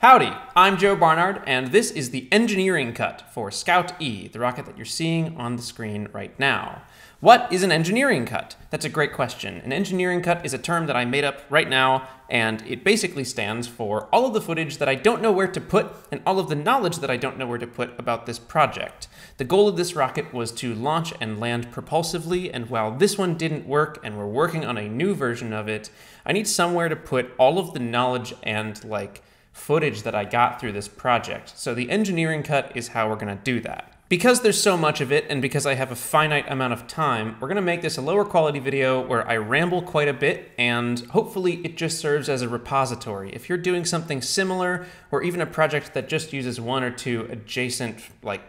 Howdy, I'm Joe Barnard, and this is the engineering cut for Scout E, the rocket that you're seeing on the screen right now. What is an engineering cut? That's a great question. An engineering cut is a term that I made up right now, and it basically stands for all of the footage that I don't know where to put and all of the knowledge that I don't know where to put about this project. The goal of this rocket was to launch and land propulsively, and while this one didn't work and we're working on a new version of it, I need somewhere to put all of the knowledge and footage that I got through this project. So the engineering cut is how we're gonna do that. Because there's so much of it, and because I have a finite amount of time, we're gonna make this a lower quality video where I ramble quite a bit, and hopefully it just serves as a repository. If you're doing something similar, or even a project that just uses one or two adjacent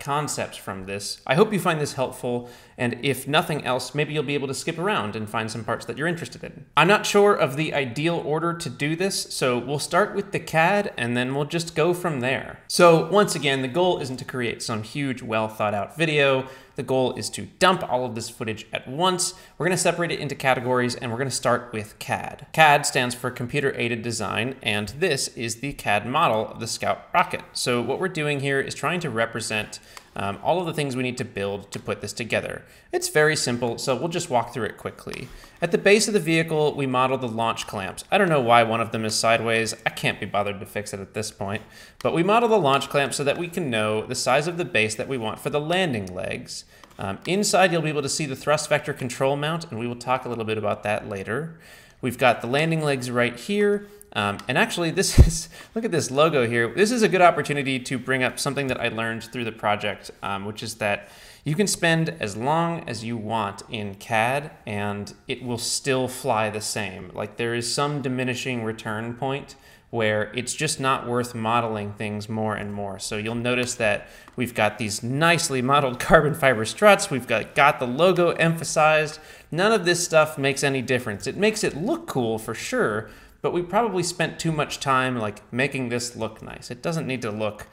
concepts from this, I hope you find this helpful, and if nothing else, maybe you'll be able to skip around and find some parts that you're interested in. I'm not sure of the ideal order to do this, so we'll start with the CAD, and then we'll just go from there. So once again, the goal isn't to create some huge, well thought out video. The goal is to dump all of this footage at once. We're going to separate it into categories, and we're going to start with CAD. CAD stands for Computer Aided Design, and this is the CAD model of the Scout rocket. So what we're doing here is trying to represent all of the things we need to build to put this together. It's very simple, so we'll just walk through it quickly. At the base of the vehicle, we modeled the launch clamps. I don't know why one of them is sideways. I can't be bothered to fix it at this point. But we modeled the launch clamps so that we can know the size of the base that we want for the landing legs. Inside, you'll be able to see the thrust vector control mount, and we will talk a little bit about that later. We've got the landing legs right here. And actually, this is, look at this logo here. This is a good opportunity to bring up something that I learned through the project, which is that you can spend as long as you want in CAD and it will still fly the same. There is some diminishing return point where it's just not worth modeling things more and more. So you'll notice that we've got these nicely modeled carbon fiber struts. We've got the logo emphasized. None of this stuff makes any difference. It makes it look cool for sure, but we probably spent too much time making this look nice. It doesn't need to look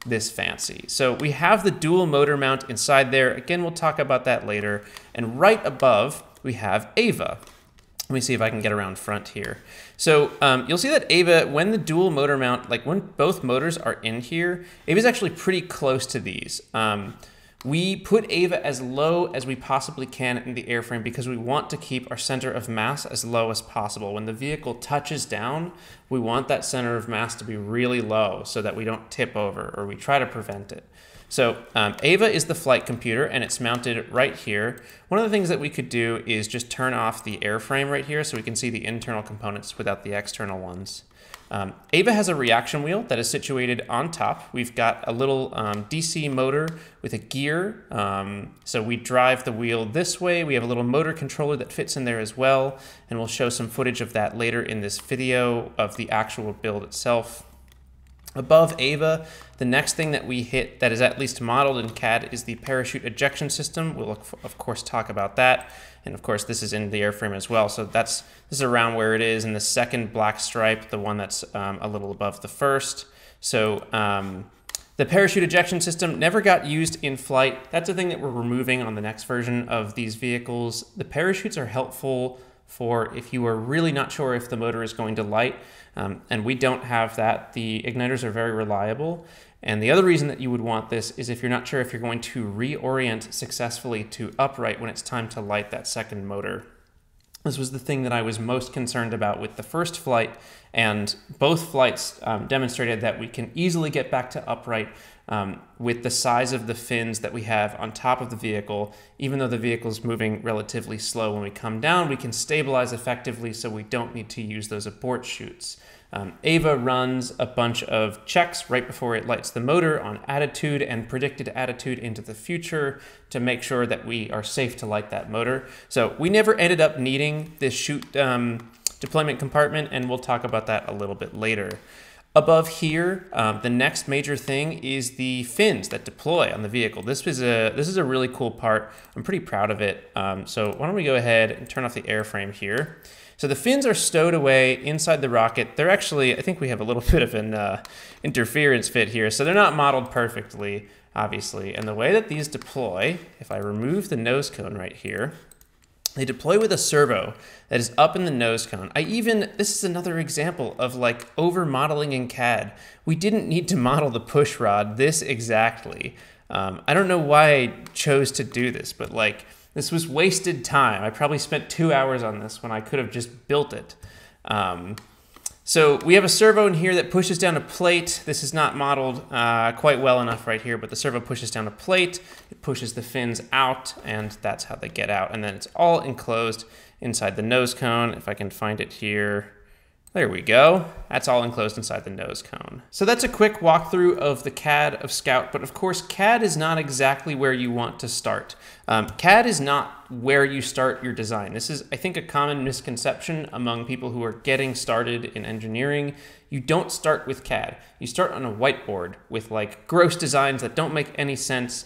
this fancy. So we have the dual motor mount inside there. Again, we'll talk about that later. And right above, we have Ava. Let me see if I can get around front here. So you'll see that Ava, when the dual motor mount, when both motors are in here, Ava's actually pretty close to these. We put Ava as low as we possibly can in the airframe because we want to keep our center of mass as low as possible. When the vehicle touches down, we want that center of mass to be really low so that we don't tip over, or we try to prevent it. So Ava is the flight computer, and it's mounted right here. One of the things that we could do is just turn off the airframe right here so we can see the internal components without the external ones. Ava has a reaction wheel that is situated on top. We've got a little DC motor with a gear. So we drive the wheel this way. We have a little motor controller that fits in there as well. And we'll show some footage of that later in this video of the actual build itself. Above Ava, the next thing that we hit that is at least modeled in CAD is the parachute ejection system. We'll of course talk about that. And of course this is in the airframe as well. So this is around where it is in the second black stripe, the one that's a little above the first. So the parachute ejection system never got used in flight. That's a thing that we're removing on the next version of these vehicles. The parachutes are helpful for if you are really not sure if the motor is going to light, and we don't have that. The igniters are very reliable. And the other reason that you would want this is if you're not sure if you're going to reorient successfully to upright when it's time to light that second motor. This was the thing that I was most concerned about with the first flight, and both flights demonstrated that we can easily get back to upright with the size of the fins that we have on top of the vehicle. Even though the vehicle is moving relatively slow when we come down, we can stabilize effectively so we don't need to use those abort chutes. Ava runs a bunch of checks right before it lights the motor on attitude and predicted attitude into the future to make sure that we are safe to light that motor. So we never ended up needing this chute deployment compartment, and we'll talk about that a little bit later. Above here, the next major thing is the fins that deploy on the vehicle. This is a really cool part. I'm pretty proud of it. So why don't we go ahead and turn off the airframe here. So the fins are stowed away inside the rocket. They're actually, I think we have a little bit of an interference fit here, so they're not modeled perfectly, obviously. And the way that these deploy, if I remove the nose cone right here, They deploy with a servo that is up in the nose cone. This is another example of like over modeling in CAD. We didn't need to model the push rod this exactly. I don't know why I chose to do this, but like this was wasted time. I probably spent 2 hours on this when I could have just built it. So we have a servo in here that pushes down a plate. This is not modeled quite well enough right here, but the servo pushes down a plate. It pushes the fins out, and that's how they get out. And then it's all enclosed inside the nose cone. If I can find it here. There we go. That's all enclosed inside the nose cone. So that's a quick walkthrough of the CAD of Scout, but of course CAD is not exactly where you want to start. CAD is not where you start your design. This is, I think, a common misconception among people who are getting started in engineering. You don't start with CAD. You start on a whiteboard with like gross designs that don't make any sense.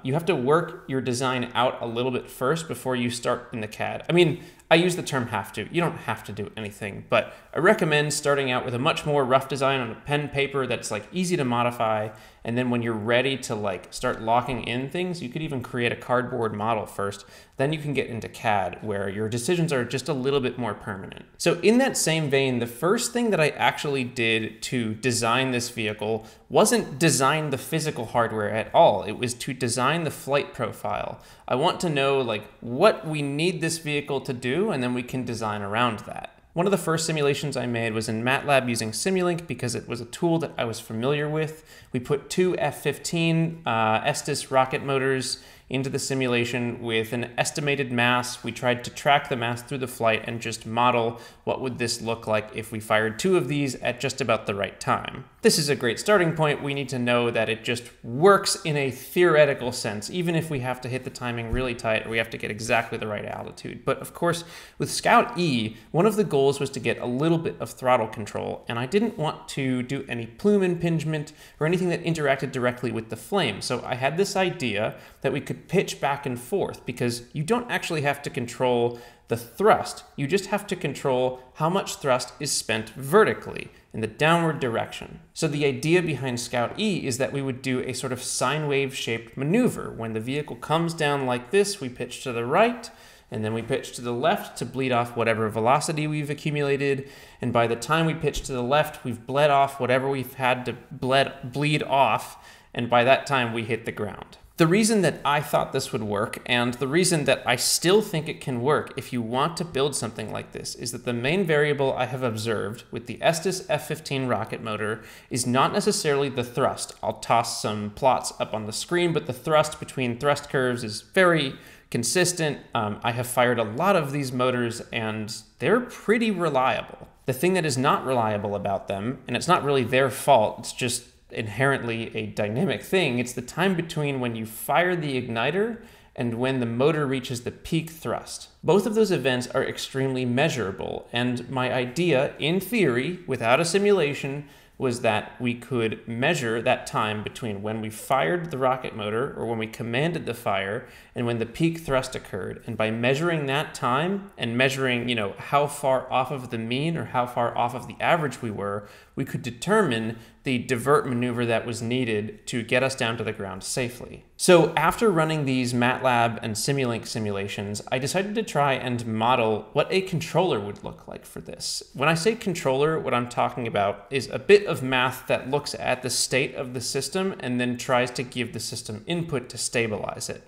You have to work your design out a little bit first before you start in the CAD. I mean, I use the term have to. You don't have to do anything, but I recommend starting out with a much more rough design on a pen and paper that's like easy to modify. And then when you're ready to like start locking in things, you could even create a cardboard model first. Then you can get into CAD where your decisions are just a little bit more permanent. So in that same vein, the first thing that I actually did to design this vehicle wasn't design the physical hardware at all. It was to design the flight profile. I want to know like what we need this vehicle to do, and then we can design around that. One of the first simulations I made was in MATLAB using Simulink because it was a tool that I was familiar with. We put two F-15 Estes rocket motors into the simulation with an estimated mass. We tried to track the mass through the flight and just model what would this look like if we fired two of these at just about the right time. This is a great starting point. We need to know that it just works in a theoretical sense, even if we have to hit the timing really tight or we have to get exactly the right altitude. But of course, with Scout E, one of the goals was to get a little bit of throttle control, and I didn't want to do any plume impingement or anything that interacted directly with the flame. So I had this idea that we could pitch back and forth, because you don't actually have to control the thrust. You just have to control how much thrust is spent vertically in the downward direction. So the idea behind Scout E is that we would do a sort of sine wave shaped maneuver. When the vehicle comes down like this, we pitch to the right, and then we pitch to the left to bleed off whatever velocity we've accumulated. And by the time we pitch to the left, we've bled off whatever we've had to bleed off. And by that time, we hit the ground. The reason that I thought this would work, and the reason that I still think it can work if you want to build something like this, is that the main variable I have observed with the Estes F-15 rocket motor is not necessarily the thrust. I'll toss some plots up on the screen, but the thrust between thrust curves is very consistent. I have fired a lot of these motors and they're pretty reliable. The thing that is not reliable about them, and it's not really their fault, it's just inherently a dynamic thing, it's the time between when you fire the igniter and when the motor reaches the peak thrust. Both of those events are extremely measurable, and my idea, in theory, without a simulation, was that we could measure that time between when we fired the rocket motor, or when we commanded the fire, and when the peak thrust occurred. And by measuring that time and measuring, how far off of the mean or how far off of the average we were, we could determine the divert maneuver that was needed to get us down to the ground safely. So after running these MATLAB and Simulink simulations, I decided to try and model what a controller would look like for this. When I say controller, what I'm talking about is a bit of math that looks at the state of the system and then tries to give the system input to stabilize it.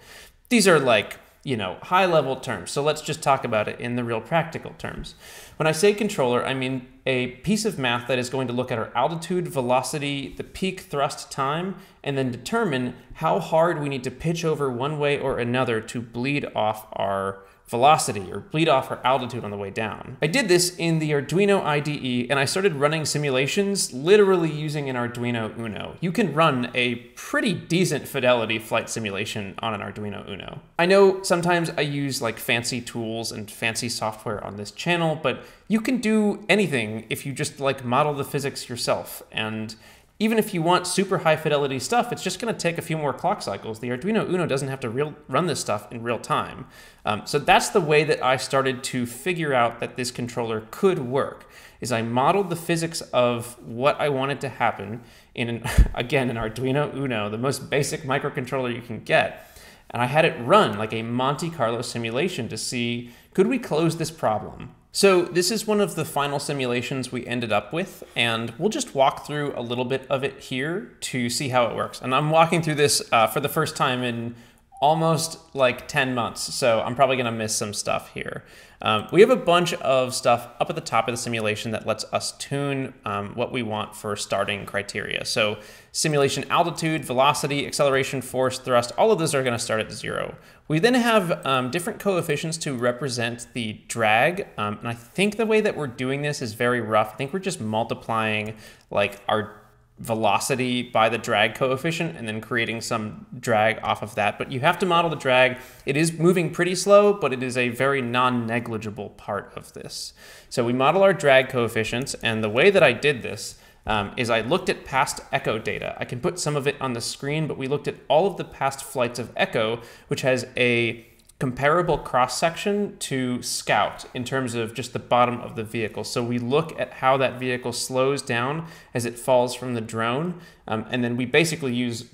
These are like, high-level terms, so let's just talk about it in the real practical terms. When I say controller, I mean a piece of math that is going to look at our altitude, velocity, the peak thrust time, and then determine how hard we need to pitch over one way or another to bleed off our velocity or bleed off our altitude on the way down. I did this in the Arduino IDE, and I started running simulations literally using an Arduino Uno. You can run a pretty decent fidelity flight simulation on an Arduino Uno. I know sometimes I use like fancy tools and fancy software on this channel, but you can do anything if you just like model the physics yourself. And even if you want super high fidelity stuff, it's just going to take a few more clock cycles. The Arduino Uno doesn't have to run this stuff in real time. So that's the way that I started to figure out that this controller could work, is I modeled the physics of what I wanted to happen in, an Arduino Uno, the most basic microcontroller you can get. and I had it run like a Monte Carlo simulation to see, could we close this problem? So this is one of the final simulations we ended up with, and we'll just walk through a little bit of it here to see how it works. And I'm walking through this for the first time in almost like 10 months, so I'm probably gonna miss some stuff here. We have a bunch of stuff up at the top of the simulation that lets us tune what we want for starting criteria. So simulation altitude, velocity, acceleration, force, thrust, all of those are gonna start at 0. We then have different coefficients to represent the drag, and I think the way that we're doing this is very rough. I think we're just multiplying like our velocity by the drag coefficient and then creating some drag off of that. But you have to model the drag. It is moving pretty slow, but it is a very non-negligible part of this. So we model our drag coefficients, and the way that I did this is I looked at past echo data. I can put some of it on the screen, but we looked at all of the past flights of echo, which has a comparable cross-section to Scout in terms of just the bottom of the vehicle. So we look at how that vehicle slows down as it falls from the drone, and then we basically use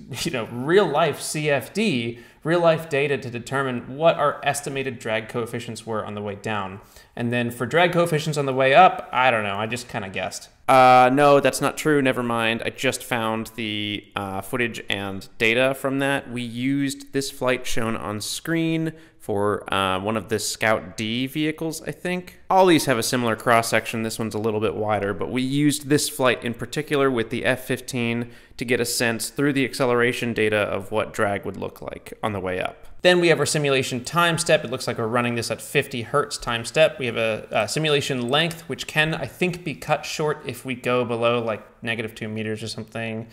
real-life CFD, real-life data to determine what our estimated drag coefficients were on the way down. And then for drag coefficients on the way up, I don't know, I just kind of guessed. No, that's not true. Never mind. I just found the footage and data from that. We used this flight shown on screen for one of the Scout D vehicles, I think. All these have a similar cross-section. This one's a little bit wider, but we used this flight in particular with the F-15 to get a sense through the acceleration data of what drag would look like on the way up. Then we have our simulation time step. It looks like we're running this at 50 Hertz time step. We have a simulation length, which can, I think, be cut short if we go below like -2 meters or something.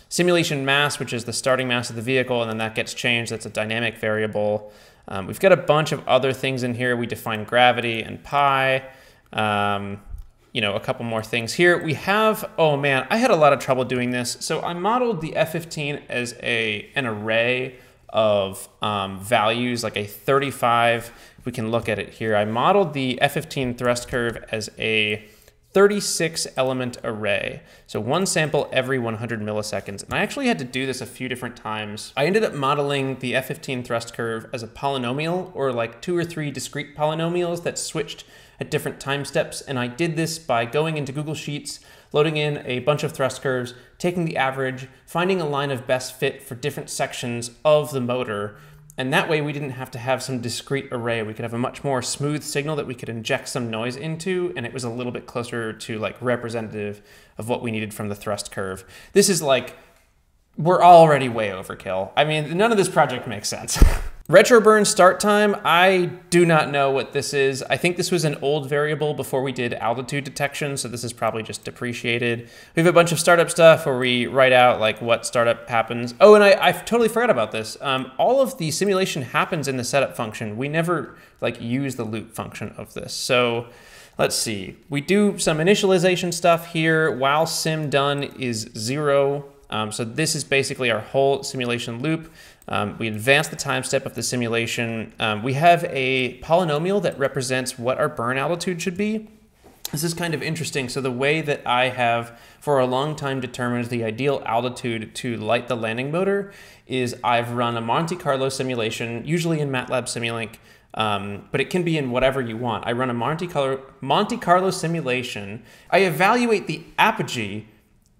Simulation mass, which is the starting mass of the vehicle, and then that gets changed. That's a dynamic variable. We've got a bunch of other things in here. We define gravity and pi. A couple more things here. We have, oh man, I had a lot of trouble doing this. So I modeled the F-15 as an array of values, like a 35. We can look at it here. I modeled the F-15 thrust curve as a 36 element array. So one sample every 100 milliseconds. And I actually had to do this a few different times. I ended up modeling the F-15 thrust curve as a polynomial, or like 2 or 3 discrete polynomials that switched at different time steps. And I did this by going into Google Sheets, loading in a bunch of thrust curves, taking the average, finding a line of best fit for different sections of the motor. And that way we didn't have to have some discrete array. We could have a much more smooth signal that we could inject some noise into, and it was a little bit closer to like representative of what we needed from the thrust curve. This is like, we're already way overkill. I mean, none of this project makes sense. Retroburn start time, I do not know what this is. I think this was an old variable before we did altitude detection, so this is probably just depreciated. We have a bunch of startup stuff where we write out like what startup happens. Oh, and I totally forgot about this. All of the simulation happens in the setup function. We never like use the loop function of this. So let's see. We do some initialization stuff here. While sim done is 0. So this is basically our whole simulation loop. We advance the time step of the simulation. We have a polynomial that represents what our burn altitude should be. This is kind of interesting. So the way that I have for a long time determined the ideal altitude to light the landing motor is I've run a Monte Carlo simulation, usually in MATLAB Simulink, but it can be in whatever you want. I run a Monte Carlo simulation. I evaluate the apogee,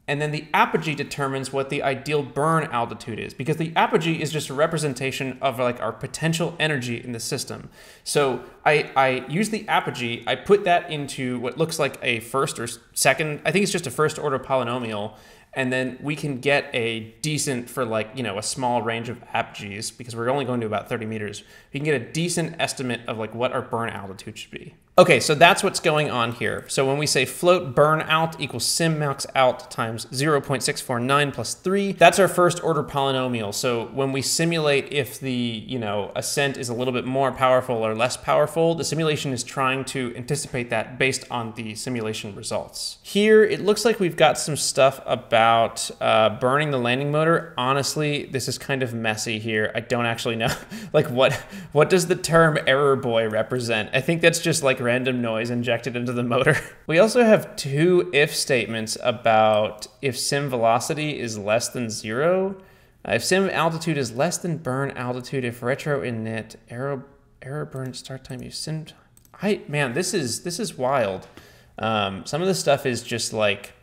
and then the apogee determines what the ideal burn altitude is, because the apogee is just a representation of like our potential energy in the system. So I use the apogee, I put that into what looks like a first or second, I think it's just a first order polynomial, and then we can get a decent, for like, a small range of apogees, because we're only going to about 30 meters, we can get a decent estimate of like what our burn altitude should be. Okay, so that's what's going on here. So when we say float burn out equals sim max out times 0.649 plus 3, that's our first order polynomial. So when we simulate if the, ascent is a little bit more powerful or less powerful, the simulation is trying to anticipate that based on the simulation results. Here, it looks like we've got some stuff about burning the landing motor. Honestly, this is kind of messy here. I don't actually know, like what does the term error boy represent? I think that's just like random noise injected into the motor. We also have 2 if statements about if sim velocity is less than 0. If sim altitude is less than burn altitude, if retro init, error burn start time, use sim. Man, this is wild. Some of this stuff is just like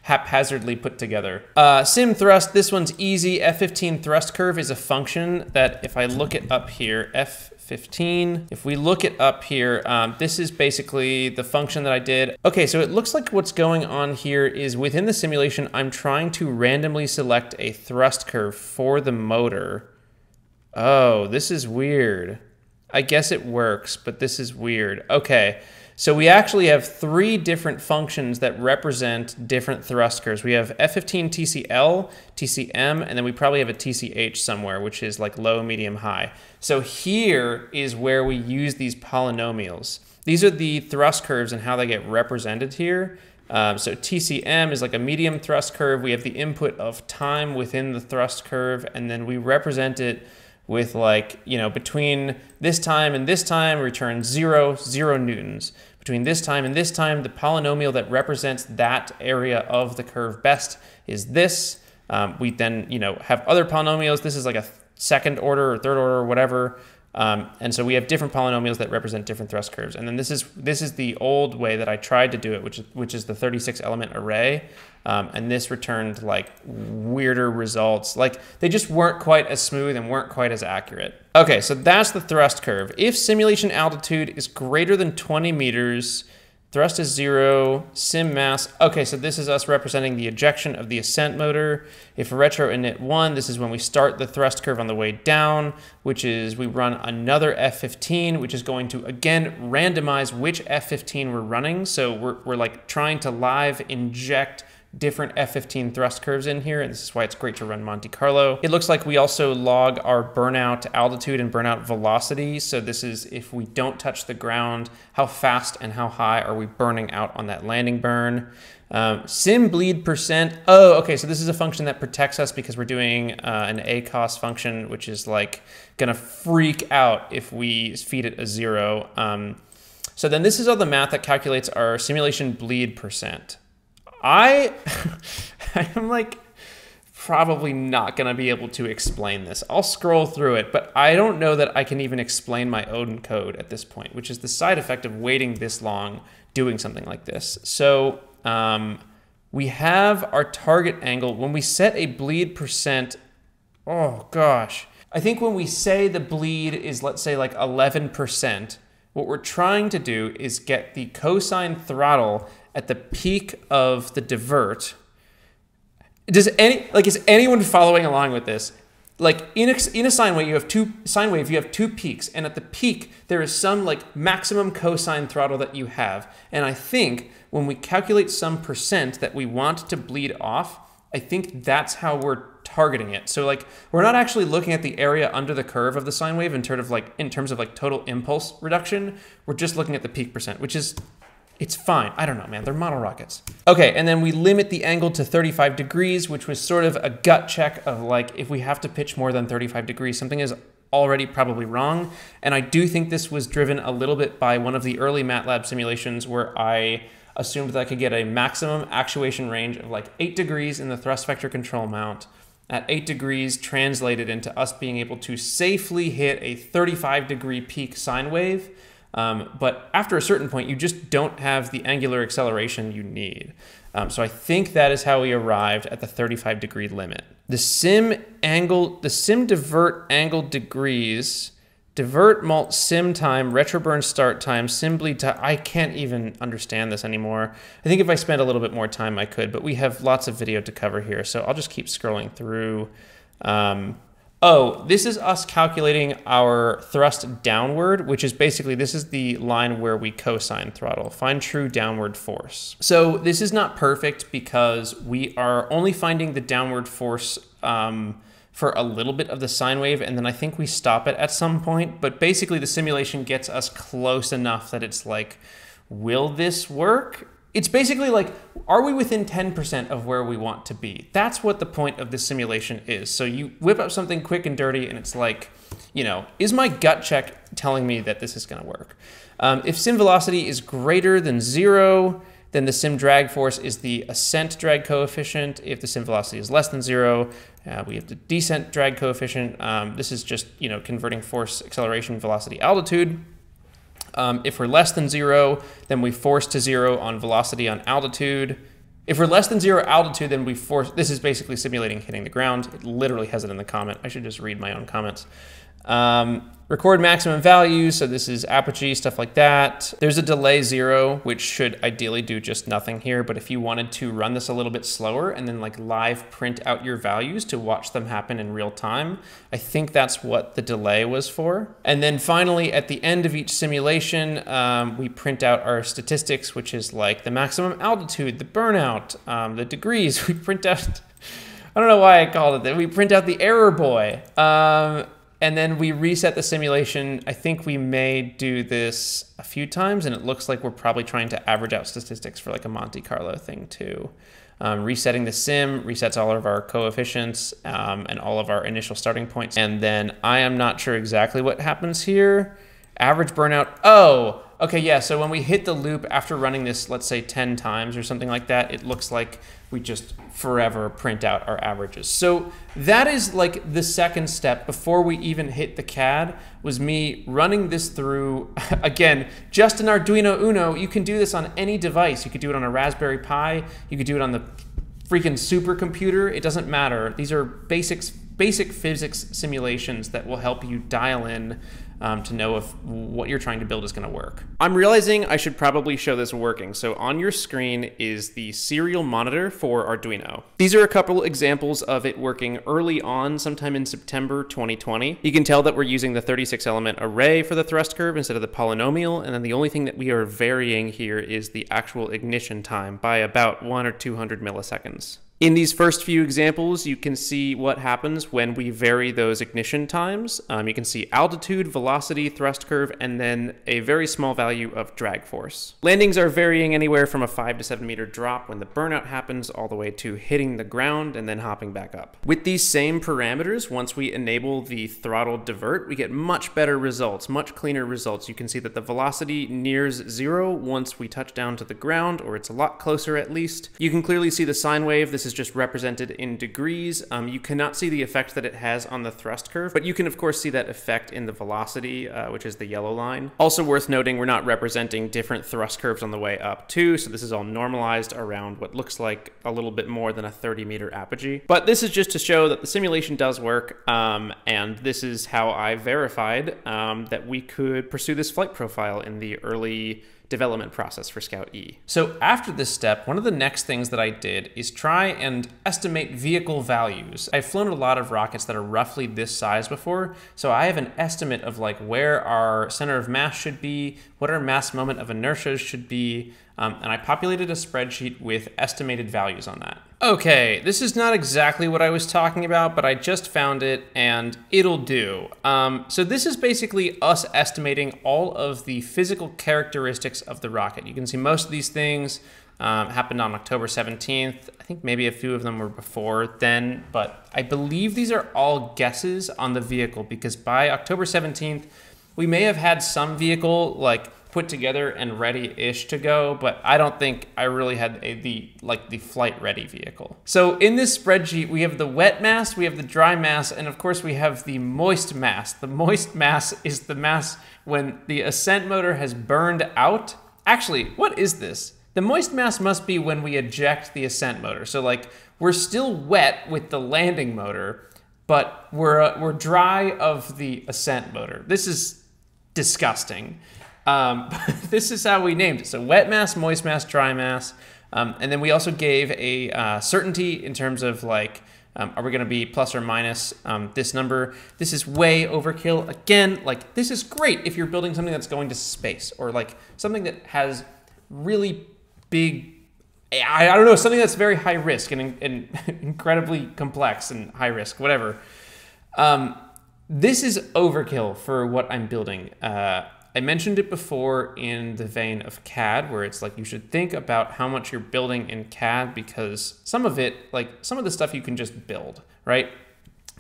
haphazardly put together. Sim thrust, this one's easy. F15 thrust curve is a function that if I look it up here, F15, if we look it up here, this is basically the function that I did. Okay, so it looks like what's going on here is within the simulation, I'm trying to randomly select a thrust curve for the motor. Oh, this is weird. I guess it works, but this is weird. Okay. So we actually have 3 different functions that represent different thrust curves. We have F15 TCL, TCM, and then we probably have a TCH somewhere, which is like low, medium, high. So here is where we use these polynomials. These are the thrust curves and how they get represented here. So TCM is like a medium thrust curve. We have the input of time within the thrust curve, and then we represent it with like, you know, between this time and this time, return 0 newtons. Between this time and this time, the polynomial that represents that area of the curve best is this. We then, you know, have other polynomials. This is like a second order or third order or whatever. And so we have different polynomials that represent different thrust curves. And then this is the old way that I tried to do it, which is the 36 element array. And this returned like weirder results. Like they just weren't quite as smooth and weren't quite as accurate. Okay, so that's the thrust curve. If simulation altitude is greater than 20 meters, thrust is 0, sim mass. Okay, so this is us representing the ejection of the ascent motor. If retro init 1, this is when we start the thrust curve on the way down, which is we run another F15, which is going to, again, randomize which F15 we're running. So we're like trying to live inject different F15 thrust curves in here, and this is why it's great to run Monte Carlo. It looks like we also log our burnout altitude and burnout velocity. So this is if we don't touch the ground, how fast and how high are we burning out on that landing burn. Sim bleed percent. Oh, okay, so this is a function that protects us because we're doing an ACOS function, which is like gonna freak out if we feed it a 0. So then this is all the math that calculates our simulation bleed percent. I'm like probably not going to be able to explain this. I'll scroll through it, but I don't know that I can even explain my own code at this point, which is the side effect of waiting this long doing something like this. So we have our target angle. When we set a bleed percent, oh gosh. I think when we say the bleed is, let's say like 11%, what we're trying to do is get the cosine throttle at the peak of the divert. Is anyone following along with this? Like in a sine wave, you have two peaks, and at the peak there is some like maximum cosine throttle that you have. And I think when we calculate some percent that we want to bleed off, I think that's how we're targeting it. So like we're not actually looking at the area under the curve of the sine wave in terms of like total impulse reduction. We're just looking at the peak percent, which is, it's fine. I don't know, man. They're model rockets. Okay, and then we limit the angle to 35 degrees, which was sort of a gut check of like, if we have to pitch more than 35 degrees, something is already probably wrong. And I do think this was driven a little bit by one of the early MATLAB simulations where I assumed that I could get a maximum actuation range of like 8 degrees in the thrust vector control mount. At 8 degrees translated into us being able to safely hit a 35 degree peak sine wave. But after a certain point, you just don't have the angular acceleration you need. So I think that is how we arrived at the 35 degree limit. The sim divert angle degrees, divert mult sim time, retroburn start time, sim bleed time. I can't even understand this anymore. I think if I spent a little bit more time, I could, but we have lots of video to cover here. So I'll just keep scrolling through. Oh, this is us calculating our thrust downward, which is basically, this is the line where we cosine throttle, find true downward force. So this is not perfect because we are only finding the downward force for a little bit of the sine wave, and then I think we stop it at some point. But basically the simulation gets us close enough that it's like, will this work? It's basically like, are we within 10% of where we want to be? That's what the point of this simulation is. So you whip up something quick and dirty and it's like, you know, is my gut check telling me that this is gonna work? If sim velocity is greater than 0, then the sim drag force is the ascent drag coefficient. If the sim velocity is less than 0, we have the descent drag coefficient. This is just, converting force, acceleration, velocity, altitude. If we're less than 0, then we force to 0 on velocity, on altitude. If we're less than 0 altitude, then we force, this is basically simulating hitting the ground. It literally has it in the comment. I should just read my own comments. Record maximum values, so this is apogee, stuff like that. There's a delay 0, which should ideally do just nothing here, but if you wanted to run this a little bit slower and then like live print out your values to watch them happen in real time, I think that's what the delay was for. And then finally, at the end of each simulation, we print out our statistics, which is like the maximum altitude, the burnout, the degrees. We print out, I don't know why I called it that. We print out the error boy. And then we reset the simulation. I think we may do this a few times, and it looks like we're probably trying to average out statistics for like a Monte Carlo thing too. Resetting the sim resets all of our coefficients and all of our initial starting points. And then I am not sure exactly what happens here. Average burnout, oh, okay, yeah, so when we hit the loop after running this, let's say 10 times or something like that, it looks like we just forever print out our averages. So that is like the second step before we even hit the CAD, was me running this through, again, just an Arduino Uno. You can do this on any device. You could do it on a Raspberry Pi. You could do it on the freaking supercomputer. It doesn't matter. These are basic physics simulations that will help you dial in to know if what you're trying to build is going to work. I'm realizing I should probably show this working. So on your screen is the serial monitor for Arduino. These are a couple examples of it working early on, sometime in September 2020. You can tell that we're using the 36 element array for the thrust curve instead of the polynomial. And then the only thing that we are varying here is the actual ignition time by about 100 or 200 milliseconds. In these first few examples, you can see what happens when we vary those ignition times. You can see altitude, velocity, thrust curve, and then a very small value of drag force. Landings are varying anywhere from a 5 to 7 meter drop when the burnout happens all the way to hitting the ground and then hopping back up. With these same parameters, once we enable the throttle divert, we get much better results, much cleaner results. You can see that the velocity nears 0 once we touch down to the ground, or it's a lot closer at least. You can clearly see the sine wave. This is just represented in degrees. You cannot see the effect that it has on the thrust curve, but you can of course see that effect in the velocity, which is the yellow line. Also worth noting, we're not representing different thrust curves on the way up too, so this is all normalized around what looks like a little bit more than a 30-meter apogee. But this is just to show that the simulation does work, and this is how I verified that we could pursue this flight profile in the early development process for Scout E. So after this step, one of the next things that I did is try and estimate vehicle values. I've flown a lot of rockets that are roughly this size before, so I have an estimate of like where our center of mass should be, what our mass moment of inertia should be, and I populated a spreadsheet with estimated values on that. Okay, this is not exactly what I was talking about, but I just found it and it'll do. So this is basically us estimating all of the physical characteristics of the rocket. You can see most of these things happened on October 17th. I think maybe a few of them were before then, but I believe these are all guesses on the vehicle, because by October 17th, we may have had some vehicle like put together and ready-ish to go, but I don't think I really had the flight-ready vehicle. So in this spreadsheet, we have the wet mass, we have the dry mass, and of course we have the moist mass. The moist mass is the mass when the ascent motor has burned out. Actually, what is this? The moist mass must be when we eject the ascent motor. So like we're still wet with the landing motor, but we're dry of the ascent motor. This is disgusting. This is how we named it. So wet mass, moist mass, dry mass. And then we also gave a certainty in terms of like, are we going to be plus or minus this number? This is way overkill. Again, like this is great if you're building something that's going to space, or like something that has really big, I don't know, something that's very high risk and incredibly complex and high risk, whatever. This is overkill for what I'm building. I mentioned it before in the vein of CAD, where it's like you should think about how much you're building in CAD, because some of it, like some of the stuff you can just build, right?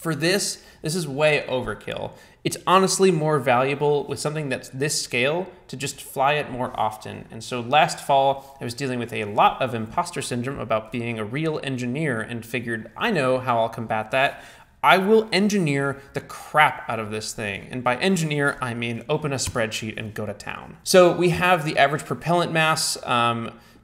For this is way overkill. It's honestly more valuable with something that's this scale to just fly it more often. And so last fall, I was dealing with a lot of imposter syndrome about being a real engineer and figured, I know how I'll combat that. I will engineer the crap out of this thing. And by engineer, I mean open a spreadsheet and go to town. So we have the average propellant mass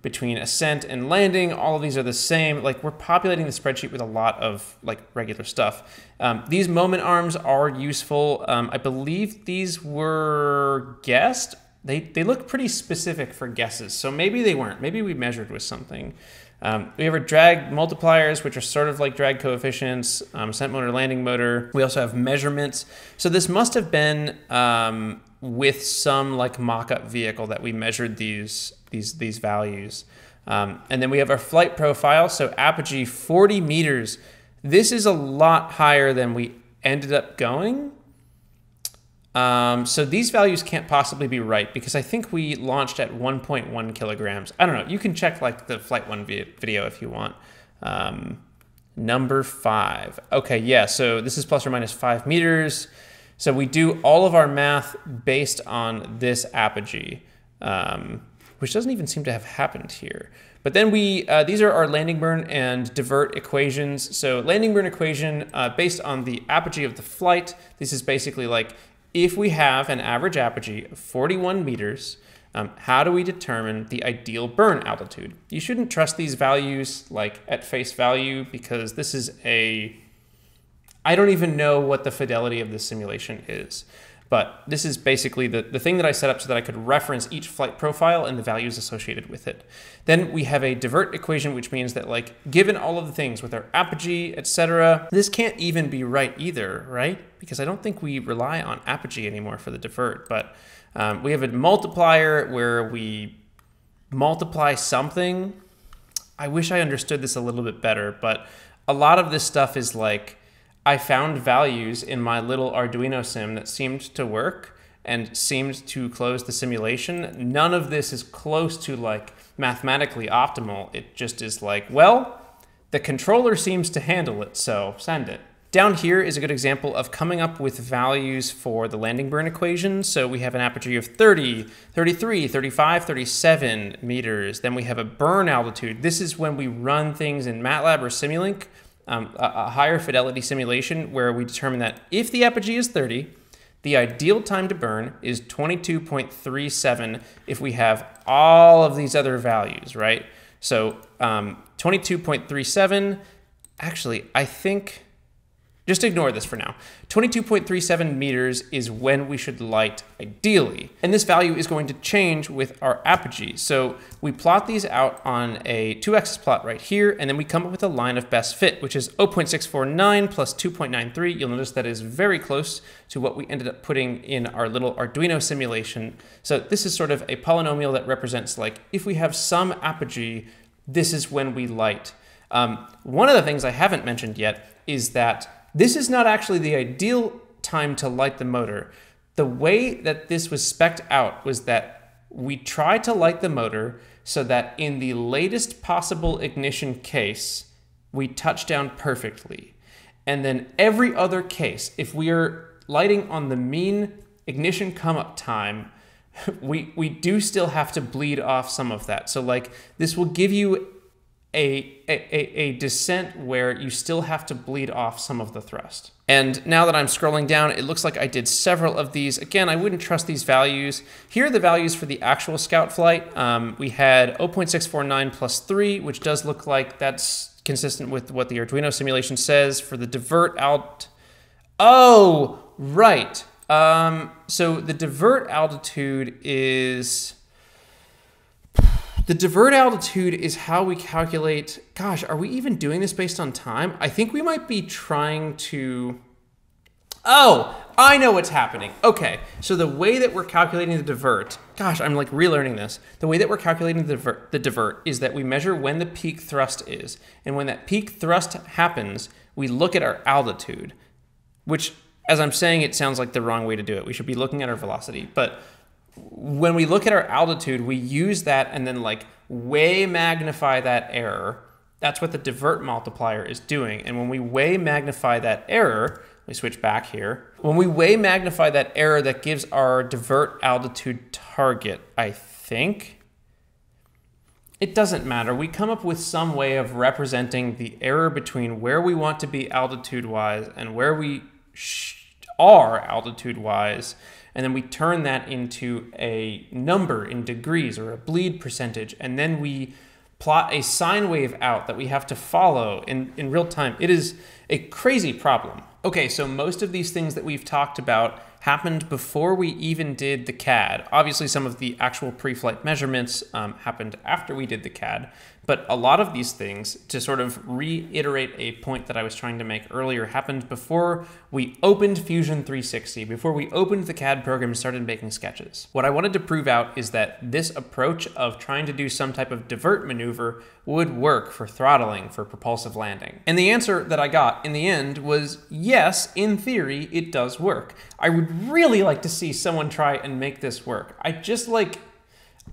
between ascent and landing. All of these are the same. Like, we're populating the spreadsheet with a lot of like regular stuff. These moment arms are useful. I believe these were guessed. They look pretty specific for guesses. So maybe they weren't. Maybe we measured with something. We have our drag multipliers, which are sort of like drag coefficients, ascent motor, landing motor. We also have measurements. So this must have been with some like mock-up vehicle that we measured these values. And then we have our flight profile. So apogee 40 meters. This is a lot higher than we ended up going. So these values can't possibly be right because I think we launched at 1.1 kilograms. I don't know. You can check like the Flight 1 video if you want. Number 5. Okay, yeah, so this is plus or minus 5 meters. So we do all of our math based on this apogee, which doesn't even seem to have happened here. But then these are our landing burn and divert equations. So landing burn equation based on the apogee of the flight. This is basically like, if we have an average apogee of 41 meters, how do we determine the ideal burn altitude? You shouldn't trust these values like at face value because this is I don't even know what the fidelity of this simulation is. But this is basically the thing that I set up so that I could reference each flight profile and the values associated with it. Then we have a divert equation, which means that like given all of the things with our apogee, etc., this can't even be right either, right? Because I don't think we rely on apogee anymore for the divert. But we have a multiplier where we multiply something. I wish I understood this a little bit better, but a lot of this stuff is like, I found values in my little Arduino sim that seemed to work and seemed to close the simulation. None of this is close to like mathematically optimal. It just is like, well, the controller seems to handle it, so send it. Down here is a good example of coming up with values for the landing burn equation. So we have an apogee of 30, 33, 35, 37 meters. Then we have a burn altitude. This is when we run things in MATLAB or Simulink. A higher fidelity simulation where we determine that if the apogee is 30, the ideal time to burn is 22.37 if we have all of these other values, right? So 22.37, actually, I think, just ignore this for now. 22.37 meters is when we should light ideally. And this value is going to change with our apogee. So we plot these out on a 2-axis plot right here, and then we come up with a line of best fit, which is 0.649 plus 2.93. You'll notice that is very close to what we ended up putting in our little Arduino simulation. So this is sort of a polynomial that represents like, if we have some apogee, this is when we light. One of the things I haven't mentioned yet is that this is not actually the ideal time to light the motor. The way that this was spec'd out was that we tried to light the motor so that in the latest possible ignition case, we touch down perfectly. And then every other case, if we are lighting on the mean ignition come up time, we do still have to bleed off some of that. So like this will give you a descent where you still have to bleed off some of the thrust. And now that I'm scrolling down, it looks like I did several of these. Again, I wouldn't trust these values. Here are the values for the actual scout flight. We had 0.649 plus 3, which does look like that's consistent with what the Arduino simulation says. For the divert out, oh, right. So the divert altitude is... The divert altitude is how we calculate, gosh, are we even doing this based on time? I think we might be trying to, oh, I know what's happening. Okay, so the way that we're calculating the divert, gosh, I'm like relearning this. The way that we're calculating the divert is that we measure when the peak thrust is. And when that peak thrust happens, we look at our altitude, which as I'm saying, it sounds like the wrong way to do it. We should be looking at our velocity, but when we look at our altitude, we use that and then like way magnify that error. That's what the divert multiplier is doing. And when we way magnify that error, we switch back here. When we way magnify that error, that gives our divert altitude target, I think. It doesn't matter. We come up with some way of representing the error between where we want to be altitude-wise and where we are altitude-wise, and then we turn that into a number in degrees or a bleed percentage, and then we plot a sine wave out that we have to follow in real time. It is a crazy problem. Okay, so most of these things that we've talked about happened before we even did the CAD. Obviously, some of the actual pre-flight measurements happened after we did the CAD, but a lot of these things, to sort of reiterate a point that I was trying to make earlier, happened before we opened Fusion 360, before we opened the CAD program and started making sketches. What I wanted to prove out is that this approach of trying to do some type of divert maneuver would work for throttling, for propulsive landing. And the answer that I got in the end was yes, in theory, it does work. I would really like to see someone try and make this work. I just like,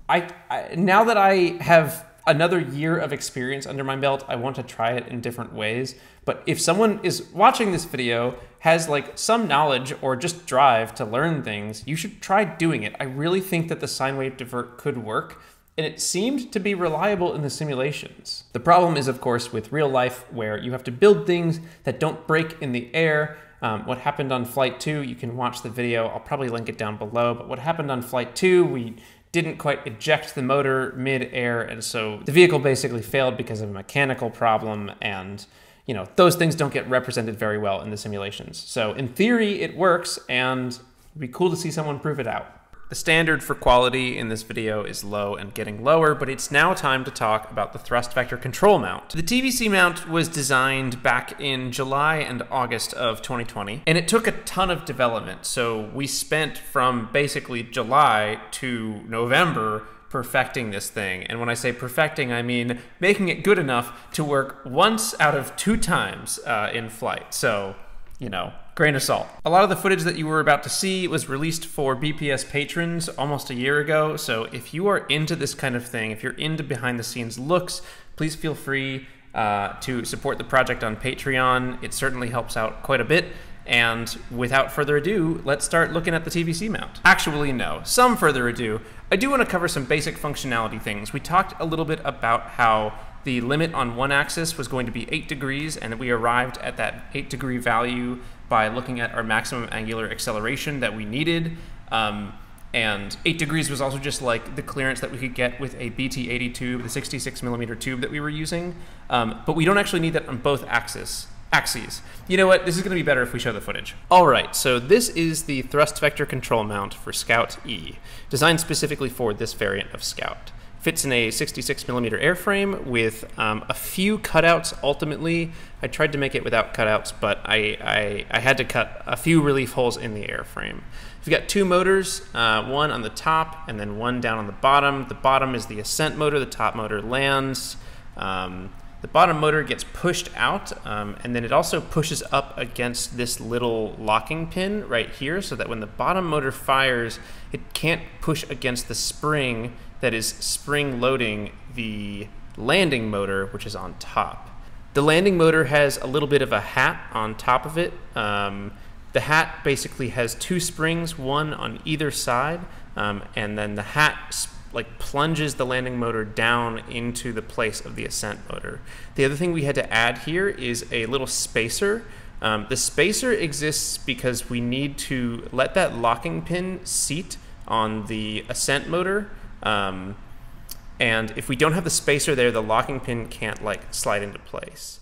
now that I have another year of experience under my belt, I want to try it in different ways. But if someone is watching this video, has like some knowledge or just drive to learn things, you should try doing it. I really think that the sine wave divert could work, and it seemed to be reliable in the simulations. The problem is, of course, with real life, where you have to build things that don't break in the air. What happened on Flight 2, you can watch the video, I'll probably link it down below, but what happened on Flight 2, we didn't quite eject the motor mid-air, and so the vehicle basically failed because of a mechanical problem, and you know, those things don't get represented very well in the simulations. So in theory, it works, and it'd be cool to see someone prove it out. The standard for quality in this video is low and getting lower, but it's now time to talk about the thrust vector control mount. The TVC mount was designed back in July and August of 2020, and it took a ton of development. So we spent from basically July to November perfecting this thing. And when I say perfecting, I mean making it good enough to work once out of 2 times in flight. So, you know, grain of salt. A lot of the footage that you were about to see was released for BPS patrons almost a year ago, so if you are into this kind of thing, if you're into behind the scenes looks, please feel free to support the project on Patreon. It certainly helps out quite a bit. And without further ado, let's start looking at the TVC mount. Actually, no, some further ado. I do want to cover some basic functionality things. We talked a little bit about how the limit on one axis was going to be 8 degrees, and we arrived at that 8-degree value by looking at our maximum angular acceleration that we needed. And 8 degrees was also just like the clearance that we could get with a BT-80 tube, the 66mm tube that we were using. But we don't actually need that on both axes. You know what? This is going to be better if we show the footage. All right, so this is the thrust vector control mount for Scout E, designed specifically for this variant of Scout. Fits in a 66mm airframe with a few cutouts. Ultimately, I tried to make it without cutouts, but I had to cut a few relief holes in the airframe. We've got 2 motors, one on the top and then one down on the bottom. The bottom is the ascent motor, the top motor lands. The bottom motor gets pushed out, and then it also pushes up against this little locking pin right here, so that when the bottom motor fires, it can't push against the spring that is spring loading the landing motor, which is on top. The landing motor has a little bit of a hat on top of it. The hat basically has 2 springs, one on either side, and then the hat like plunges the landing motor down into the place of the ascent motor. The other thing we had to add here is a little spacer. The spacer exists because we need to let that locking pin seat on the ascent motor. And if we don't have the spacer there, the locking pin can't like slide into place.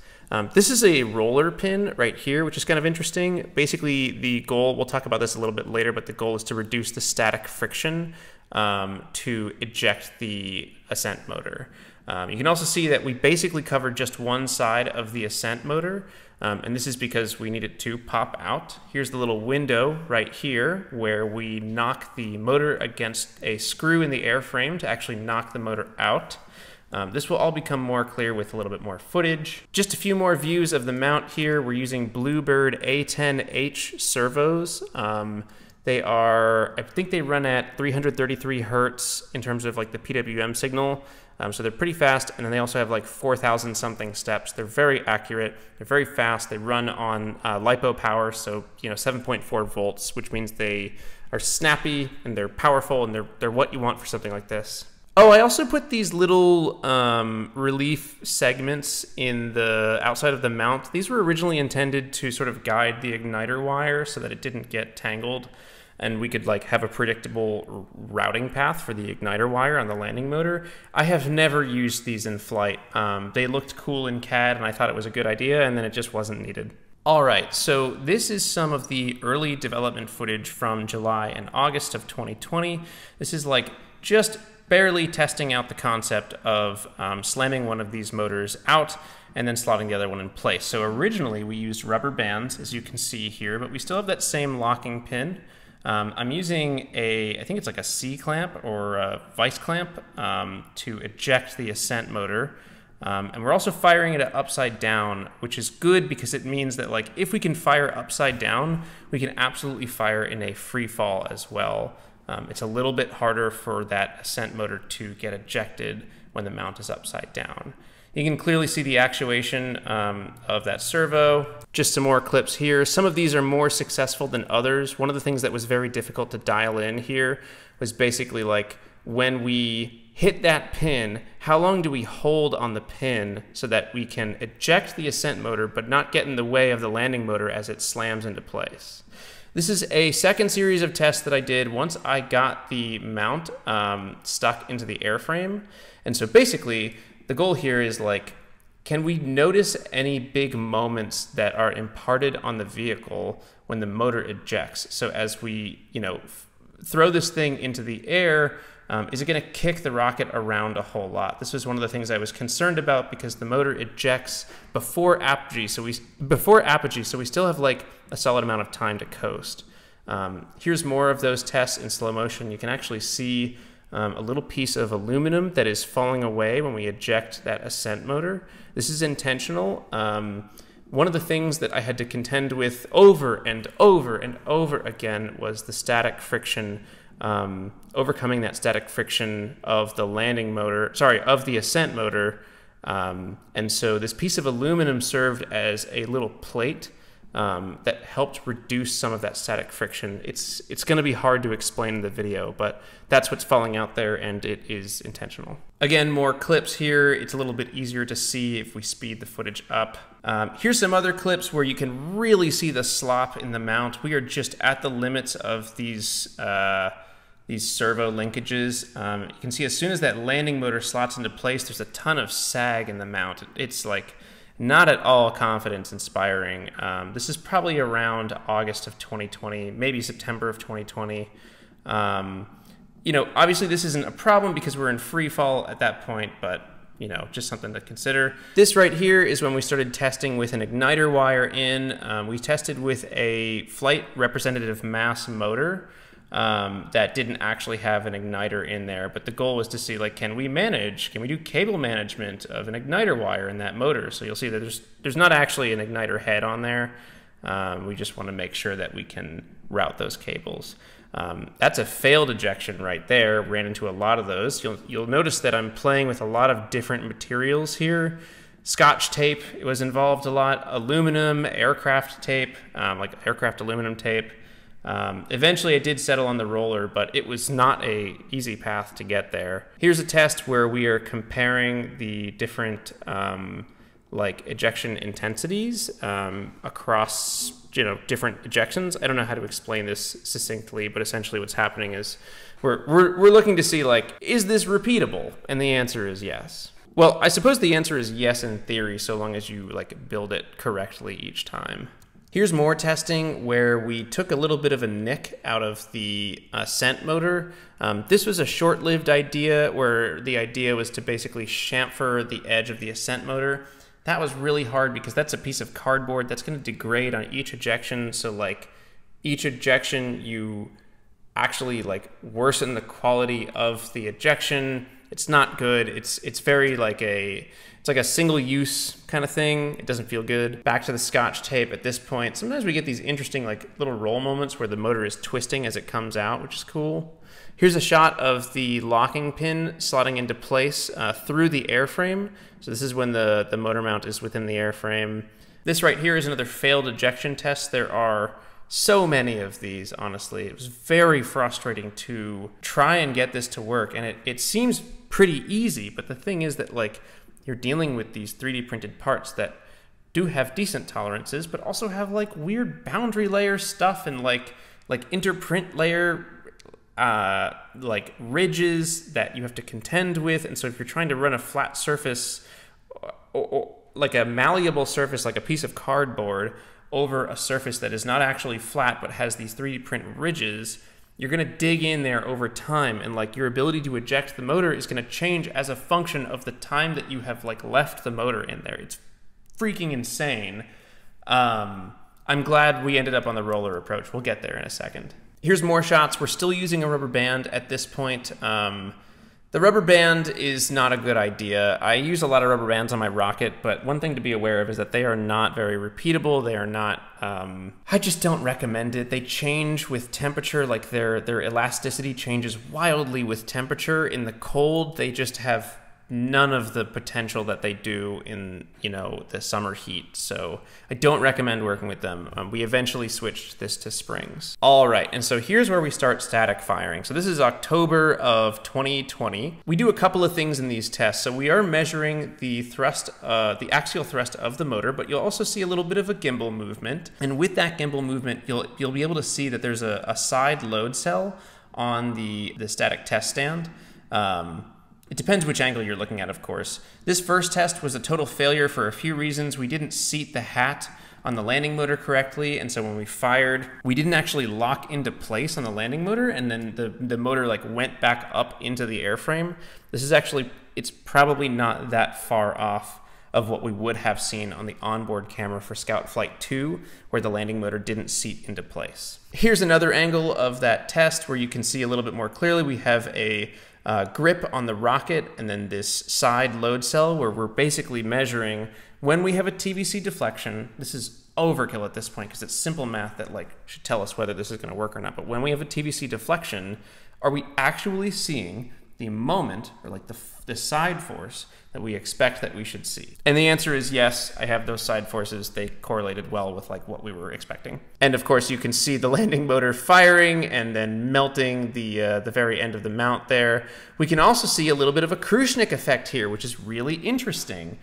This is a roller pin right here, which is kind of interesting. Basically, the goal, we'll talk about this a little bit later, but the goal is to reduce the static friction to eject the ascent motor. You can also see that we basically covered just one side of the ascent motor, and this is because we need it to pop out. Here's the little window right here where we knock the motor against a screw in the airframe to actually knock the motor out. This will all become more clear with a little bit more footage. Just a few more views of the mount here. We're using Bluebird A10H servos. They are, I think they run at 333 hertz in terms of like the PWM signal. So they're pretty fast, and then they also have like 4,000 something steps. They're very accurate, they're very fast, they run on LiPo power, so 7.4 volts, which means they are snappy and they're powerful, and they're what you want for something like this. Oh, I also put these little relief segments in the outside of the mount. These were originally intended to sort of guide the igniter wire so that it didn't get tangled, and we could like have a predictable routing path for the igniter wire on the landing motor. I have never used these in flight. They looked cool in CAD, and I thought it was a good idea, and then it just wasn't needed. All right, so this is some of the early development footage from July and August of 2020. This is like just barely testing out the concept of slamming one of these motors out and then slotting the other one in place. So originally we used rubber bands, as you can see here, but we still have that same locking pin. I'm using I think it's like a C-clamp or a vice clamp to eject the ascent motor. And we're also firing it upside down, which is good because it means that like if we can fire upside down, we can absolutely fire in a free fall as well. It's a little bit harder for that ascent motor to get ejected when the mount is upside down. You can clearly see the actuation of that servo. Just some more clips here. Some of these are more successful than others. One of the things that was very difficult to dial in here was basically like when we hit that pin, how long do we hold on the pin so that we can eject the ascent motor but not get in the way of the landing motor as it slams into place. This is a second series of tests that I did once I got the mount stuck into the airframe. And so basically, the goal here is like, can we notice any big moments that are imparted on the vehicle when the motor ejects? So as we, throw this thing into the air, is it going to kick the rocket around a whole lot? This was one of the things I was concerned about because the motor ejects before apogee, so we still have like a solid amount of time to coast. Here's more of those tests in slow motion. You can actually see a little piece of aluminum that is falling away when we eject that ascent motor. This is intentional. One of the things that I had to contend with over and over and over again was the static friction, overcoming that static friction of the of the ascent motor. And so this piece of aluminum served as a little plate that helped reduce some of that static friction. It's going to be hard to explain in the video, but that's what's falling out there, and it is intentional. Again, more clips here. It's a little bit easier to see if we speed the footage up. Here's some other clips where you can really see the slop in the mount. We are just at the limits of these servo linkages. You can see as soon as that landing motor slots into place, there's a ton of sag in the mount. It's like not at all confidence inspiring. This is probably around August of 2020, maybe September of 2020. Obviously this isn't a problem because we're in free fall at that point, but just something to consider. This right here is when we started testing with an igniter wire in. We tested with a flight representative mass motor that didn't actually have an igniter in there, but the goal was to see like, can we do cable management of an igniter wire in that motor? So you'll see that there's not actually an igniter head on there. We just want to make sure that we can route those cables. That's a failed ejection right there. Ran into a lot of those. You'll notice that I'm playing with a lot of different materials here. Scotch tape was involved a lot, aluminum, aircraft tape, like aircraft aluminum tape. Eventually I did settle on the roller, but it was not a easy path to get there. Here's a test where we are comparing the different like ejection intensities across different ejections. I don't know how to explain this succinctly, but essentially what's happening is we're looking to see like, is this repeatable? And the answer is yes. Well, I suppose the answer is yes in theory, so long as you like build it correctly each time. Here's more testing where we took a little bit of a nick out of the ascent motor. This was a short-lived idea where the idea was to basically chamfer the edge of the ascent motor. That was really hard because that's a piece of cardboard that's going to degrade on each ejection. So like each ejection, you actually like worsen the quality of the ejection. It's not good. It's very like it's like a single-use kind of thing. It doesn't feel good. Back to the Scotch tape at this point. Sometimes we get these interesting like little roll moments where the motor is twisting as it comes out, which is cool. Here's a shot of the locking pin slotting into place through the airframe. So this is when the motor mount is within the airframe. This right here is another failed ejection test. There are so many of these, honestly. It was very frustrating to try and get this to work, and it seems pretty easy, but the thing is that like you're dealing with these 3D printed parts that do have decent tolerances, but also have like weird boundary layer stuff and like interprint layer like ridges that you have to contend with. And so if you're trying to run a flat surface or like a malleable surface, like a piece of cardboard, over a surface that is not actually flat but has these 3D print ridges, you're going to dig in there over time, and like your ability to eject the motor is going to change as a function of the time that you have like left the motor in there. It's freaking insane. I'm glad we ended up on the roller approach. We'll get there in a second. Here's more shots. We're still using a rubber band at this point. The rubber band is not a good idea. I use a lot of rubber bands on my rocket, but one thing to be aware of is that they are not very repeatable. They are not, I just don't recommend it. They change with temperature, like their elasticity changes wildly with temperature. In the cold, they just have none of the potential that they do in, you know, the summer heat. So I don't recommend working with them. We eventually switched this to springs. All right, and so here's where we start static firing. So this is October of 2020. We do a couple of things in these tests. So we are measuring the thrust, the axial thrust of the motor, but you'll also see a little bit of a gimbal movement. And with that gimbal movement, you'll be able to see that there's a side load cell on the static test stand. It depends which angle you're looking at, of course. This first test was a total failure for a few reasons. We didn't seat the hat on the landing motor correctly, and so when we fired, we didn't actually lock into place on the landing motor, and then the motor like went back up into the airframe. This is actually, it's probably not that far off of what we would have seen on the onboard camera for Scout Flight 2, where the landing motor didn't seat into place. Here's another angle of that test where you can see a little bit more clearly. We have a grip on the rocket and then this side load cell where we're basically measuring when we have a TVC deflection. This is overkill at this point because it's simple math that like should tell us whether this is going to work or not. But when we have a TVC deflection, are we actually seeing the moment or like the side force that we expect that we should see? And the answer is yes. I have those side forces. They correlated well with like what we were expecting. And of course you can see the landing motor firing and then melting the very end of the mount there. We can also see a little bit of a Krushnik effect here, which is really interesting.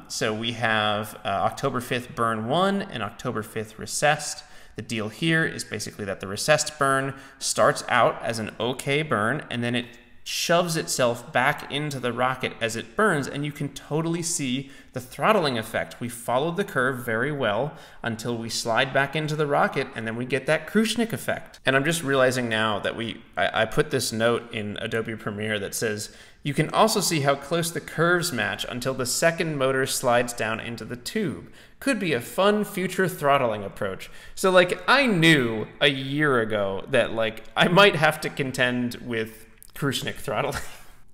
So we have October 5th burn 1 and October 5th recessed. The deal here is basically that the recessed burn starts out as an okay burn and then it shoves itself back into the rocket as it burns, and you can totally see the throttling effect. We followed the curve very well until we slide back into the rocket, and then we get that Krushnik effect. And I'm just realizing now that I put this note in Adobe Premiere that says, you can also see how close the curves match until the second motor slides down into the tube. Could be a fun future throttling approach. So like, I knew a year ago that like, I might have to contend with Krushnik throttling.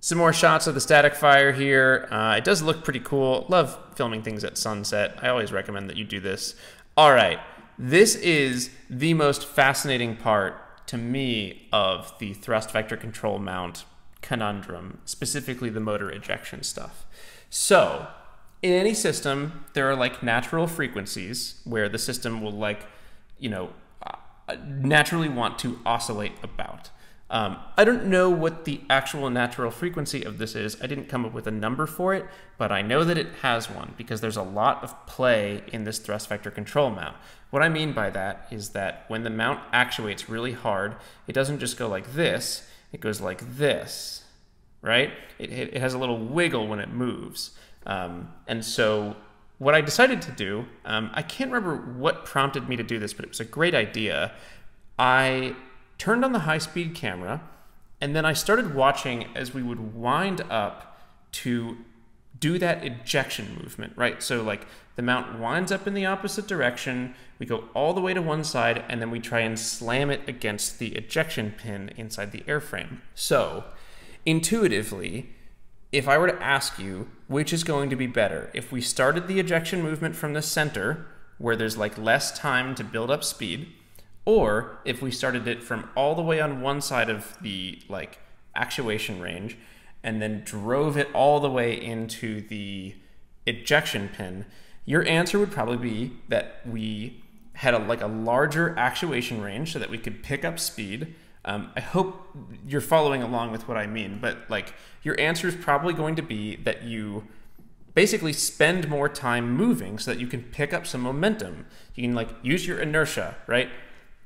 Some more shots of the static fire here. It does look pretty cool. Love filming things at sunset. I always recommend that you do this. All right, this is the most fascinating part to me of the thrust vector control mount conundrum, specifically the motor ejection stuff. So in any system, there are like natural frequencies where the system will like, you know, naturally want to oscillate about. I don't know what the actual natural frequency of this is. I didn't come up with a number for it, but I know that it has one because there's a lot of play in this thrust vector control mount. What I mean by that is that when the mount actuates really hard, it doesn't just go like this, it goes like this, right? It has a little wiggle when it moves. And so what I decided to do, I can't remember what prompted me to do this, but it was a great idea. I turned on the high-speed camera, and then I started watching as we would wind up to do that ejection movement, right? So like the mount winds up in the opposite direction, we go all the way to one side, and then we try and slam it against the ejection pin inside the airframe. So intuitively, if I were to ask you which is going to be better, if we started the ejection movement from the center, where there's like less time to build up speed, Or if we started it from all the way on one side of the like actuation range and then drove it all the way into the ejection pin, your answer would probably be that we had a larger actuation range so that we could pick up speed. I hope you're following along with what I mean, but like your answer is probably going to be that you basically spend more time moving so that you can pick up some momentum. You can like use your inertia, right?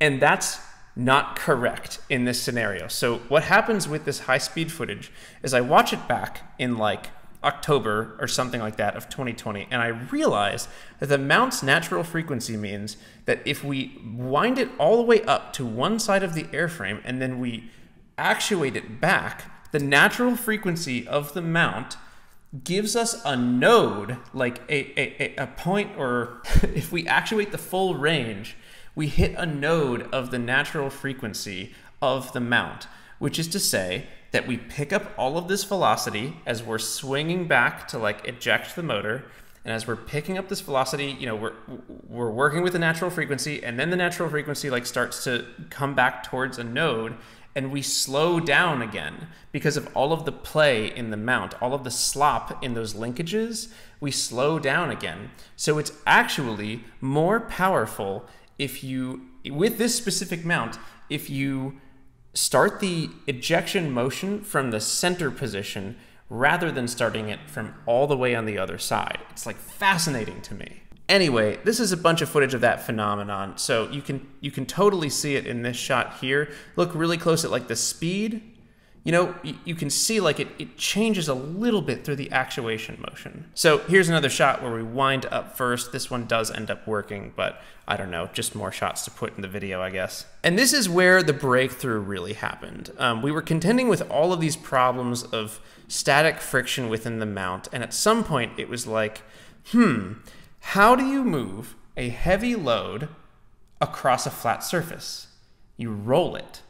And that's not correct in this scenario. So what happens with this high-speed footage is I watch it back in like October or something like that of 2020, and I realize that the mount's natural frequency means that if we wind it all the way up to one side of the airframe and then we actuate it back, the natural frequency of the mount gives us a node, like a point, or if we actuate the full range, we hit a node of the natural frequency of the mount, which is to say that we pick up all of this velocity as we're swinging back to like eject the motor. And as we're picking up this velocity, you know, we're working with the natural frequency, and then the natural frequency like starts to come back towards a node, and we slow down again because of all of the play in the mount, all of the slop in those linkages, we slow down again. So it's actually more powerful if you, with this specific mount, if you start the ejection motion from the center position rather than starting it from all the way on the other side. It's like fascinating to me. Anyway, this is a bunch of footage of that phenomenon, so you can totally see it in this shot here. Look really close at like the speed. You know, you can see like it changes a little bit through the actuation motion. So here's another shot where we wind up first. This one does end up working, but I don't know, just more shots to put in the video, I guess. And this is where the breakthrough really happened. We were contending with all of these problems of static friction within the mount, and at some point it was like, how do you move a heavy load across a flat surface? You roll it.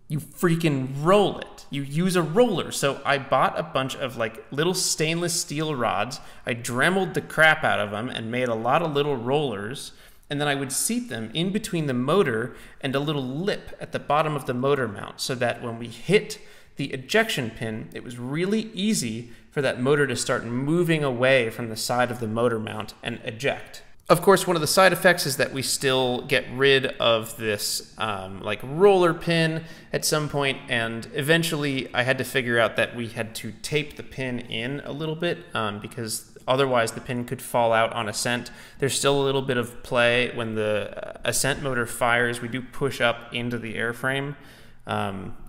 You freaking roll it. You use a roller. So I bought a bunch of like little stainless steel rods. I dremeled the crap out of them and made a lot of little rollers. And then I would seat them in between the motor and a little lip at the bottom of the motor mount so that when we hit the ejection pin, it was really easy for that motor to start moving away from the side of the motor mount and eject. Of course, one of the side effects is that we still get rid of this like roller pin at some point, and eventually I had to figure out that we had to tape the pin in a little bit because otherwise the pin could fall out on ascent. There's still a little bit of play when the ascent motor fires. We do push up into the airframe,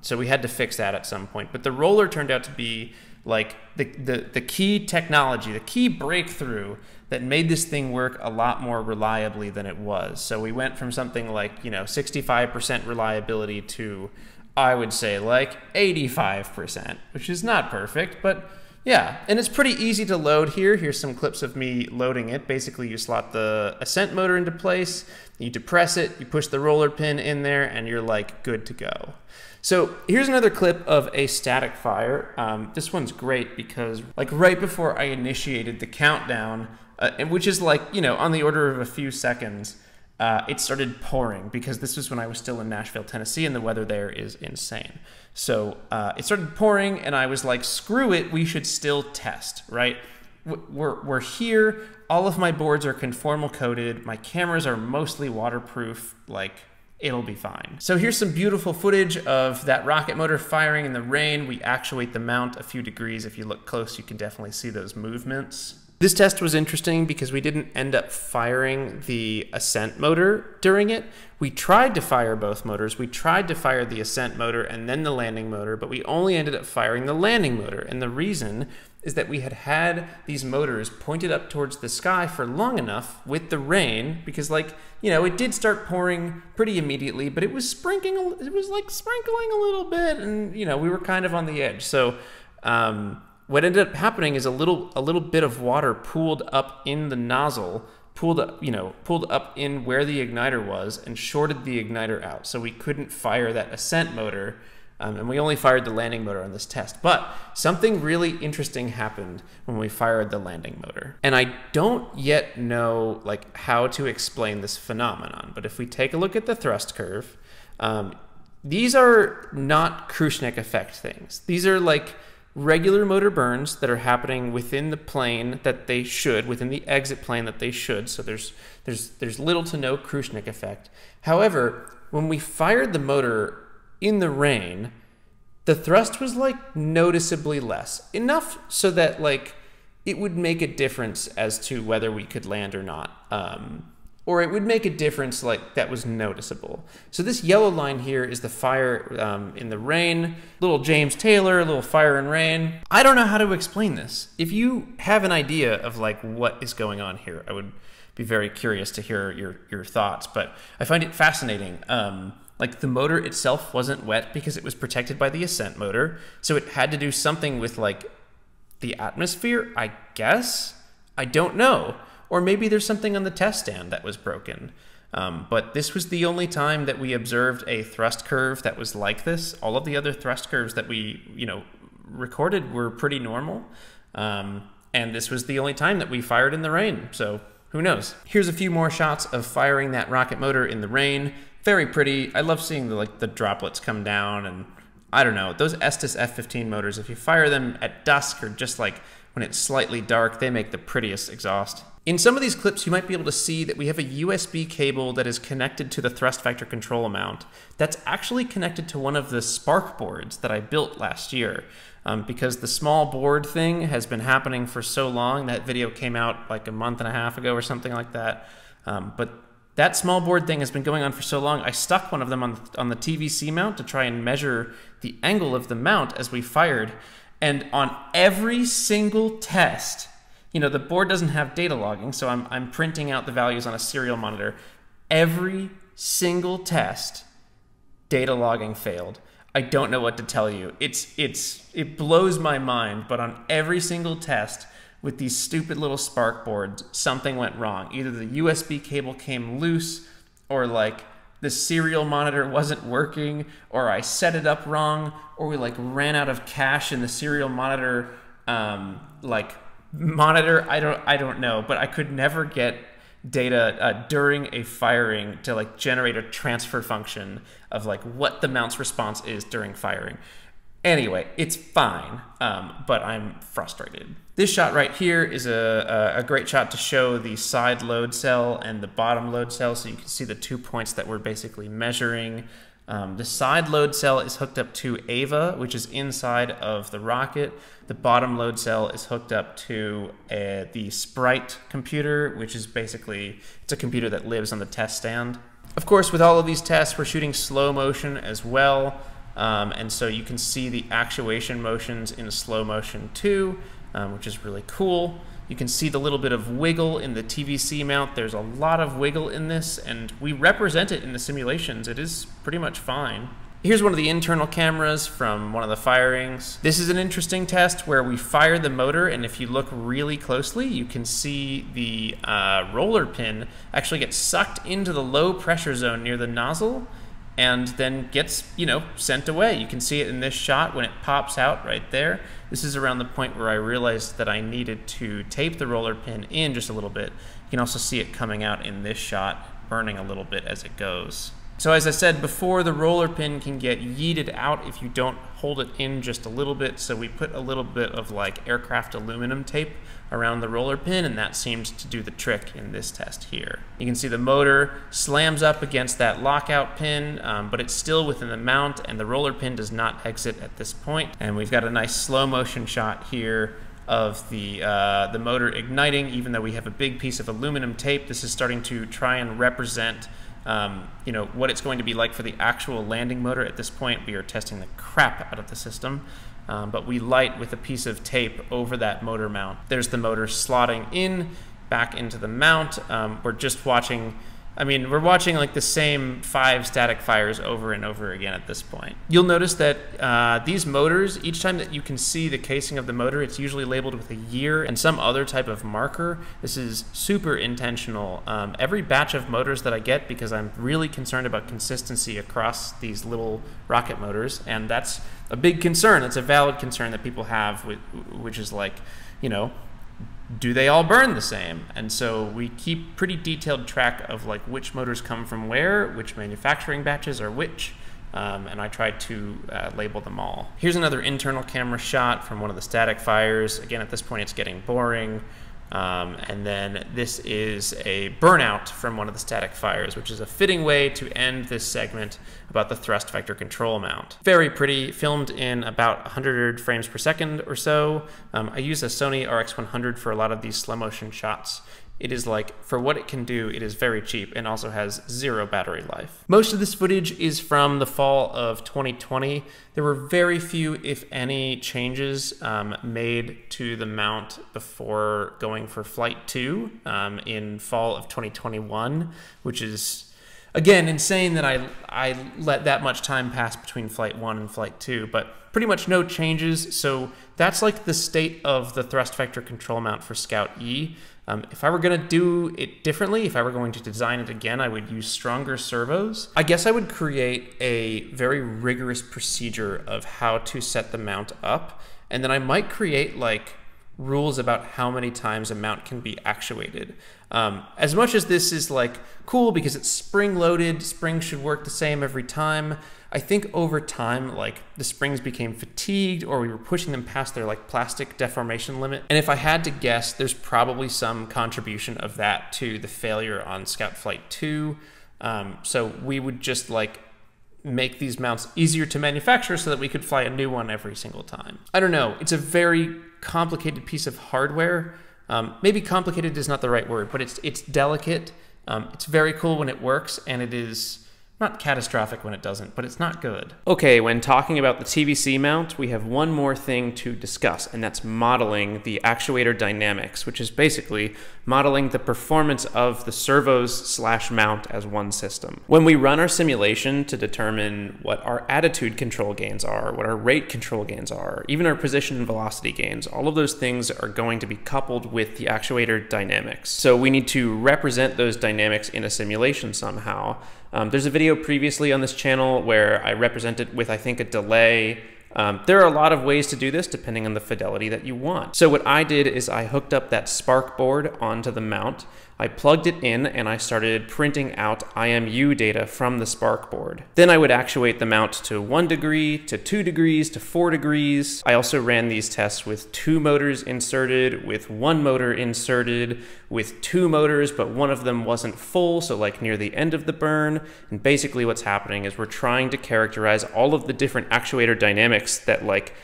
so we had to fix that at some point. But the roller turned out to be like the key technology, the key breakthrough that made this thing work a lot more reliably than it was. So we went from something like, 65% reliability to, I would say, like 85%, which is not perfect, but yeah. And it's pretty easy to load here. Here's some clips of me loading it. Basically, you slot the ascent motor into place, you depress it, you push the roller pin in there, and you're like good to go. So here's another clip of a static fire. This one's great because like right before I initiated the countdown, which is like, on the order of a few seconds, it started pouring because this was when I was still in Nashville, Tennessee, and the weather there is insane. So it started pouring and I was like, screw it, we should still test, right? We're here, all of my boards are conformal coated, my cameras are mostly waterproof, like it'll be fine. So here's some beautiful footage of that rocket motor firing in the rain. We actuate the mount a few degrees. If you look close, you can definitely see those movements. This test was interesting because we didn't end up firing the ascent motor during it. We tried to fire both motors. We tried to fire the ascent motor and then the landing motor, but we only ended up firing the landing motor. And the reason is that we had these motors pointed up towards the sky for long enough with the rain because it did start pouring pretty immediately, but it was sprinkling a little bit, and we were kind of on the edge. So what ended up happening is a little bit of water pooled up in the nozzle, pulled up in where the igniter was and shorted the igniter out. So we couldn't fire that ascent motor And we only fired the landing motor on this test. But something really interesting happened when we fired the landing motor. And I don't yet know like how to explain this phenomenon. But if we take a look at the thrust curve, these are not Krushnik effect things. These are like regular motor burns that are happening within the plane that they should, within the exit plane that they should. So there's little to no Krushnik effect. However, when we fired the motor in the rain, the thrust was like noticeably less, enough so that like it would make a difference as to whether we could land or not, or it would make a difference like that was noticeable. So this yellow line here is the fire in the rain, little James Taylor, little fire and rain. I don't know how to explain this. If you have an idea of like what is going on here, I would be very curious to hear your thoughts, but I find it fascinating. Like the motor itself wasn't wet because it was protected by the ascent motor. So it had to do something with like the atmosphere, I guess. I don't know. Or maybe there's something on the test stand that was broken. But this was the only time that we observed a thrust curve that was like this. All of the other thrust curves that we, recorded were pretty normal. And this was the only time that we fired in the rain. So who knows? Here's a few more shots of firing that rocket motor in the rain. Very pretty. I love seeing the droplets come down, and I don't know, those Estes F-15 motors, if you fire them at dusk or just like when it's slightly dark, they make the prettiest exhaust. In some of these clips, you might be able to see that we have a USB cable that is connected to the thrust vector control mount. That's actually connected to one of the Spark boards that I built last year. Because the small board thing has been happening for so long. That video came out like a month and a half ago or something like that. But that small board thing has been going on for so long, I stuck one of them on the TVC mount to try and measure the angle of the mount as we fired. And on every single test, the board doesn't have data logging, so I'm printing out the values on a serial monitor. Every single test, data logging failed. I don't know what to tell you. It blows my mind, but on every single test, with these stupid little Spark boards, something went wrong. Either the USB cable came loose, or like the serial monitor wasn't working, or I set it up wrong, or we like ran out of cache in the serial monitor monitor. I don't know, but I could never get data during a firing to like generate a transfer function of like what the mount's response is during firing. Anyway, it's fine, but I'm frustrated. This shot right here is a great shot to show the side load cell and the bottom load cell, so you can see the 2 points that we're basically measuring. The side load cell is hooked up to Ava, which is inside of the rocket. The bottom load cell is hooked up to the Sprite computer, which is basically, it's a computer that lives on the test stand. Of course, with all of these tests, we're shooting slow motion as well. And so you can see the actuation motions in slow motion too, which is really cool. You can see the little bit of wiggle in the TVC mount. There's a lot of wiggle in this, and we represent it in the simulations. It is pretty much fine. Here's one of the internal cameras from one of the firings. This is an interesting test where we fire the motor, and if you look really closely, you can see the roller pin actually get sucked into the low pressure zone near the nozzle, and then gets, sent away. You can see it in this shot when it pops out right there. This is around the point where I realized that I needed to tape the roller pin in just a little bit. You can also see it coming out in this shot, burning a little bit as it goes. So as I said before, the roller pin can get yeeted out if you don't hold it in just a little bit, so we put a little bit of like aircraft aluminum tape around the roller pin, and that seemed to do the trick in this test here. You can see the motor slams up against that lockout pin, but it's still within the mount, and the roller pin does not exit at this point. And we've got a nice slow motion shot here of the motor igniting, even though we have a big piece of aluminum tape. This is starting to try and represent what it's going to be like for the actual landing motor. At this point, we are testing the crap out of the system, but we light with a piece of tape over that motor mount. There's the motor slotting in back into the mount. We're just watching I mean, we're watching like the same 5 static fires over and over again at this point. You'll notice that these motors, each time that you can see the casing of the motor, it's usually labeled with a year and some other type of marker. This is super intentional. Every batch of motors that I get, because I'm really concerned about consistency across these little rocket motors, and that's a big concern. It's a valid concern that people have, which is like, you know, do they all burn the same? And so we keep pretty detailed track of like which motors come from where, which manufacturing batches are which, and I try to label them all. Here's another internal camera shot from one of the static fires. Again, at this point it's getting boring. And then this is a burnout from one of the static fires, which is a fitting way to end this segment about the thrust vector control mount. Very pretty, filmed in about 100 frames per second or so. I use a Sony RX100 for a lot of these slow motion shots. It is like, for what it can do, it is very cheap and also has 0 battery life. Most of this footage is from the fall of 2020. There were very few, if any, changes made to the mount before going for Flight 2 in fall of 2021, which is, again, insane that I let that much time pass between Flight 1 and Flight 2, but pretty much no changes. So that's like the state of the thrust vector control mount for Scout E. If I were going to do it differently, if I were going to design it again, I would use stronger servos. I guess I would create a very rigorous procedure of how to set the mount up, and then I might create like rules about how many times a mount can be actuated. As much as this is like cool because it's spring loaded, springs should work the same every time, I think over time, like the springs became fatigued or we were pushing them past their like plastic deformation limit. And if I had to guess, there's probably some contribution of that to the failure on Scout Flight 2. So we would just like make these mounts easier to manufacture so that we could fly a new one every single time. I don't know, it's a very complicated piece of hardware. Maybe complicated is not the right word, but it's delicate. It's very cool when it works, and it is not catastrophic when it doesn't, but it's not good. Okay, when talking about the TVC mount, we have one more thing to discuss, and that's modeling the actuator dynamics, which is basically modeling the performance of the servos/mount as one system. When we run our simulation to determine what our attitude control gains are, what our rate control gains are, even our position and velocity gains, all of those things are going to be coupled with the actuator dynamics. So we need to represent those dynamics in a simulation somehow. There's a video previously on this channel where I represent it with, I think, a delay. There are a lot of ways to do this depending on the fidelity that you want. So what I did is I hooked up that Spark board onto the mount. I plugged it in and I started printing out IMU data from the Spark board. Then I would actuate the mount to 1 degree, to 2 degrees, to 4 degrees. I also ran these tests with 2 motors inserted, with 1 motor inserted, with 2 motors, but one of them wasn't full, so like near the end of the burn. And basically what's happening is we're trying to characterize all of the different actuator dynamics that like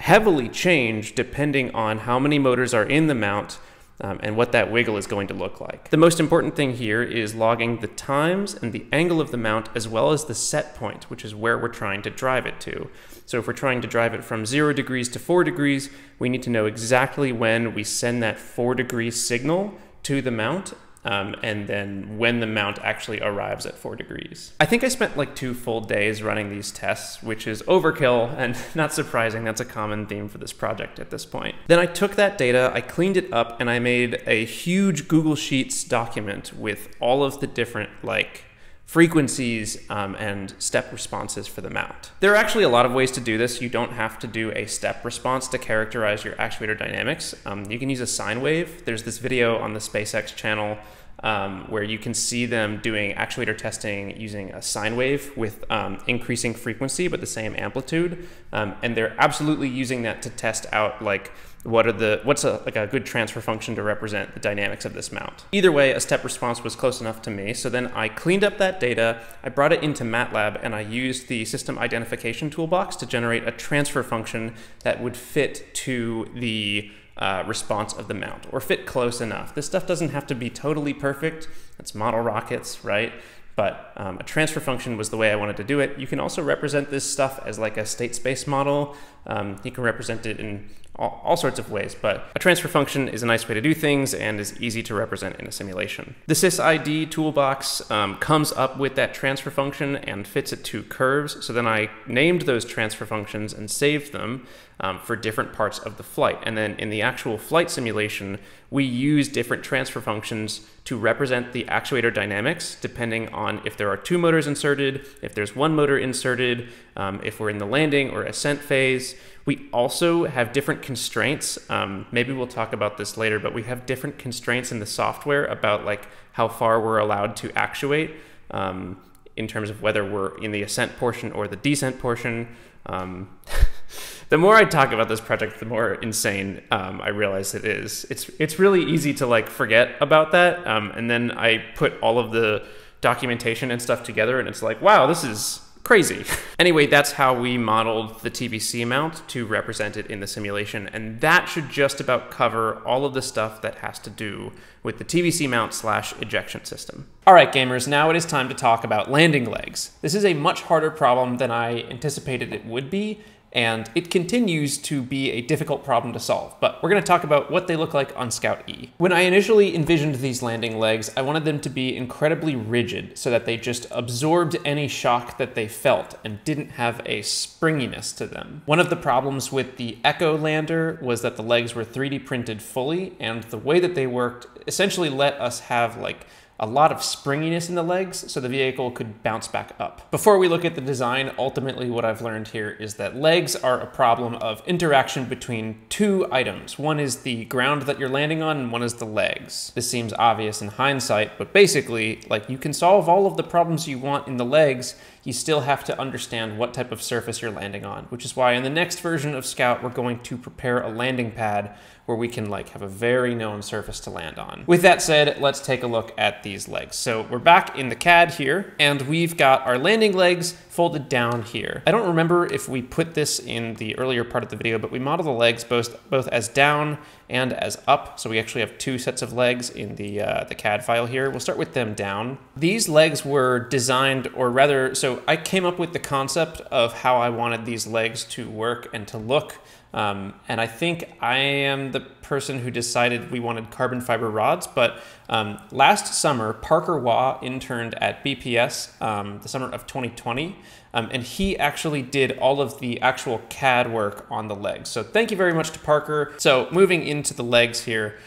heavily change depending on how many motors are in the mount, and what that wiggle is going to look like. The most important thing here is logging the times and the angle of the mount as well as the set point, which is where we're trying to drive it to. So if we're trying to drive it from 0 degrees to 4 degrees, we need to know exactly when we send that 4 degree signal to the mount, and then when the mount actually arrives at 4 degrees. I think I spent like 2 full days running these tests, which is overkill and not surprising. That's a common theme for this project at this point. Then I took that data, I cleaned it up, and I made a huge Google Sheets document with all of the different like frequencies and step responses for the mount. There are actually a lot of ways to do this. You don't have to do a step response to characterize your actuator dynamics. You can use a sine wave. There's this video on the SpaceX channel where you can see them doing actuator testing using a sine wave with increasing frequency but the same amplitude, and they're absolutely using that to test out like what's a good transfer function to represent the dynamics of this mount. Either way, a step response was close enough to me, so then I cleaned up that data, I brought it into MATLAB, and I used the system identification toolbox to generate a transfer function that would fit to the response of the mount, or fit close enough. This stuff doesn't have to be totally perfect. It's model rockets, right? But a transfer function was the way I wanted to do it. You can also represent this stuff as like a state space model. You can represent it in all sorts of ways, but a transfer function is a nice way to do things and is easy to represent in a simulation. The sysid toolbox comes up with that transfer function and fits it to curves. So then I named those transfer functions and saved them for different parts of the flight. And then in the actual flight simulation, we use different transfer functions to represent the actuator dynamics, depending on if there are 2 motors inserted, if there's 1 motor inserted, if we're in the landing or ascent phase. We also have different constraints. Maybe we'll talk about this later, but we have different constraints in the software about like how far we're allowed to actuate in terms of whether we're in the ascent portion or the descent portion. The more I talk about this project, the more insane I realize it is. It's really easy to like forget about that, and then I put all of the documentation and stuff together, and it's like, wow, this is crazy. Anyway, that's how we modeled the TVC mount to represent it in the simulation, and that should just about cover all of the stuff that has to do with the TVC mount / ejection system. All right, gamers, now it is time to talk about landing legs. This is a much harder problem than I anticipated it would be, and it continues to be a difficult problem to solve, but we're going to talk about what they look like on Scout E. When I initially envisioned these landing legs, I wanted them to be incredibly rigid so that they just absorbed any shock that they felt and didn't have a springiness to them. One of the problems with the Echo lander was that the legs were 3D printed fully, and the way that they worked essentially let us have like a lot of springiness in the legs so the vehicle could bounce back up. Before we look at the design, ultimately what I've learned here is that legs are a problem of interaction between 2 items. One is the ground that you're landing on, and one is the legs. This seems obvious in hindsight, but basically, like, you can solve all of the problems you want in the legs, you still have to understand what type of surface you're landing on, which is why in the next version of Scout, we're going to prepare a landing pad where we can like have a very known surface to land on. With that said, let's take a look at these legs. So we're back in the CAD here, and we've got our landing legs folded down here. I don't remember if we put this in the earlier part of the video, but we model the legs both as down and as up. So we actually have 2 sets of legs in the CAD file here. We'll start with them down. These legs were designed, or rather, so I came up with the concept of how I wanted these legs to work and to look. And I think I am the person who decided we wanted carbon fiber rods, but last summer, Parker Waugh interned at BPS the summer of 2020, and he actually did all of the actual CAD work on the legs. So thank you very much to Parker. So moving into the legs here,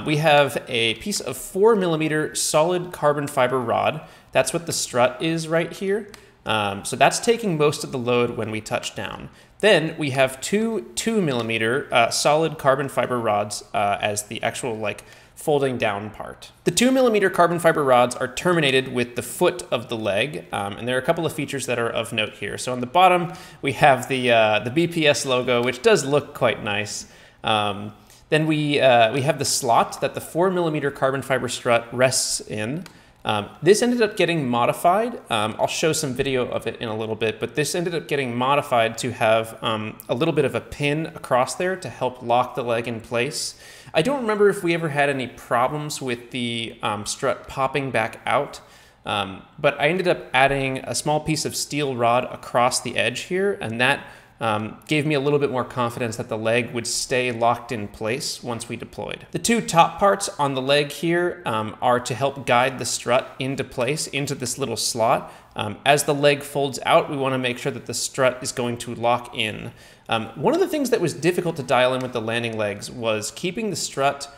we have a piece of 4mm solid carbon fiber rod. That's what the strut is right here. So that's taking most of the load when we touch down. Then we have 2 2mm solid carbon fiber rods as the actual like folding down part. The 2mm carbon fiber rods are terminated with the foot of the leg, and there are a couple of features that are of note here. So on the bottom we have the BPS logo, which does look quite nice. Then we have the slot that the 4mm carbon fiber strut rests in. This ended up getting modified. I'll show some video of it in a little bit, but this ended up getting modified to have a little bit of a pin across there to help lock the leg in place. I don't remember if we ever had any problems with the strut popping back out, but I ended up adding a small piece of steel rod across the edge here, and that gave me a little bit more confidence that the leg would stay locked in place once we deployed. The 2 top parts on the leg here are to help guide the strut into place, into this little slot. As the leg folds out, we want to make sure that the strut is going to lock in. One of the things that was difficult to dial in with the landing legs was keeping the strut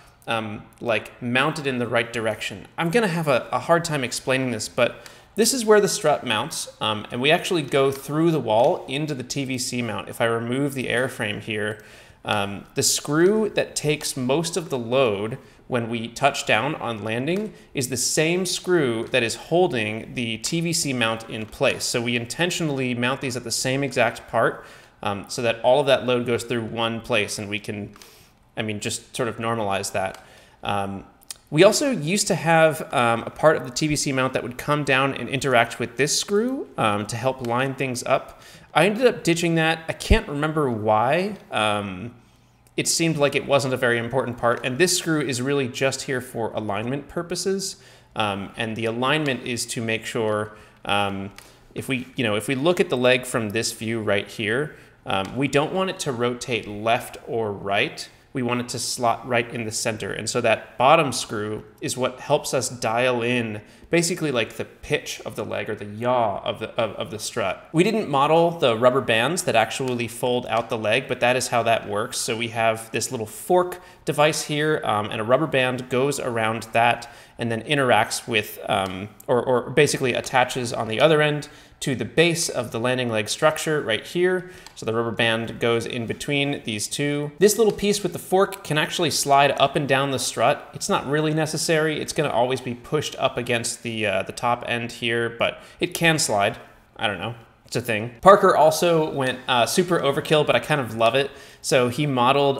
like mounted in the right direction. I'm going to have a hard time explaining this, but this is where the strut mounts, and we actually go through the wall into the TVC mount. If I remove the airframe here, the screw that takes most of the load when we touch down on landing is the same screw that is holding the TVC mount in place. So we intentionally mount these at the same exact part so that all of that load goes through one place, and we can, just sort of normalize that. We also used to have a part of the TVC mount that would come down and interact with this screw to help line things up. I ended up ditching that. I can't remember why. It seemed like it wasn't a very important part, and this screw is really just here for alignment purposes. And the alignment is to make sure if we look at the leg from this view right here, we don't want it to rotate left or right. We want it to slot right in the center. And so that bottom screw is what helps us dial in basically like the pitch of the leg or the yaw of the strut. We didn't model the rubber bands that actually fold out the leg, but that is how that works. So we have this little fork device here, and a rubber band goes around that and then interacts with, or basically attaches on the other end to the base of the landing leg structure right here. So the rubber band goes in between these two. This little piece with the fork can actually slide up and down the strut. It's not really necessary. It's gonna always be pushed up against the top end here, but it can slide. I don't know. It's a thing. Parker also went super overkill, but I kind of love it. So he modeled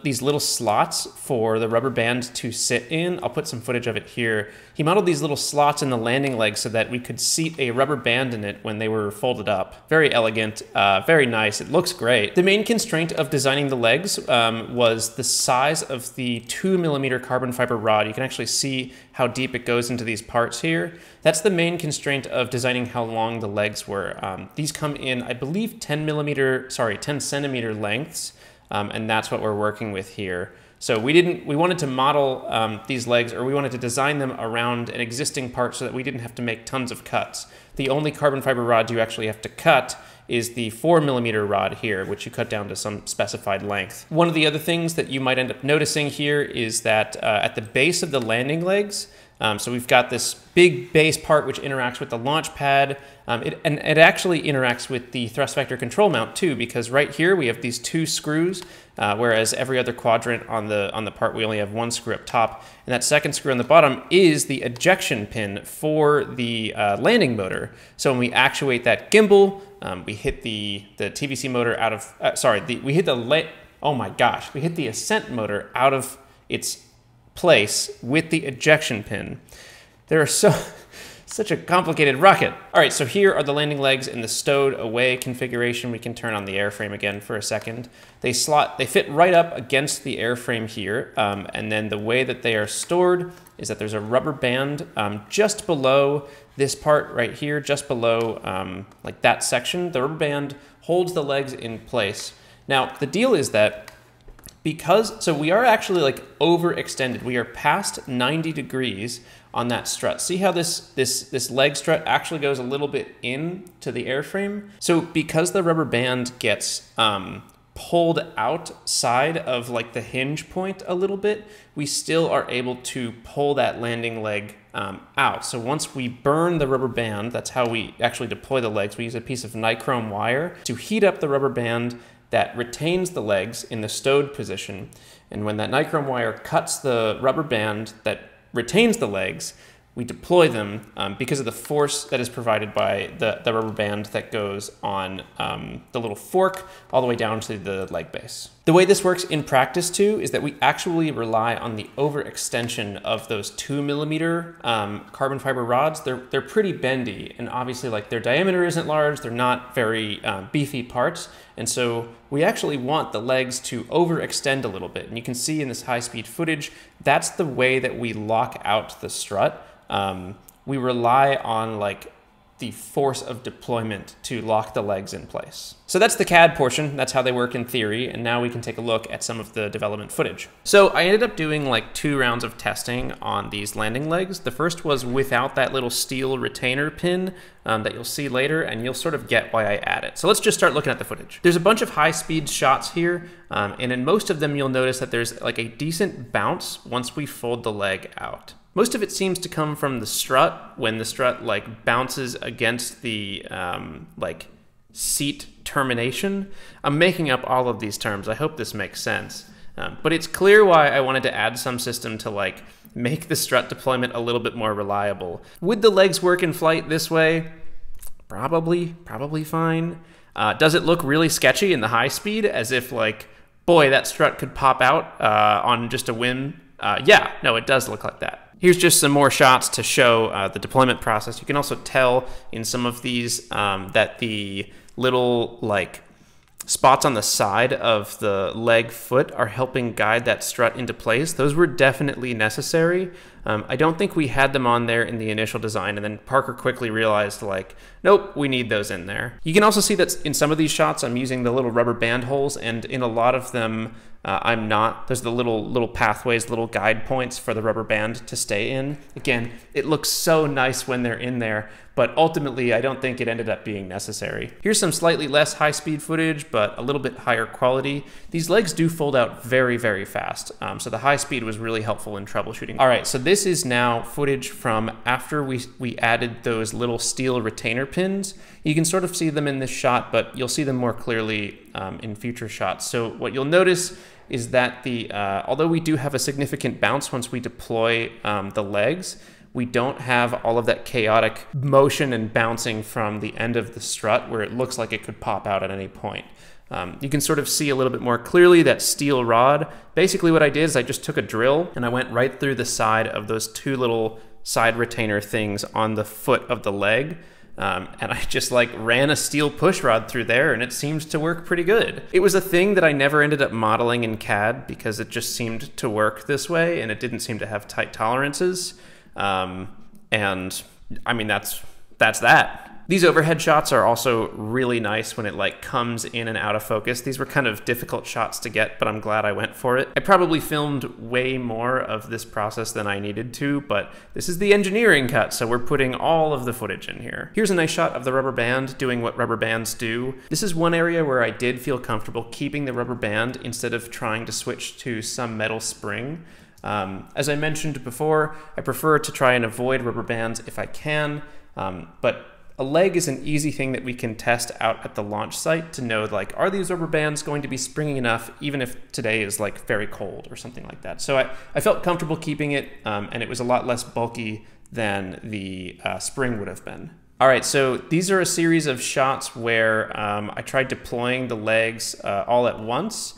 these little slots for the rubber band to sit in. I'll put some footage of it here. He modeled these little slots in the landing leg so that we could seat a rubber band in it when they were folded up. Very elegant, very nice. It looks great. The main constraint of designing the legs was the size of the 2mm carbon fiber rod. You can actually see how deep it goes into these parts here. That's the main constraint of designing how long the legs were. These come in, I believe, 10 centimeter lengths, and that's what we're working with here. So we wanted to model these legs, or we wanted to design them around an existing part so that we didn't have to make tons of cuts. The only carbon fiber rod you actually have to cut is the 4mm rod here, which you cut down to some specified length. One of the other things that you might end up noticing here is that at the base of the landing legs, so we've got this big base part which interacts with the launch pad, and it actually interacts with the thrust vector control mount too, because right here we have these two screws, whereas every other quadrant on the part we only have one screw up top, and that second screw on the bottom is the ejection pin for the landing motor. So when we actuate that gimbal, we hit the TVC motor out of, we hit the ascent motor out of its place with the ejection pin. There are such a complicated rocket. All right, so here are the landing legs in the stowed away configuration. We can turn on the airframe again for a second. They fit right up against the airframe here, and then the way that they are stored is that there's a rubber band just below this part right here, just below like that section. The rubber band holds the legs in place. Now, the deal is that so we are actually like overextended. We are past 90 degrees on that strut. See how this leg strut actually goes a little bit into the airframe? So because the rubber band gets pulled outside of like the hinge point a little bit, we still are able to pull that landing leg out. So once we burn the rubber band, that's how we actually deploy the legs. We use a piece of nichrome wire to heat up the rubber band that retains the legs in the stowed position. And when that nichrome wire cuts the rubber band that retains the legs, we deploy them because of the force that is provided by the rubber band that goes on the little fork all the way down to the leg base. The way this works in practice too is that we actually rely on the overextension of those 2mm carbon fiber rods. They're pretty bendy, and obviously like their diameter isn't large, they're not very beefy parts, and so we actually want the legs to overextend a little bit. And you can see in this high-speed footage, that's the way that we lock out the strut. We rely on like the force of deployment to lock the legs in place. So that's the CAD portion. That's how they work in theory. And now we can take a look at some of the development footage. So I ended up doing like 2 rounds of testing on these landing legs. The first was without that little steel retainer pin that you'll see later, and you'll sort of get why I add it. So let's just start looking at the footage. There's a bunch of high-speed shots here, and in most of them you'll notice that there's like a decent bounce once we fold the leg out. Most of it seems to come from the strut, when the strut like bounces against the like seat termination. I'm making up all of these terms. I hope this makes sense. But it's clear why I wanted to add some system to like make the strut deployment a little bit more reliable. Would the legs work in flight this way? Probably fine. Does it look really sketchy in the high speed, as if like, boy, that strut could pop out on just a whim? Yeah, no, it does look like that. Here's just some more shots to show the deployment process. You can also tell in some of these that the little like spots on the side of the leg foot are helping guide that strut into place. Those were definitely necessary. I don't think we had them on there in the initial design, and then Parker quickly realized, like, nope, we need those in there. You can also see that in some of these shots I'm using the little rubber band holes, and in a lot of them I'm not. There's the little pathways, little guide points for the rubber band to stay in. Again, it looks so nice when they're in there, but ultimately I don't think it ended up being necessary. Here's some slightly less high-speed footage, but a little bit higher quality. These legs do fold out very, very fast, so the high speed was really helpful in troubleshooting. All right, so this is now footage from after we added those little steel retainer pins. You can sort of see them in this shot, but you'll see them more clearly in future shots. So what you'll notice is that although we do have a significant bounce once we deploy the legs, we don't have all of that chaotic motion and bouncing from the end of the strut where it looks like it could pop out at any point. You can sort of see a little bit more clearly that steel rod. Basically what I did is I just took a drill and I went right through the side of those two little side retainer things on the foot of the leg. And I just like ran a steel push rod through there, and it seemed to work pretty good. It was a thing that I never ended up modeling in CAD because it just seemed to work this way, and it didn't seem to have tight tolerances. And I mean, that's that. These overhead shots are also really nice when it like comes in and out of focus. These were kind of difficult shots to get, but I'm glad I went for it. I probably filmed way more of this process than I needed to, but this is the engineering cut, so we're putting all of the footage in here. Here's a nice shot of the rubber band doing what rubber bands do. This is one area where I did feel comfortable keeping the rubber band instead of trying to switch to some metal spring. As I mentioned before, I prefer to try and avoid rubber bands if I can, but a leg is an easy thing that we can test out at the launch site to know, like, are these rubber bands going to be springy enough even if today is like very cold or something like that. So I felt comfortable keeping it, and it was a lot less bulky than the spring would have been. All right, so these are a series of shots where I tried deploying the legs all at once.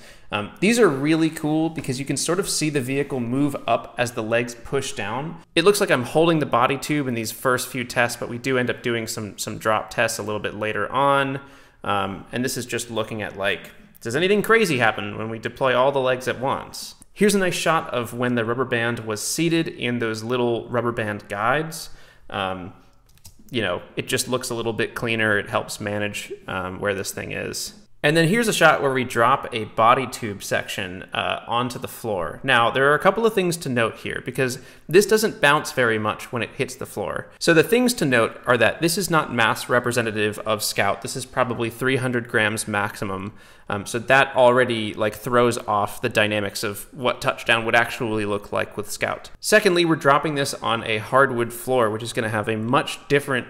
These are really cool because you can sort of see the vehicle move up as the legs push down. It looks like I'm holding the body tube in these first few tests, but we do end up doing some drop tests a little bit later on. And this is just looking at, like, does anything crazy happen when we deploy all the legs at once? Here's a nice shot of when the rubber band was seated in those little rubber band guides. You know, it just looks a little bit cleaner. It helps manage where this thing is. And then here's a shot where we drop a body tube section onto the floor. Now, there are a couple of things to note here because this doesn't bounce very much when it hits the floor. So the things to note are that this is not mass representative of Scout. This is probably 300 grams maximum. So that already like throws off the dynamics of what touchdown would actually look like with Scout. Secondly, we're dropping this on a hardwood floor, which is going to have a much different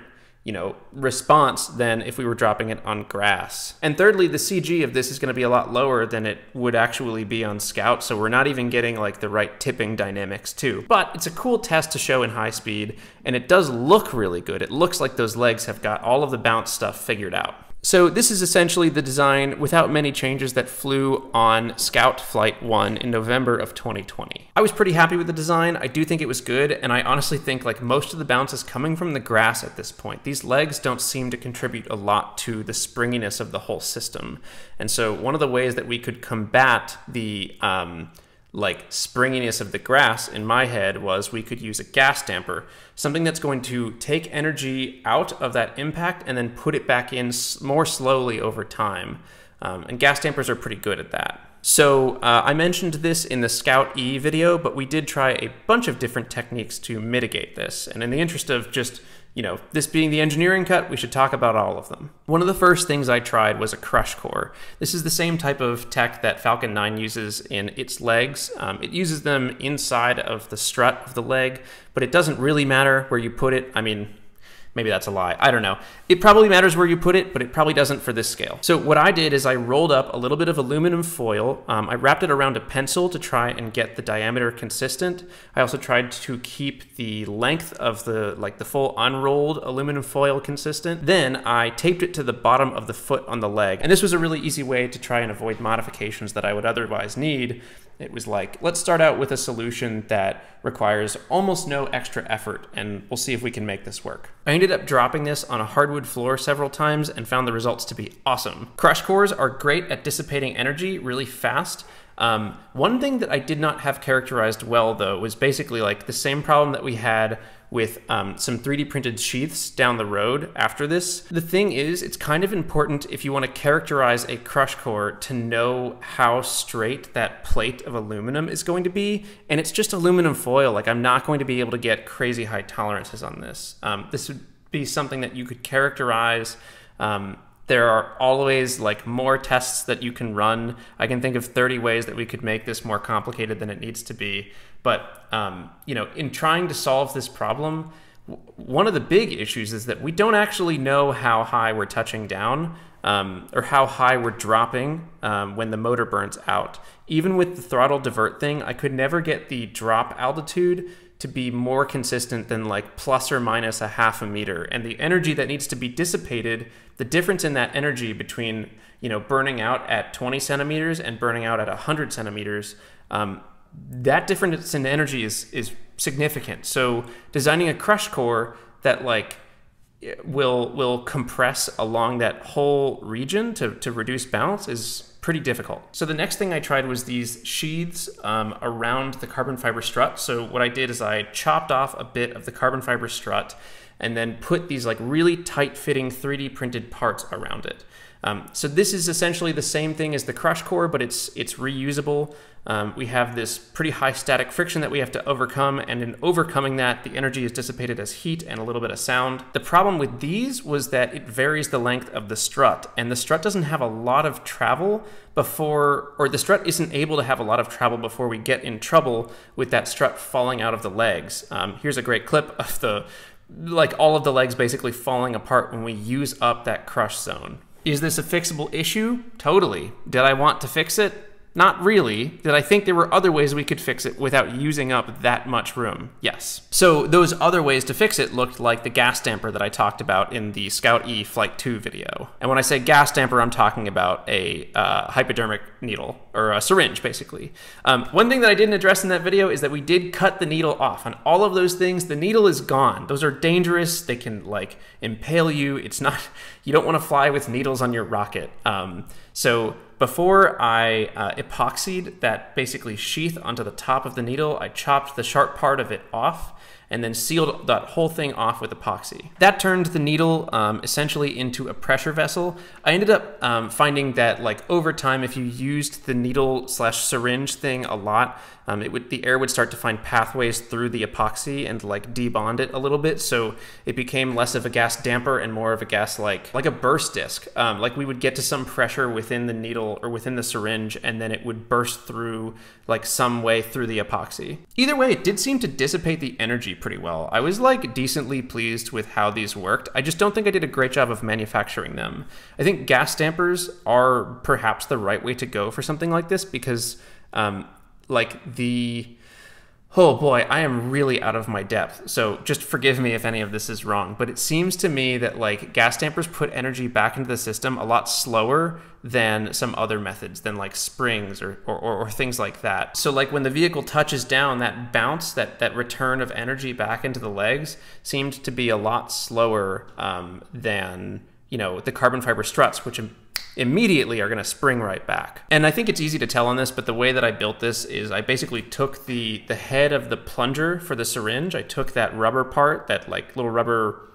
response than if we were dropping it on grass. And thirdly, the CG of this is going to be a lot lower than it would actually be on Scout, so we're not even getting like the right tipping dynamics too. But it's a cool test to show in high speed, and it does look really good. It looks like those legs have got all of the bounce stuff figured out. So this is essentially the design without many changes that flew on Scout Flight 1 in November of 2020. I was pretty happy with the design. I do think it was good, and I honestly think like most of the bounce is coming from the grass at this point. These legs don't seem to contribute a lot to the springiness of the whole system. And so one of the ways that we could combat the like springiness of the grass in my head was we could use a gas damper, something that's going to take energy out of that impact and then put it back in more slowly over time. And gas dampers are pretty good at that. So I mentioned this in the Scout E video, but we did try a bunch of different techniques to mitigate this. And in the interest of just this being the engineering cut, we should talk about all of them. One of the first things I tried was a crush core. This is the same type of tech that Falcon 9 uses in its legs. It uses them inside of the strut of the leg, but it doesn't really matter where you put it. I mean, maybe that's a lie. I don't know. It probably matters where you put it, but it probably doesn't for this scale. So what I did is I rolled up a little bit of aluminum foil. I wrapped it around a pencil to try and get the diameter consistent. I also tried to keep the length of the full unrolled aluminum foil consistent. Then I taped it to the bottom of the foot on the leg. And this was a really easy way to try and avoid modifications that I would otherwise need. It was like, let's start out with a solution that requires almost no extra effort, and we'll see if we can make this work. I ended up dropping this on a hardwood floor several times and found the results to be awesome. Crush cores are great at dissipating energy really fast, One thing that I did not have characterized well, though, was basically like the same problem that we had with some 3D printed sheaths down the road after this. The thing is, it's kind of important if you want to characterize a crush core to know how straight that plate of aluminum is going to be, and it's just aluminum foil. Like, I'm not going to be able to get crazy high tolerances on this. This would be something that you could characterize. There are always like more tests that you can run. I can think of 30 ways that we could make this more complicated than it needs to be. But, you know, in trying to solve this problem, one of the big issues is that we don't actually know how high we're touching down or how high we're dropping when the motor burns out. Even with the throttle divert thing, I could never get the drop altitude to be more consistent than like plus or minus a half a meter. And the energy that needs to be dissipated, the difference in that energy between, you know, burning out at 20 centimeters and burning out at 100 centimeters, that difference in energy is significant. So designing a crush core that like will compress along that whole region to reduce bounce is pretty difficult. So the next thing I tried was these sheaths around the carbon fiber strut. So what I did is I chopped off a bit of the carbon fiber strut and then put these like really tight fitting 3D printed parts around it. So this is essentially the same thing as the crush core, but it's reusable. We have this pretty high static friction that we have to overcome, and in overcoming that, the energy is dissipated as heat and a little bit of sound. The problem with these was that it varies the length of the strut, and the strut doesn't have a lot of travel before, or the strut isn't able to have a lot of travel before we get in trouble with that strut falling out of the legs. Here's a great clip of like all of the legs basically falling apart when we use up that crush zone. Is this a fixable issue? Totally. Did I want to fix it? Not really. Did I think there were other ways we could fix it without using up that much room? Yes. So those other ways to fix it looked like the gas damper that I talked about in the Scout E Flight 2 video. And when I say gas damper, I'm talking about a hypodermic needle, or a syringe, basically. One thing that I didn't address in that video is that we did cut the needle off. On all of those things, the needle is gone. Those are dangerous. They can, like, impale you. It's not... You don't want to fly with needles on your rocket. So before I epoxied that basically sheath onto the top of the needle, I chopped the sharp part of it off and then sealed that whole thing off with epoxy. That turned the needle essentially into a pressure vessel. I ended up finding that, like, over time, if you used the needle/syringe thing a lot, the air would start to find pathways through the epoxy and like debond it a little bit, so it became less of a gas damper and more of a gas like a burst disc. Like, we would get to some pressure within the needle or within the syringe, and then it would burst through like some way through the epoxy. Either way, it did seem to dissipate the energy pretty well. I was like decently pleased with how these worked. I just don't think I did a great job of manufacturing them. I think gas dampers are perhaps the right way to go for something like this because oh boy, I am really out of my depth, so just forgive me if any of this is wrong, but it seems to me that like gas dampers put energy back into the system a lot slower than some other methods, than like springs or things like that. So like when the vehicle touches down, that bounce, that return of energy back into the legs seemed to be a lot slower than, you know, the carbon fiber struts, which immediately are going to spring right back. And I think it's easy to tell on this, but the way that I built this is I basically took the head of the plunger for the syringe. I took that rubber part, that like little rubber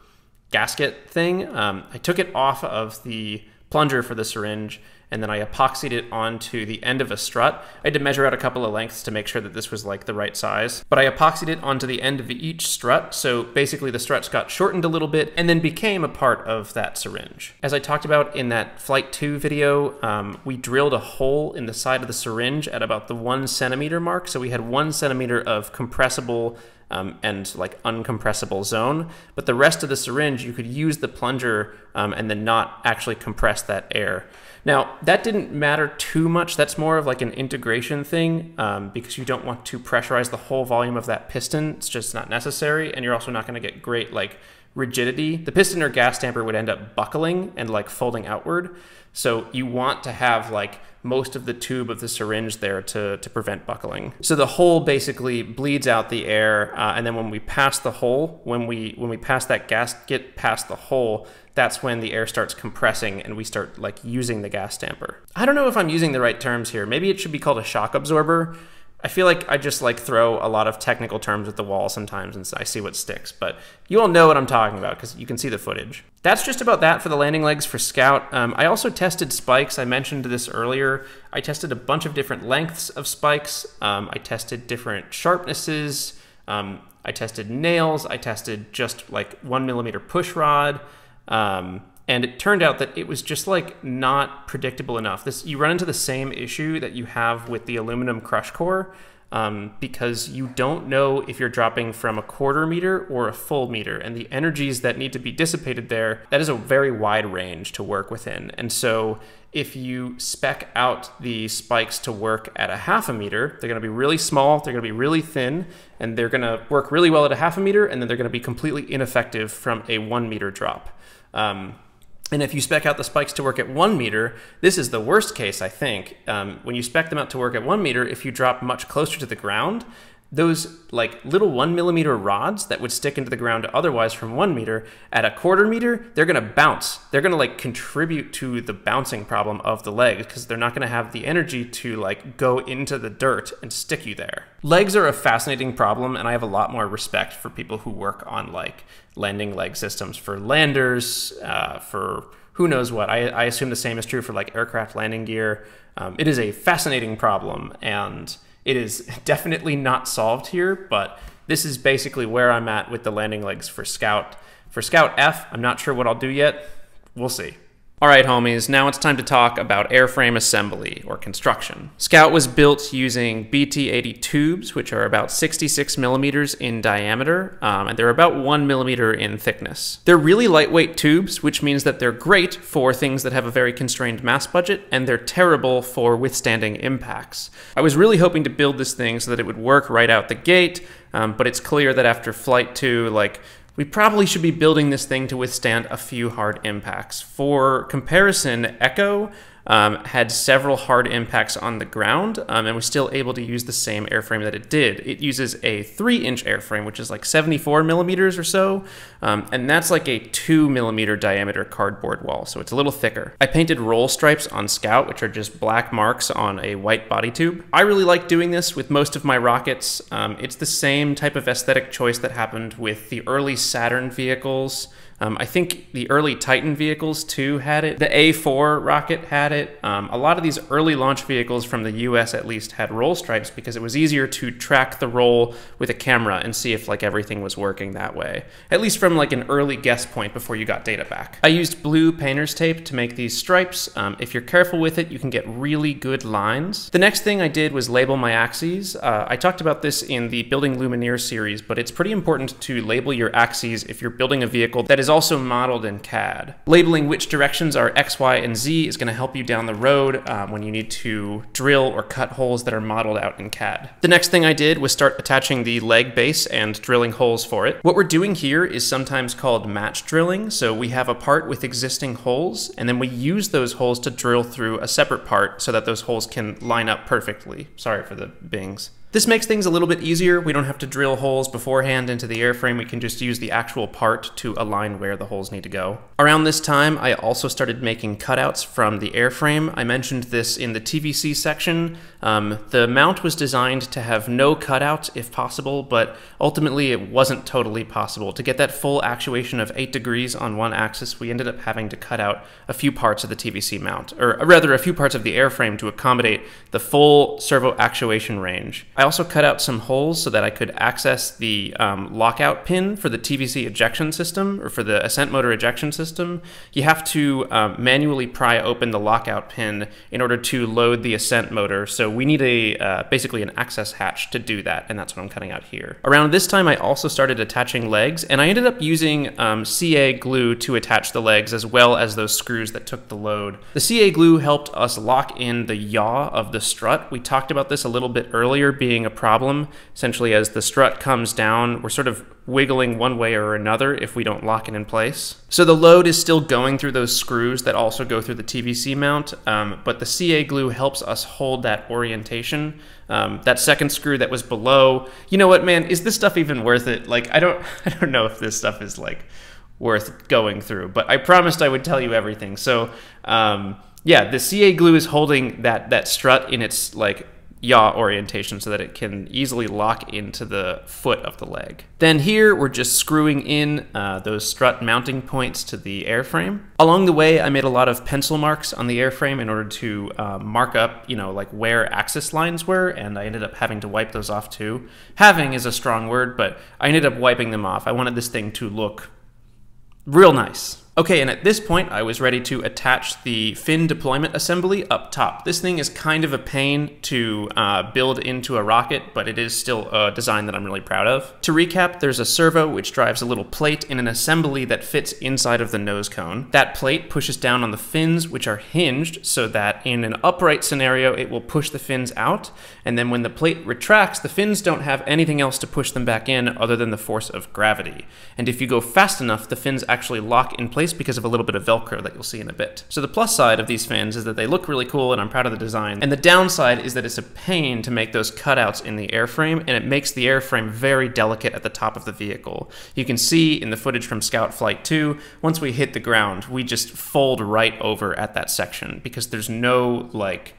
gasket thing. I took it off of the plunger for the syringe, and then I epoxied it onto the end of a strut. I had to measure out a couple of lengths to make sure that this was like the right size, but I epoxied it onto the end of each strut, so basically the struts got shortened a little bit and then became a part of that syringe. As I talked about in that Flight 2 video, we drilled a hole in the side of the syringe at about the 1 centimeter mark, so we had 1 centimeter of compressible and like uncompressible zone, but the rest of the syringe you could use the plunger and then not actually compress that air. Now, that didn't matter too much. That's more of like an integration thing because you don't want to pressurize the whole volume of that piston. It's just not necessary, and you're also not going to get great like rigidity, the piston or gas damper would end up buckling and like folding outward. So you want to have like most of the tube of the syringe there to prevent buckling. So the hole basically bleeds out the air, and then when we pass the hole, when we pass that gasket past the hole, that's when the air starts compressing and we start like using the gas damper. I don't know if I'm using the right terms here. Maybe it should be called a shock absorber. I feel like I just like throw a lot of technical terms at the wall sometimes and I see what sticks, but you all know what I'm talking about because you can see the footage. That's just about that for the landing legs for Scout. I also tested spikes. I mentioned this earlier. I tested a bunch of different lengths of spikes. I tested different sharpnesses. I tested nails. I tested just like 1mm push rod. And it turned out that it was just like not predictable enough. You run into the same issue that you have with the aluminum crush core because you don't know if you're dropping from a 1/4 meter or a full meter, and the energies that need to be dissipated there, that is a very wide range to work within. And so if you spec out the spikes to work at a 1/2 meter, they're gonna be really small, they're gonna be really thin, and they're gonna work really well at a 1/2 meter, and then they're gonna be completely ineffective from a 1 meter drop. And if you spec out the spikes to work at 1 meter, this is the worst case, I think. When you spec them out to work at 1 meter, if you drop much closer to the ground, those like little 1mm rods that would stick into the ground otherwise from 1 meter, at a 1/4 meter, they're gonna bounce. They're gonna like contribute to the bouncing problem of the legs because they're not gonna have the energy to like go into the dirt and stick you there. Legs are a fascinating problem, and I have a lot more respect for people who work on like landing leg systems for landers, for who knows what. I assume the same is true for like aircraft landing gear. It is a fascinating problem, and it is definitely not solved here, but this is basically where I'm at with the landing legs for Scout. For Scout F, I'm not sure what I'll do yet. We'll see. All right, homies, now it's time to talk about airframe assembly or construction. Scout was built using BT-80 tubes, which are about 66mm in diameter, and they're about 1mm in thickness. They're really lightweight tubes, which means that they're great for things that have a very constrained mass budget, and they're terrible for withstanding impacts. I was really hoping to build this thing so that it would work right out the gate, but it's clear that after Flight 2, we probably should be building this thing to withstand a few hard impacts. For comparison, Echo had several hard impacts on the ground and was still able to use the same airframe that it did. It uses a 3-inch airframe, which is like 74mm or so, and that's like a 2mm diameter cardboard wall, so it's a little thicker. I painted roll stripes on Scout, which are just black marks on a white body tube. I really like doing this with most of my rockets. It's the same type of aesthetic choice that happened with the early Saturn vehicles. I think the early Titan vehicles too had it. The A4 rocket had it. A lot of these early launch vehicles from the US at least had roll stripes because it was easier to track the roll with a camera and see if like everything was working that way. At least from like an early guess point before you got data back. I used blue painter's tape to make these stripes. If you're careful with it, you can get really good lines. The next thing I did was label my axes. I talked about this in the Building Lumineer series, but it's pretty important to label your axes if you're building a vehicle that is also modeled in CAD. Labeling which directions are X, Y, and Z is going to help you down the road when you need to drill or cut holes that are modeled out in CAD. The next thing I did was start attaching the leg base and drilling holes for it. What we're doing here is sometimes called match drilling. So we have a part with existing holes, and then we use those holes to drill through a separate part so that those holes can line up perfectly. Sorry for the bings. This makes things a little bit easier. We don't have to drill holes beforehand into the airframe. We can just use the actual part to align where the holes need to go. Around this time, I also started making cutouts from the airframe. I mentioned this in the TVC section. The mount was designed to have no cutout if possible, but ultimately it wasn't totally possible. To get that full actuation of 8 degrees on one axis, we ended up having to cut out a few parts of the TVC mount, or rather a few parts of the airframe to accommodate the full servo actuation range. I also cut out some holes so that I could access the lockout pin for the TVC ejection system, or for the ascent motor ejection system. You have to manually pry open the lockout pin in order to load the ascent motor, so we need basically an access hatch to do that, and that's what I'm cutting out here. Around this time, I also started attaching legs, and I ended up using CA glue to attach the legs, as well as those screws that took the load. The CA glue helped us lock in the yaw of the strut. We talked about this a little bit earlier, being being a problem. Essentially, as the strut comes down, we're sort of wiggling one way or another if we don't lock it in place. So the load is still going through those screws that also go through the TVC mount, but the CA glue helps us hold that orientation. That second screw that was below, you know what, man, is this stuff even worth it? Like, I don't know if this stuff is like worth going through, but I promised I would tell you everything. So yeah, the CA glue is holding that strut in its like yaw orientation so that it can easily lock into the foot of the leg. Then here we're just screwing in those strut mounting points to the airframe. Along the way, I made a lot of pencil marks on the airframe in order to mark up, like where axis lines were, and I ended up having to wipe those off too. Having is a strong word, but I ended up wiping them off. I wanted this thing to look real nice. Okay, and at this point, I was ready to attach the fin deployment assembly up top. This thing is kind of a pain to build into a rocket, but it is still a design that I'm really proud of. To recap, there's a servo which drives a little plate in an assembly that fits inside of the nose cone. That plate pushes down on the fins, which are hinged, so that in an upright scenario, it will push the fins out, and then when the plate retracts, the fins don't have anything else to push them back in other than the force of gravity. And if you go fast enough, the fins actually lock in place because of a little bit of Velcro that you'll see in a bit. So the plus side of these fins is that they look really cool and I'm proud of the design. And the downside is that it's a pain to make those cutouts in the airframe, and it makes the airframe very delicate at the top of the vehicle. You can see in the footage from Scout Flight 2, once we hit the ground, we just fold right over at that section because there's no like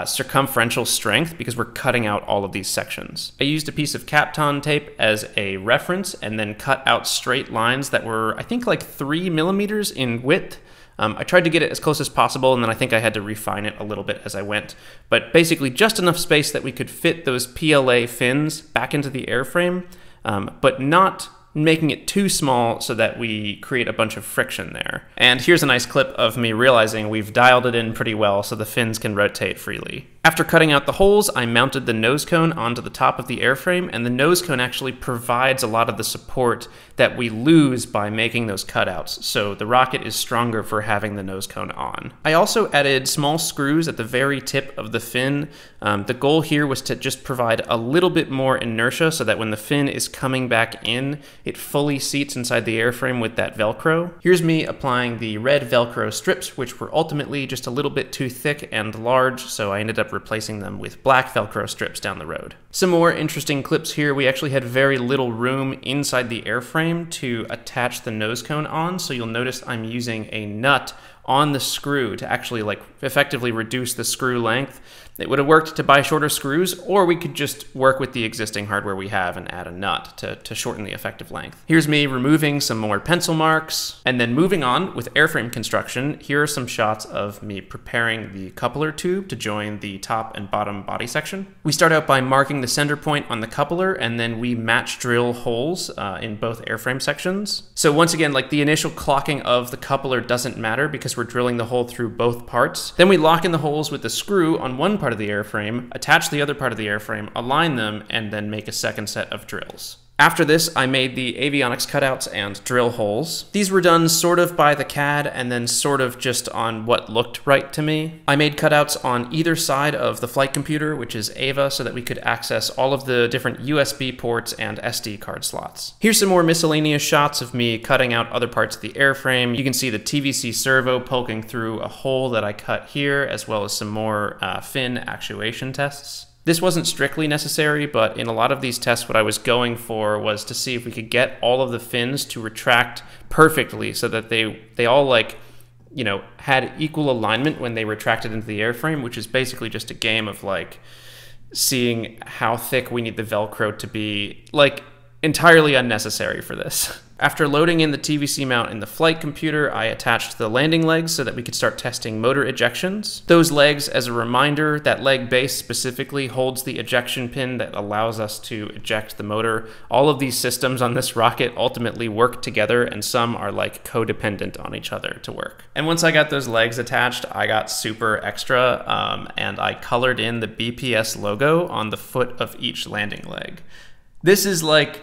circumferential strength because we're cutting out all of these sections. I used a piece of Kapton tape as a reference and then cut out straight lines that were, I think, like 3 millimeters in width. I tried to get it as close as possible, and then I think I had to refine it a little bit as I went. But basically just enough space that we could fit those PLA fins back into the airframe, but not making it too small so that we create a bunch of friction there. And here's a nice clip of me realizing we've dialed it in pretty well so the fins can rotate freely. After cutting out the holes, I mounted the nose cone onto the top of the airframe, and the nose cone actually provides a lot of the support that we lose by making those cutouts, so the rocket is stronger for having the nose cone on. I also added small screws at the very tip of the fin. The goal here was to just provide a little bit more inertia so that when the fin is coming back in, it fully seats inside the airframe with that Velcro. Here's me applying the red Velcro strips, which were ultimately just a little bit too thick and large, so I ended up replacing them with black Velcro strips down the road. Some more interesting clips here. We actually had very little room inside the airframe to attach the nose cone on, so you'll notice I'm using a nut on the screw to actually like effectively reduce the screw length. It would have worked to buy shorter screws, or we could just work with the existing hardware we have and add a nut to shorten the effective length. Here's me removing some more pencil marks, and then moving on with airframe construction. Here are some shots of me preparing the coupler tube to join the top and bottom body section. We start out by marking the center point on the coupler, and then we match drill holes in both airframe sections. So once again, like the initial clocking of the coupler doesn't matter because we're drilling the hole through both parts. Then we lock in the holes with the screw on one part of the airframe, attach the other part of the airframe, align them, and then make a second set of drills. After this, I made the Avionics cutouts and drill holes. These were done sort of by the CAD and then sort of just on what looked right to me. I made cutouts on either side of the flight computer, which is Ava, so that we could access all of the different USB ports and SD card slots. Here's some more miscellaneous shots of me cutting out other parts of the airframe. You can see the TVC servo poking through a hole that I cut here, as well as some more fin actuation tests. This wasn't strictly necessary, but in a lot of these tests, what I was going for was to see if we could get all of the fins to retract perfectly so that they all like, had equal alignment when they retracted into the airframe, which is basically just a game of like seeing how thick we need the Velcro to be, like entirely unnecessary for this. After loading in the TVC mount in the flight computer, I attached the landing legs so that we could start testing motor ejections. Those legs, as a reminder, that leg base specifically holds the ejection pin that allows us to eject the motor. All of these systems on this rocket ultimately work together, and some are like codependent on each other to work. And once I got those legs attached, I got super extra, and I colored in the BPS logo on the foot of each landing leg. This is like,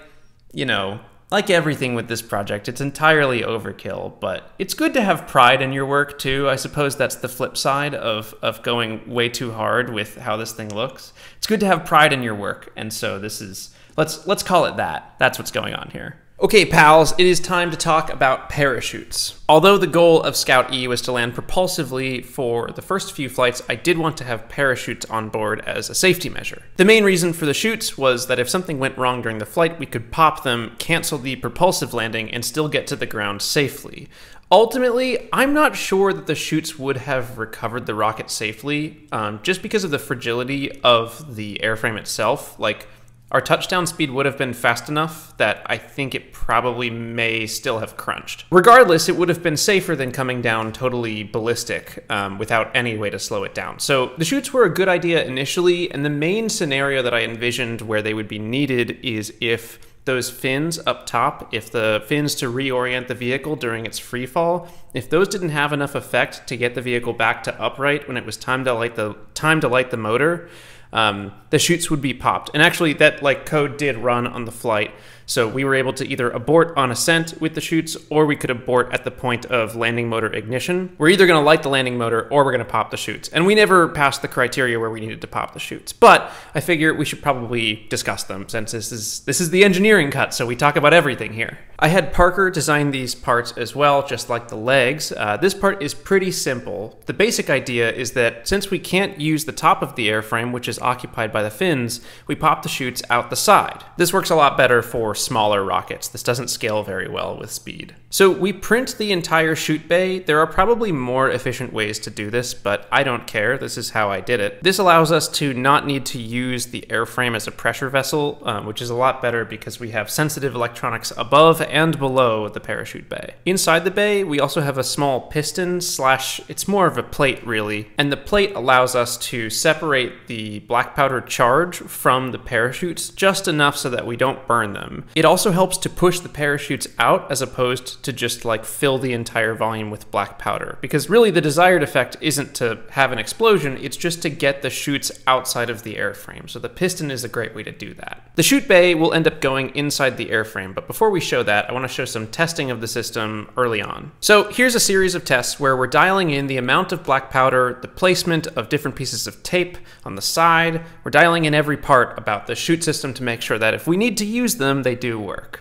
Like everything with this project, it's entirely overkill, but it's good to have pride in your work too. I suppose that's the flip side of going way too hard with how this thing looks. It's good to have pride in your work, and so this is, let's call it that. That's what's going on here. Okay, pals, it is time to talk about parachutes. Although the goal of Scout E was to land propulsively for the first few flights, I did want to have parachutes on board as a safety measure. The main reason for the chutes was that if something went wrong during the flight, we could pop them, cancel the propulsive landing, and still get to the ground safely. Ultimately, I'm not sure that the chutes would have recovered the rocket safely, just because of the fragility of the airframe itself. Like, our touchdown speed would have been fast enough that I think it probably may still have crunched. Regardless, it would have been safer than coming down totally ballistic without any way to slow it down. So the chutes were a good idea initially, and the main scenario that I envisioned where they would be needed is if those fins up top, if the fins to reorient the vehicle during its free fall, if those didn't have enough effect to get the vehicle back to upright when it was time to light the motor, the chutes would be popped. And actually that code did run on the flight. So we were able to either abort on ascent with the chutes, or we could abort at the point of landing motor ignition. We're either going to light the landing motor or we're going to pop the chutes. And we never passed the criteria where we needed to pop the chutes. But I figure we should probably discuss them since this is the engineering cut, so we talk about everything here. I had Parker design these parts as well, just like the legs. This part is pretty simple. The basic idea is that since we can't use the top of the airframe, which is occupied by the fins, we pop the chutes out the side. This works a lot better for smaller rockets. This doesn't scale very well with speed. So we print the entire chute bay. There are probably more efficient ways to do this, but I don't care. This is how I did it. This allows us to not need to use the airframe as a pressure vessel, which is a lot better because we have sensitive electronics above and below the parachute bay. Inside the bay, we also have a small piston / it's more of a plate really, and the plate allows us to separate the black powder charge from the parachutes just enough so that we don't burn them. It also helps to push the parachutes out as opposed to just fill the entire volume with black powder, because really the desired effect isn't to have an explosion, it's just to get the chutes outside of the airframe. So the piston is a great way to do that. The chute bay will end up going inside the airframe, but before we show that, I want to show some testing of the system early on. So here's a series of tests where we're dialing in the amount of black powder, the placement of different pieces of tape on the side. We're dialing in every part about the chute system to make sure that if we need to use them, they do work.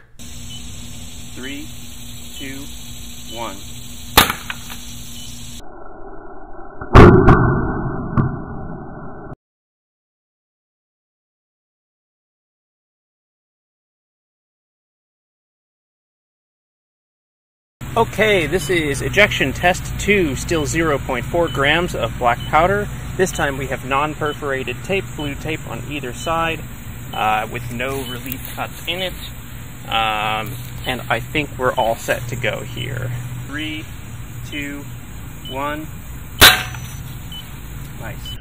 3, 2, 1. Okay, this is ejection test 2, still 0.4 grams of black powder. This time we have non-perforated tape, blue tape on either side, with no relief cuts in it. And I think we're all set to go here. 3, 2, 1. Nice.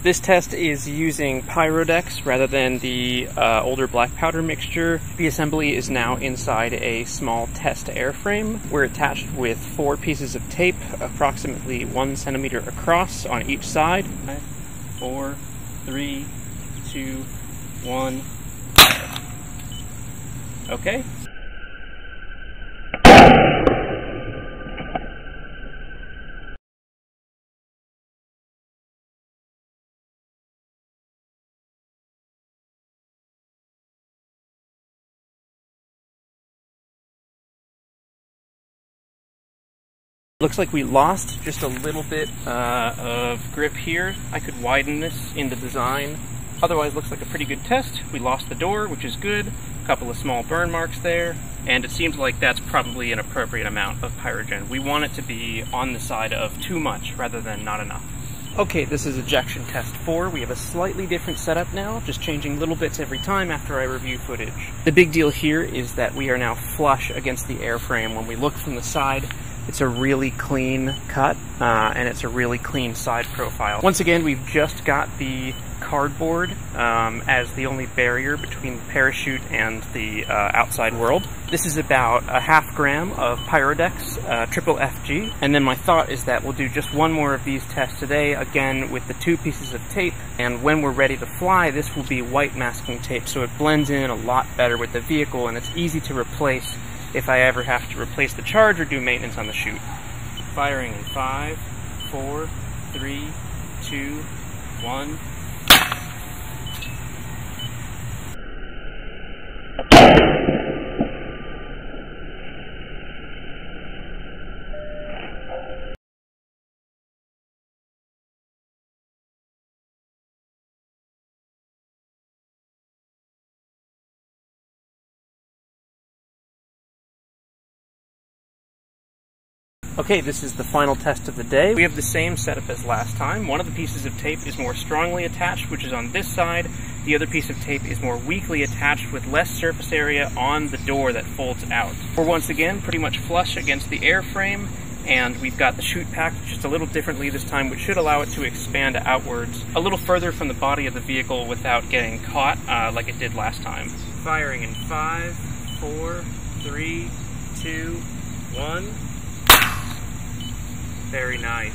This test is using Pyrodex rather than the older black powder mixture. The assembly is now inside a small test airframe. We're attached with 4 pieces of tape, approximately 1 centimeter across on each side. 4, 3, 2, 1. Okay. Looks like we lost just a little bit of grip here. I could widen this into design. Otherwise, looks like a pretty good test. We lost the door, which is good. A couple of small burn marks there. And it seems like that's probably an appropriate amount of pyrogen. We want it to be on the side of too much rather than not enough. Okay, this is ejection test 4. We have a slightly different setup now, just changing little bits every time after I review footage. The big deal here is that we are now flush against the airframe. When we look from the side, it's a really clean cut, and it's a really clean side profile. Once again, we've just got the cardboard as the only barrier between the parachute and the outside world. This is about a ½ gram of Pyrodex triple FG. And then my thought is that we'll do just one more of these tests today, again with the 2 pieces of tape. And when we're ready to fly, this will be white masking tape, so it blends in a lot better with the vehicle, and it's easy to replace if I ever have to replace the charge or do maintenance on the chute. Firing in 5, 4, 3, 2, 1. Okay, this is the final test of the day. We have the same setup as last time. One of the pieces of tape is more strongly attached, which is on this side. The other piece of tape is more weakly attached with less surface area on the door that folds out. We're once again pretty much flush against the airframe, and we've got the chute packed just a little differently this time, which should allow it to expand outwards a little further from the body of the vehicle without getting caught like it did last time. Firing in 5, 4, 3, 2, 1. Very nice.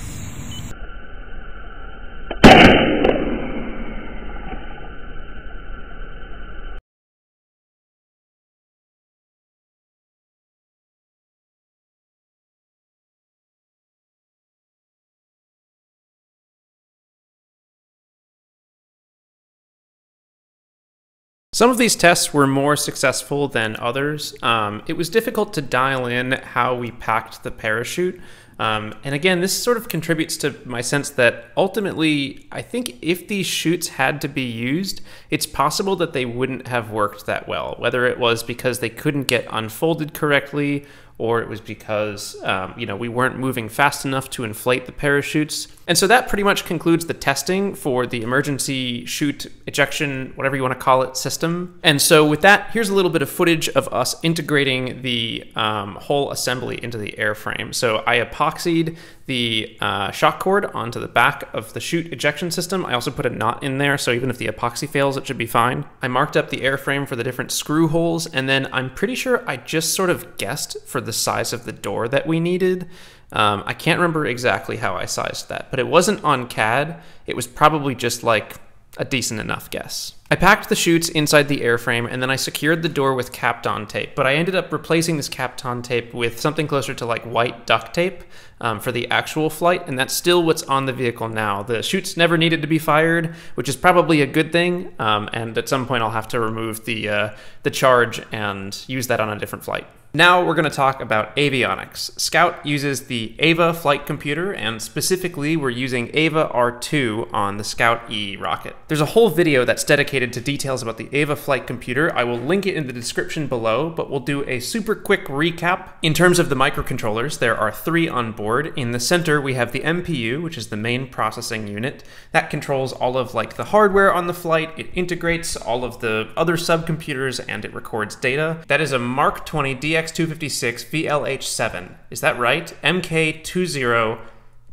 Some of these tests were more successful than others. It was difficult to dial in how we packed the parachute. And again, this sort of contributes to my sense that ultimately, I think if these chutes had to be used, it's possible that they wouldn't have worked that well, whether it was because they couldn't get unfolded correctly, or it was because we weren't moving fast enough to inflate the parachutes. And so that pretty much concludes the testing for the emergency chute ejection, whatever you want to call it, system. And so with that, here's a little bit of footage of us integrating the whole assembly into the airframe. So I epoxied the shock cord onto the back of the chute ejection system. I also put a knot in there, so even if the epoxy fails, it should be fine. I marked up the airframe for the different screw holes, and then I'm pretty sure I just sort of guessed for the size of the door that we needed. I can't remember exactly how I sized that, but it wasn't on CAD. It was probably just like a decent enough guess. I packed the chutes inside the airframe, and then I secured the door with Kapton tape, but I ended up replacing this Kapton tape with something closer to like white duct tape for the actual flight, and that's still what's on the vehicle now. The chutes never needed to be fired, which is probably a good thing, and at some point I'll have to remove the charge and use that on a different flight. Now we're going to talk about avionics. Scout uses the Ava flight computer, and specifically we're using Ava R2 on the Scout E rocket. There's a whole video that's dedicated to details about the Ava flight computer. I will link it in the description below, but we'll do a super quick recap. In terms of the microcontrollers, there are 3 on board. In the center we have the MPU, which is the main processing unit. That controls all of like the hardware on the flight. It integrates all of the other subcomputers, and it records data. That is a Mark 20 DX256 VLH7. Is that right? MK20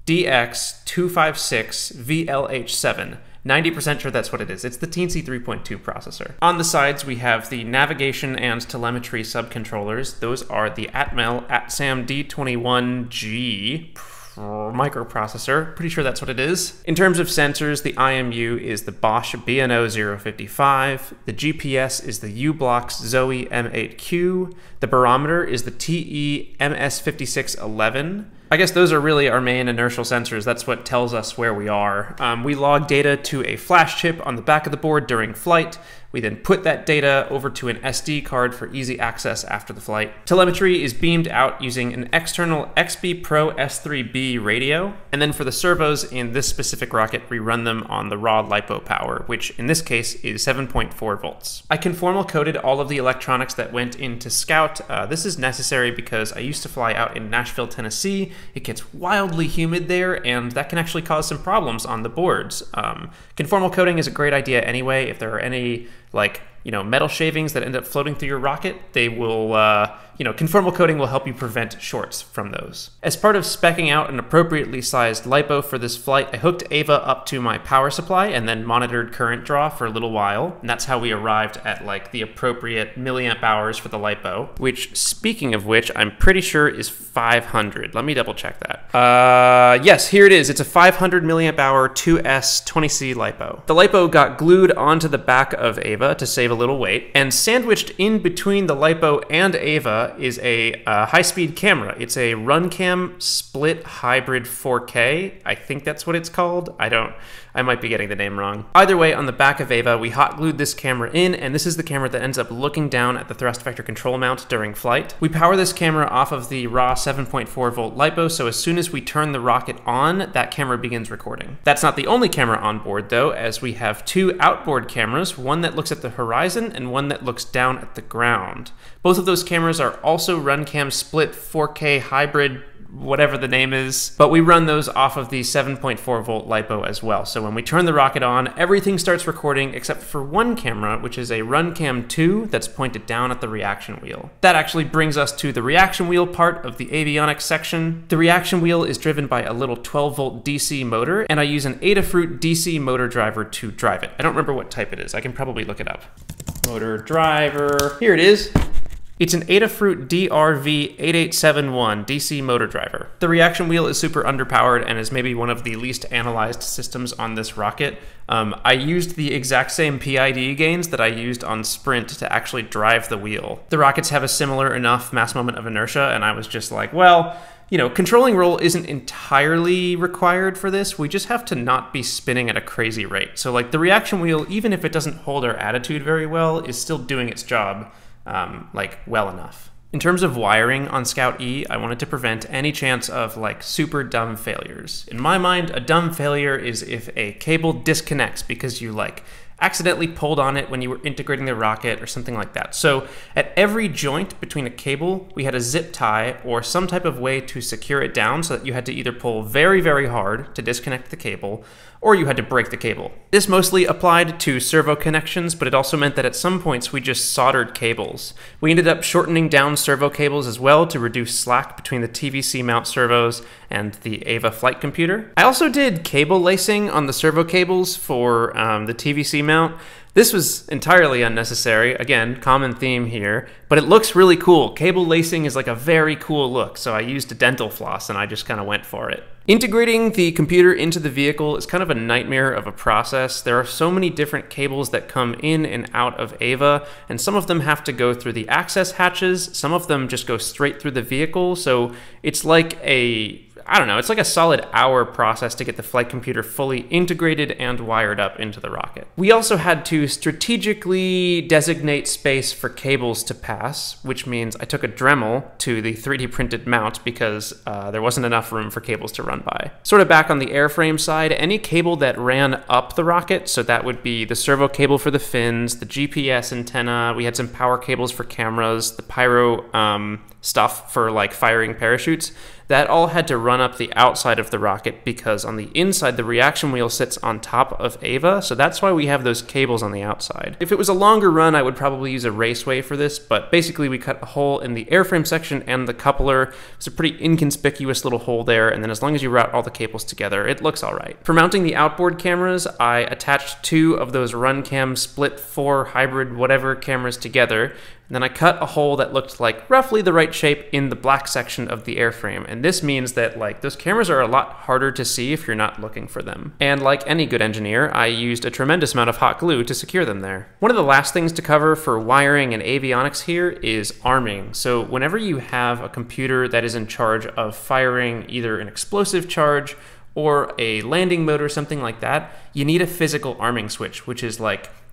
DX256 VLH7. 90% sure that's what it is. It's the Teensy 3.2 processor. On the sides, we have the navigation and telemetry subcontrollers. Those are the Atmel ATSAM D21G microprocessor. Pretty sure that's what it is. In terms of sensors, the IMU is the Bosch B&O 055. The GPS is the U-Blox Zoe M8Q. The barometer is the TE MS5611. I guess those are really our main inertial sensors. That's what tells us where we are. We log data to a flash chip on the back of the board during flight. We then put that data over to an SD card for easy access after the flight. Telemetry is beamed out using an external XB Pro S3B radio. And then for the servos in this specific rocket, we run them on the raw LiPo power, which in this case is 7.4 volts. I conformal coded all of the electronics that went into Scout. This is necessary because I used to fly out in Nashville, Tennessee. It gets wildly humid there, and that can actually cause some problems on the boards. Conformal coding is a great idea anyway. If there are any metal shavings that end up floating through your rocket, they will conformal coating will help you prevent shorts from those. As part of speccing out an appropriately sized LiPo for this flight, I hooked Ava up to my power supply and then monitored current draw for a little while. And that's how we arrived at like the appropriate milliamp hours for the LiPo, which, speaking of which, I'm pretty sure is 500. Let me double check that. Yes, here it is. It's a 500 milliamp hour 2S 20C LiPo. The LiPo got glued onto the back of Ava to save a little weight, and sandwiched in between the LiPo and Ava is a high-speed camera. It's a RunCam split hybrid 4K. I think that's what it's called. I might be getting the name wrong. Either way, on the back of Ava, we hot glued this camera in, and this is the camera that ends up looking down at the thrust vector control mount during flight. We power this camera off of the raw 7.4 volt LiPo, so as soon as we turn the rocket on, that camera begins recording. That's not the only camera on board though, as we have two outboard cameras, one that looks at the horizon and one that looks down at the ground. Both of those cameras are also RunCam split 4K hybrid, whatever the name is, but we run those off of the 7.4 volt LiPo as well. So when we turn the rocket on, everything starts recording except for one camera, which is a RunCam 2 that's pointed down at the reaction wheel. That actually brings us to the reaction wheel part of the avionics section. The reaction wheel is driven by a little 12 volt DC motor, and I use an Adafruit DC motor driver to drive it. I don't remember what type it is. I can probably look it up. Motor driver, here it is. It's an Adafruit DRV8871 DC motor driver. The reaction wheel is super underpowered and is maybe one of the least analyzed systems on this rocket. I used the exact same PID gains that I used on Sprint to actually drive the wheel. The rockets have a similar enough mass moment of inertia, and I was just like, well, controlling roll isn't entirely required for this. We just have to not be spinning at a crazy rate. So like the reaction wheel, even if it doesn't hold our attitude very well, is still doing its job. Well enough. In terms of wiring on Scout E, I wanted to prevent any chance of super dumb failures. In my mind, a dumb failure is if a cable disconnects because you accidentally pulled on it when you were integrating the rocket or something like that. So at every joint between a cable, we had a zip tie or some type of way to secure it down so that you had to either pull very, very hard to disconnect the cable, or you had to break the cable. This mostly applied to servo connections, but it also meant that at some points we just soldered cables. We ended up shortening down servo cables as well to reduce slack between the TVC mount servos and the Ava flight computer. I also did cable lacing on the servo cables for the TVC mount. This was entirely unnecessary. Again, common theme here, but it looks really cool. Cable lacing is a very cool look, so I used a dental floss and I just kind of went for it. Integrating the computer into the vehicle is kind of a nightmare of a process. There are so many different cables that come in and out of Ava, and some of them have to go through the access hatches, some of them just go straight through the vehicle, so it's like it's like a solid hour process to get the flight computer fully integrated and wired up into the rocket. We also had to strategically designate space for cables to pass, which means I took a Dremel to the 3D printed mount because there wasn't enough room for cables to run by. Sort of back on the airframe side, any cable that ran up the rocket, so that would be the servo cable for the fins, the GPS antenna, we had some power cables for cameras, the pyro stuff for firing parachutes, that all had to run up the outside of the rocket because on the inside the reaction wheel sits on top of Ava, so that's why we have those cables on the outside. If it was a longer run, I would probably use a raceway for this, but basically we cut a hole in the airframe section and the coupler. It's a pretty inconspicuous little hole there, and then as long as you route all the cables together, it looks all right. For mounting the outboard cameras, I attached two of those RunCam split 4 hybrid whatever cameras together, and then I cut a hole that looked like roughly the right shape in the black section of the airframe. And this means that those cameras are a lot harder to see if you're not looking for them. And like any good engineer, I used a tremendous amount of hot glue to secure them there. One of the last things to cover for wiring and avionics here is arming. So whenever you have a computer that is in charge of firing either an explosive charge or a landing mode or something like that, you need a physical arming switch, which is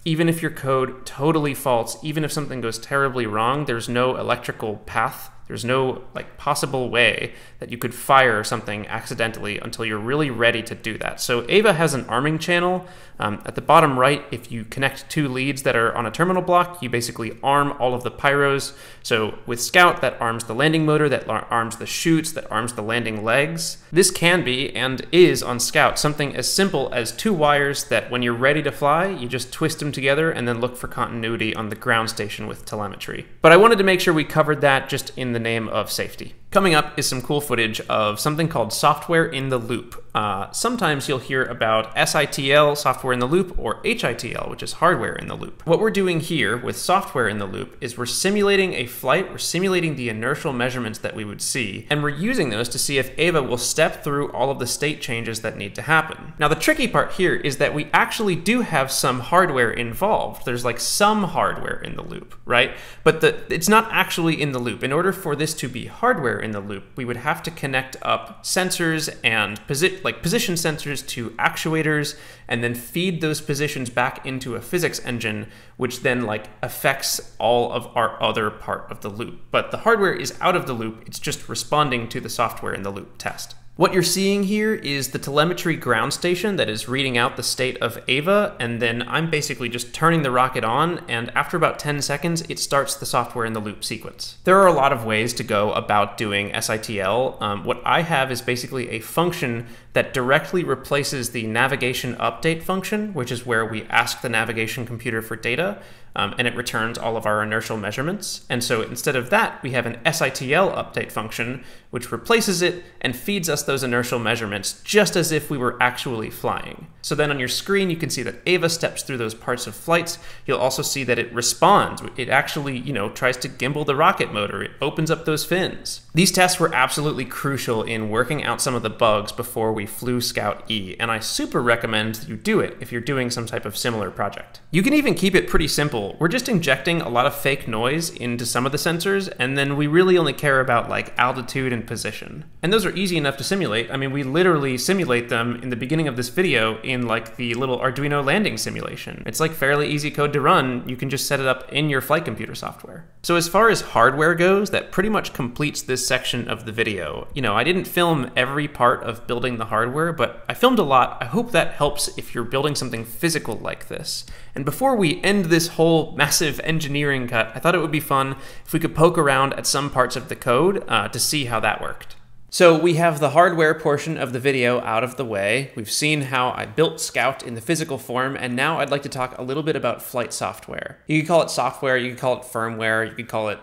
even if your code totally faults, even if something goes terribly wrong, there's no electrical path. There's no like possible way that you could fire something accidentally until you're really ready to do that. So Ava has an arming channel. At the bottom right, if you connect two leads that are on a terminal block, you basically arm all of the pyros. So with Scout, that arms the landing motor, that arms the chutes, that arms the landing legs. This can be, and is on Scout, something as simple as two wires that when you're ready to fly, you just twist them together and then look for continuity on the ground station with telemetry. But I wanted to make sure we covered that just in the name of safety. Coming up is some cool footage of something called software in the loop. Sometimes you'll hear about SITL, software in the loop, or HITL, which is hardware in the loop. What we're doing here with software in the loop is we're simulating a flight, we're simulating the inertial measurements that we would see, and we're using those to see if Ava will step through all of the state changes that need to happen. Now the tricky part here is that we actually do have some hardware involved. There's like some hardware in the loop, right? But it's not actually in the loop. In order for this to be hardware in the loop, we would have to connect up sensors and position sensors to actuators, and then feed those positions back into a physics engine, which then affects all of our other part of the loop. But the hardware is out of the loop, it's just responding to the software in the loop test. What you're seeing here is the telemetry ground station that is reading out the state of Ava, and then I'm basically just turning the rocket on, and after about 10 seconds, it starts the software in the loop sequence. There are a lot of ways to go about doing SITL. What I have is basically a function that directly replaces the navigation update function, which is where we ask the navigation computer for data, and it returns all of our inertial measurements. And so instead of that, we have an SITL update function, which replaces it and feeds us those inertial measurements just as if we were actually flying. So then on your screen, you can see that Ava steps through those parts of flights. You'll also see that it responds. It actually, tries to gimbal the rocket motor. It opens up those fins. These tests were absolutely crucial in working out some of the bugs before we flew Scout E, and I super recommend you do it if you're doing some type of similar project. You can even keep it pretty simple. We're just injecting a lot of fake noise into some of the sensors, and then we really only care about altitude and position. And those are easy enough to simulate. I mean, we literally simulate them in the beginning of this video in the little Arduino landing simulation. It's fairly easy code to run. You can just set it up in your flight computer software. So as far as hardware goes, that pretty much completes this section of the video. I didn't film every part of building the hardware, but I filmed a lot. I hope that helps if you're building something physical like this. And before we end this whole massive engineering cut, I thought it would be fun if we could poke around at some parts of the code to see how that worked. So we have the hardware portion of the video out of the way. We've seen how I built Scout in the physical form, and now I'd like to talk a little bit about flight software. You could call it software, you could call it firmware, you could call it,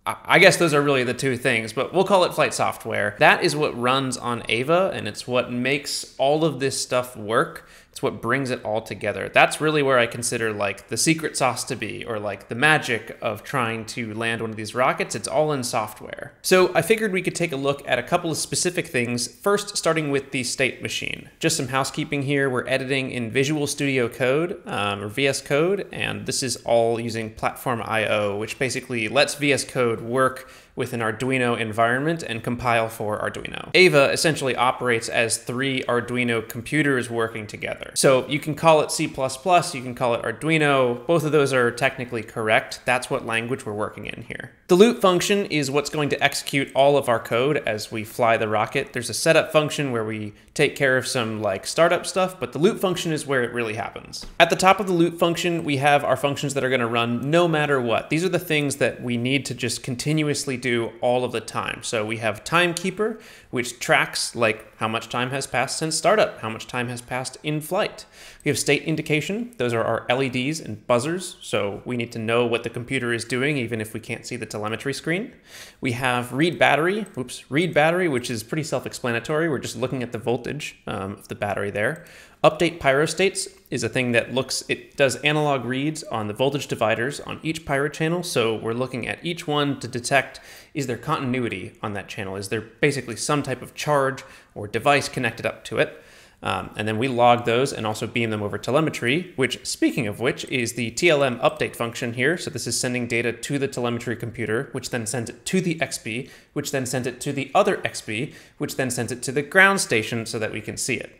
I guess those are really the two things, but we'll call it flight software. That is what runs on Ava, and it's what makes all of this stuff work. It's what brings it all together. That's really where I consider the secret sauce to be, or the magic of trying to land one of these rockets. It's all in software. So I figured we could take a look at a couple of specific things, first starting with the state machine. Just some housekeeping here. We're editing in Visual Studio Code, or VS Code, and this is all using Platform IO, which basically lets VS Code work with an Arduino environment and compile for Arduino. Ava essentially operates as 3 Arduino computers working together. So you can call it C++, you can call it Arduino. Both of those are technically correct. That's what language we're working in here. The loop function is what's going to execute all of our code as we fly the rocket. There's a setup function where we take care of some startup stuff, but the loop function is where it really happens. At the top of the loop function, we have our functions that are going to run no matter what. These are the things that we need to just continuously do all of the time. So we have timekeeper, which tracks how much time has passed since startup, how much time has passed in flight. We have state indication. Those are our LEDs and buzzers, so we need to know what the computer is doing even if we can't see the telemetry screen. We have read battery, which is pretty self-explanatory. We're just looking at the voltage of the battery there. Update pyrostates is a thing that it does analog reads on the voltage dividers on each pyro channel, so we're looking at each one to detect, is there continuity on that channel? Is there basically some type of charge or device connected up to it? And then we log those and also beam them over telemetry, which, speaking of which, is the TLM update function here. So this is sending data to the telemetry computer, which then sends it to the XB, which then sends it to the other XB, which then sends it to the ground station so that we can see it.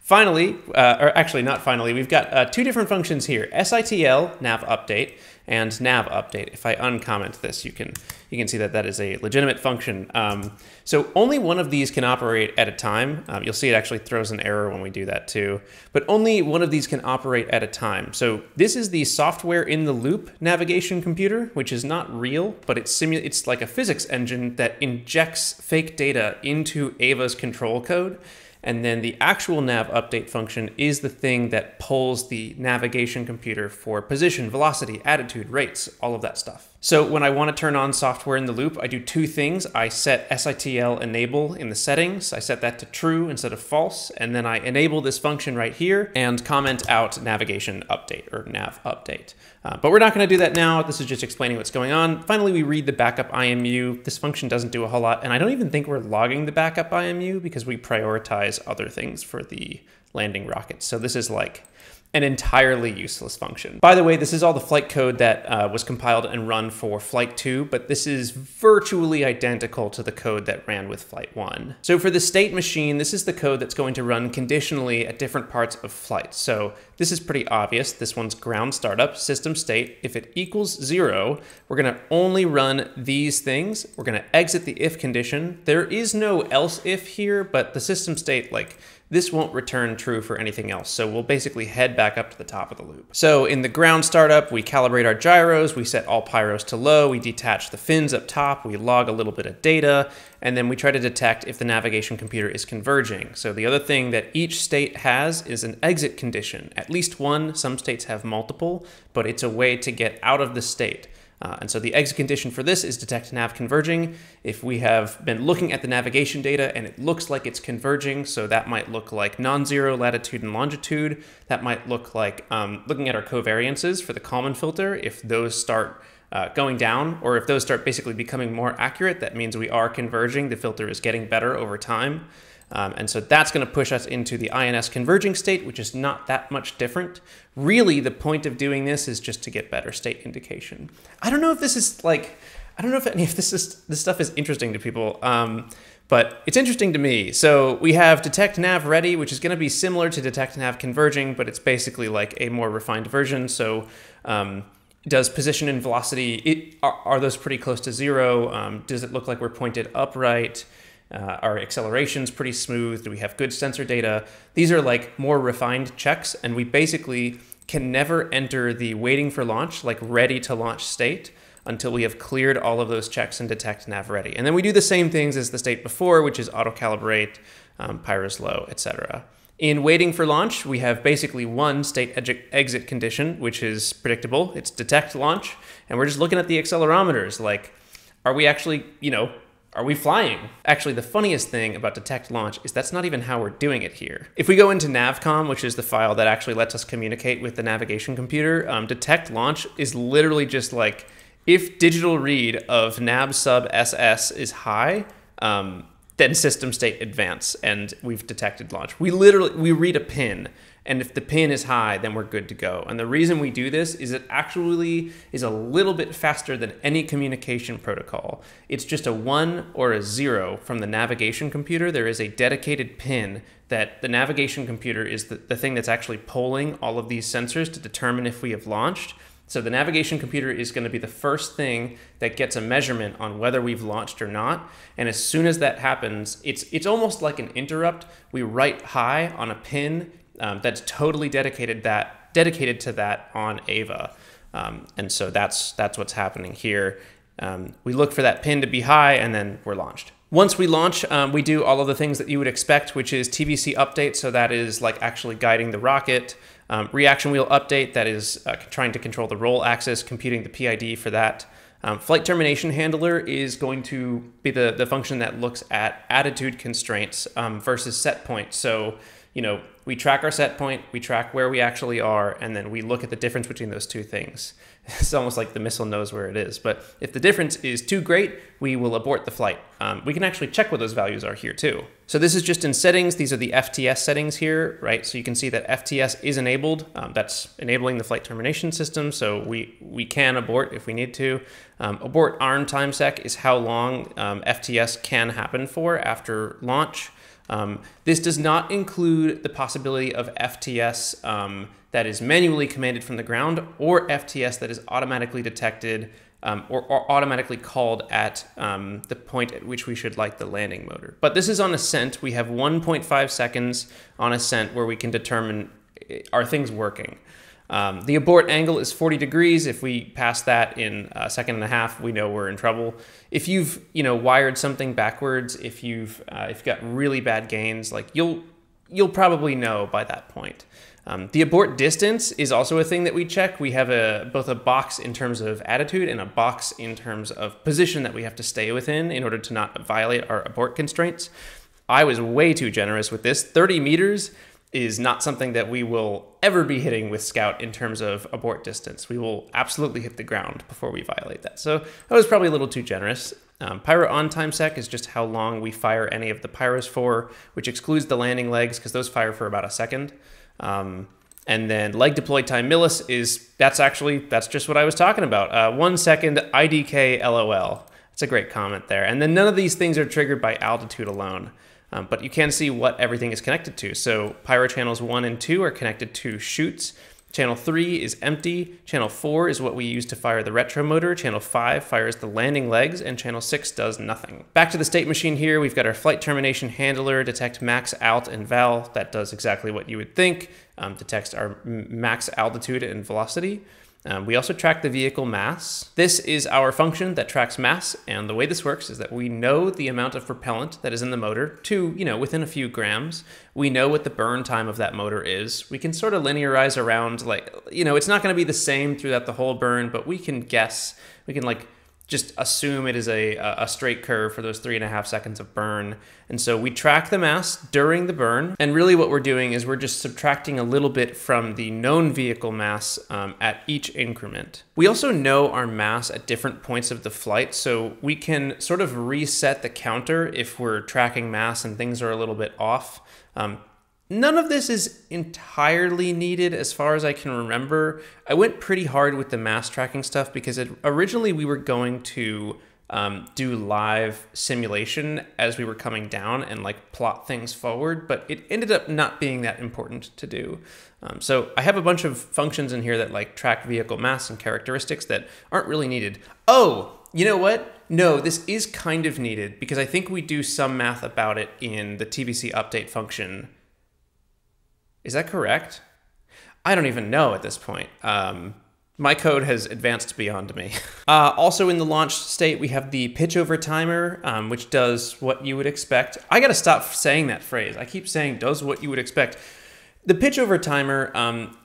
Finally, or actually not finally, we've got two different functions here, SITL, nav update, and nav update. If I uncomment this, you can see that that is a legitimate function. So only one of these can operate at a time. You'll see it actually throws an error when we do that too, but only one of these can operate at a time. So this is the software in the loop navigation computer, which is not real, but it's like a physics engine that injects fake data into Ava's control code. And then the actual nav update function is the thing that pulls the navigation computer for position, velocity, attitude, rates, all of that stuff. So when I want to turn on software in the loop, I do two things. I set SITL enable in the settings. I set that to true instead of false. And then I enable this function right here and comment out navigation update or nav update. But we're not going to do that now. This is just explaining what's going on. Finally, we read the backup IMU. This function doesn't do a whole lot. And I don't even think we're logging the backup IMU because we prioritize other things for the landing rockets. So this is like an entirely useless function. By the way, this is all the flight code that was compiled and run for Flight 2, but this is virtually identical to the code that ran with Flight 1. So for the state machine, this is the code that's going to run conditionally at different parts of flight. So this is pretty obvious. This one's ground startup, system state. If it equals 0, we're gonna only run these things. We're gonna exit the if condition. There is no else if here, but the system state, like, this won't return true for anything else. So we'll basically head back up to the top of the loop. So in the ground startup, we calibrate our gyros, we set all pyros to low, we detach the fins up top, we log a little bit of data, and then we try to detect if the navigation computer is converging. So the other thing that each state has is an exit condition. At least one, some states have multiple, but it's a way to get out of the state. And so the exit condition for this is detect nav converging. If we have been looking at the navigation data and it looks like it's converging, so that might look like non-zero latitude and longitude. That might look like looking at our covariances for the Kalman filter. If those start going down, or if those start basically becoming more accurate, that means we are converging. The filter is getting better over time. And so that's going to push us into the INS converging state, which is not that much different. Really, the point of doing this is just to get better state indication. I don't know if this is like, I don't know if any of this stuff is interesting to people, but it's interesting to me. So we have detect nav ready, which is going to be similar to detect nav converging, but it's basically like a more refined version. So does position and velocity, are those pretty close to 0? Does it look like we're pointed upright? Our acceleration's pretty smooth. Do we have good sensor data? These are like more refined checks, and we basically can never enter the waiting for launch, like ready to launch state, until we have cleared all of those checks and detect nav ready. And then we do the same things as the state before, which is auto calibrate, pyros low, etc. In waiting for launch, we have basically one state exit condition, which is predictable. It's detect launch, and we're just looking at the accelerometers, like, are we actually, are we flying? Actually, the funniest thing about detect launch is that's not even how we're doing it here. If we go into navcom, which is the file that actually lets us communicate with the navigation computer, detect launch is literally just like, if digital read of nav sub SS is high, then system state advance, and we've detected launch. We read a pin, and if the pin is high, then we're good to go. And the reason we do this is it actually is a little bit faster than any communication protocol. It's just a 1 or a 0 from the navigation computer. There is a dedicated pin that the navigation computer is the thing that's actually polling all of these sensors to determine if we have launched. So the navigation computer is going to be the first thing that gets a measurement on whether we've launched or not. And as soon as that happens, it's almost like an interrupt. We write high on a pin that's totally dedicated to that on Ava. And so that's what's happening here. We look for that pin to be high, and then we're launched. Once we launch, we do all of the things that you would expect, which is TVC update. So that is like actually guiding the rocket. Reaction wheel update, that is trying to control the roll axis, computing the PID for that. Flight termination handler is going to be the function that looks at attitude constraints versus set point. So, we track our set point, we track where we actually are, and then we look at the difference between those two things. It's almost like the missile knows where it is. But if the difference is too great, we will abort the flight. We can actually check what those values are here too. So this is just in settings. These are the FTS settings here, right? So you can see that FTS is enabled. That's enabling the flight termination system. So we can abort if we need to. Abort ARM timesec is how long FTS can happen for after launch. This does not include the possibility of FTS that is manually commanded from the ground, or FTS that is automatically detected or automatically called at the point at which we should light the landing motor. But this is on ascent. We have 1.5 seconds on ascent where we can determine, are things working? The abort angle is 40 degrees. If we pass that in a second and a half, we know we're in trouble. If you've wired something backwards, if you've got really bad gains, like you'll probably know by that point. The abort distance is also a thing that we check. We have both a box in terms of attitude and a box in terms of position that we have to stay within in order to not violate our abort constraints. I was way too generous with this. 30 meters is not something that we will ever be hitting with Scout in terms of abort distance. We will absolutely hit the ground before we violate that. So that was probably a little too generous. Pyro on time sec is just how long we fire any of the pyros for, which excludes the landing legs because those fire for about a second. And then leg deploy time millis that's just what I was talking about. 1 second IDK LOL. That's a great comment there. And then none of these things are triggered by altitude alone. But you can see what everything is connected to. So pyro channels 1 and 2 are connected to chutes. Channel 3 is empty. Channel 4 is what we use to fire the retro motor. Channel 5 fires the landing legs, and channel 6 does nothing. Back to the state machine here, we've got our flight termination handler, detect max alt and val. That does exactly what you would think, detects our max altitude and velocity. We also track the vehicle mass. This is our function that tracks mass, and the way this works is that we know the amount of propellant that is in the motor to, within a few grams. We know what the burn time of that motor is. We can sort of linearize around, it's not going to be the same throughout the whole burn, but we can guess, we can just assume it is a straight curve for those 3.5 seconds of burn. And so we track the mass during the burn. And really what we're doing is we're just subtracting a little bit from the known vehicle mass at each increment. We also know our mass at different points of the flight. So we can sort of reset the counter if we're tracking mass and things are a little bit off. None of this is entirely needed as far as I can remember. I went pretty hard with the mass tracking stuff because originally we were going to do live simulation as we were coming down and plot things forward, but it ended up not being that important to do. So I have a bunch of functions in here that track vehicle mass and characteristics that aren't really needed. Oh, you know what? No, this is kind of needed because I think we do some math about it in the TBC update function. Is that correct? I don't even know at this point. My code has advanced beyond me. Also in the launch state, we have the pitch over timer, which does what you would expect. I gotta stop saying that phrase. I keep saying does what you would expect. The pitch over timer,